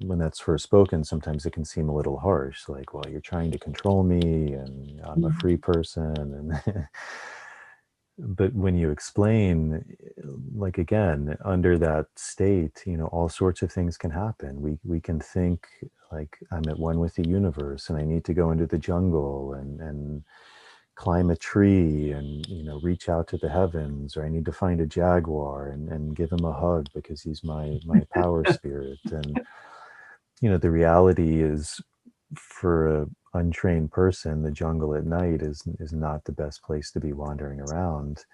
when that's first spoken, sometimes it can seem a little harsh. Like, well, you're trying to control me, and I'm a free person, and but when you explain, like again, under that state, all sorts of things can happen. We can think like I'm at one with the universe and I need to go into the jungle and climb a tree and reach out to the heavens, or I need to find a jaguar and give him a hug because he's my power spirit. And the reality is, for a untrained person, the jungle at night is not the best place to be wandering around,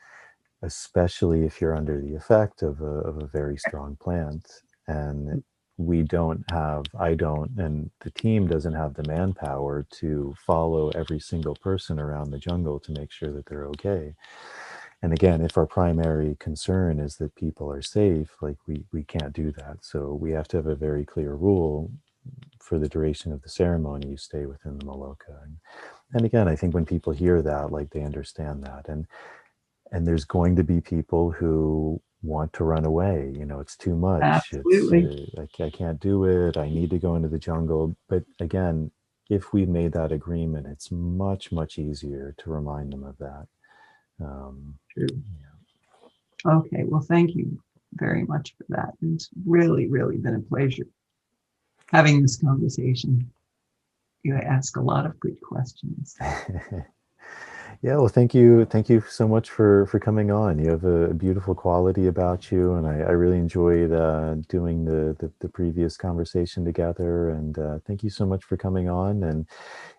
especially if you're under the effect of a very strong plant. And I don't, and the team doesn't have the manpower to follow every single person around the jungle to make sure that they're okay. And again, if our primary concern is that people are safe, like we can't do that. So we have to have a very clear rule. For the duration of the ceremony, you stay within the maloka. And again, I think when people hear that, like they understand that. And there's going to be people who want to run away. It's too much. Absolutely. I can't do it. I need to go into the jungle. But again, if we made that agreement, it's much, much easier to remind them of that. True. Okay. Well, thank you very much for that. It's really, really been a pleasure having this conversation. You ask a lot of good questions. Yeah, well, thank you so much for coming on. You have a beautiful quality about you, and I really enjoyed doing the previous conversation together. And thank you so much for coming on. And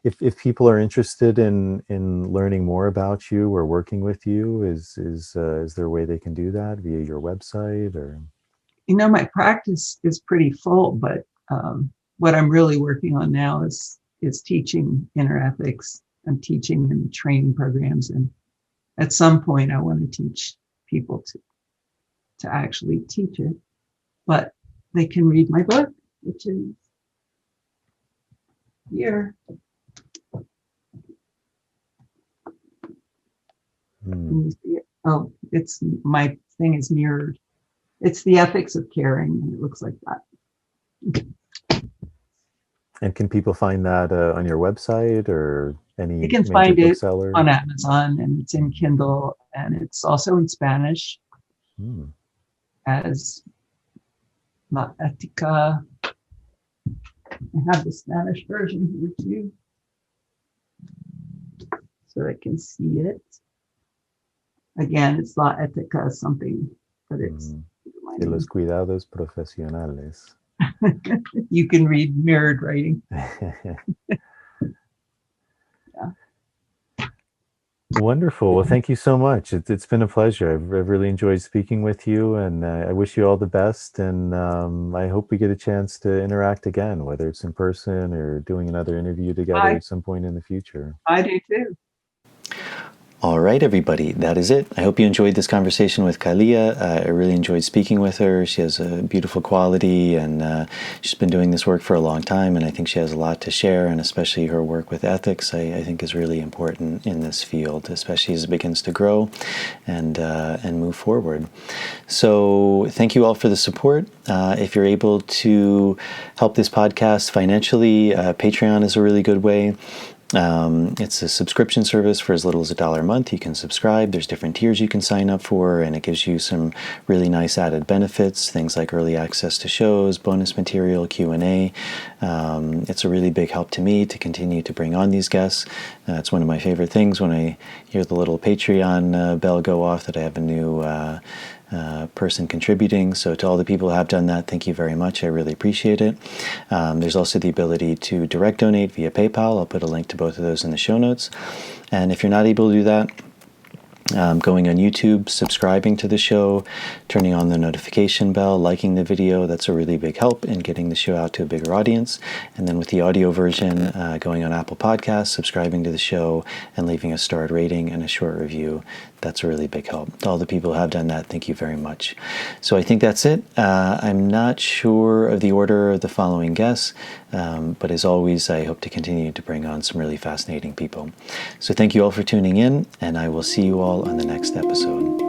if people are interested in learning more about you or working with you, is there a way they can do that via your website? Or My practice is pretty full, but what I'm really working on now is teaching InnerEthics. I'm teaching in the training programs, and at some point I want to teach people to actually teach it. But they can read my book, which is here. Can you see it? Oh, it's my thing is mirrored. It's The Ethics of Caring, and it looks like that. And can people find that on your website or any You can major find it bookseller? on Amazon, and it's in Kindle, and it's also in Spanish as La Ética. I have the Spanish version here too, so I can see it. Again, it's La Ética something, but it's De los cuidados profesionales. You can read mirrored writing. Wonderful. Well, thank you so much. It's been a pleasure. I've really enjoyed speaking with you, and I wish you all the best. And I hope we get a chance to interact again, whether it's in person or doing another interview together at some point in the future. I do too. All right, everybody, that is it. I hope you enjoyed this conversation with Kylea. I really enjoyed speaking with her. She has a beautiful quality, and she's been doing this work for a long time, and I think she has a lot to share, and especially her work with ethics, I think is really important in this field, especially as it begins to grow and move forward. So thank you all for the support. If you're able to help this podcast financially, Patreon is a really good way. It's a subscription service for as little as $1 a month. You can subscribe. There's different tiers you can sign up for, and it gives you some really nice added benefits, things like early access to shows, bonus material, Q&A. It's a really big help to me to continue to bring on these guests. It's one of my favorite things when I hear the little Patreon bell go off that I have a new person contributing. So to all the people who have done that, thank you very much. I really appreciate it. There's also the ability to direct donate via PayPal. I'll put a link to both of those in the show notes. And if you're not able to do that, going on YouTube, subscribing to the show, turning on the notification bell, liking the video. That's a really big help in getting the show out to a bigger audience. And then with the audio version, going on Apple Podcasts, subscribing to the show, and leaving a starred rating and a short review. That's a really big help. All the people who have done that, thank you very much. So I think that's it. I'm not sure of the order of the following guests, but as always, I hope to continue to bring on some really fascinating people. So thank you all for tuning in, and I will see you all on the next episode.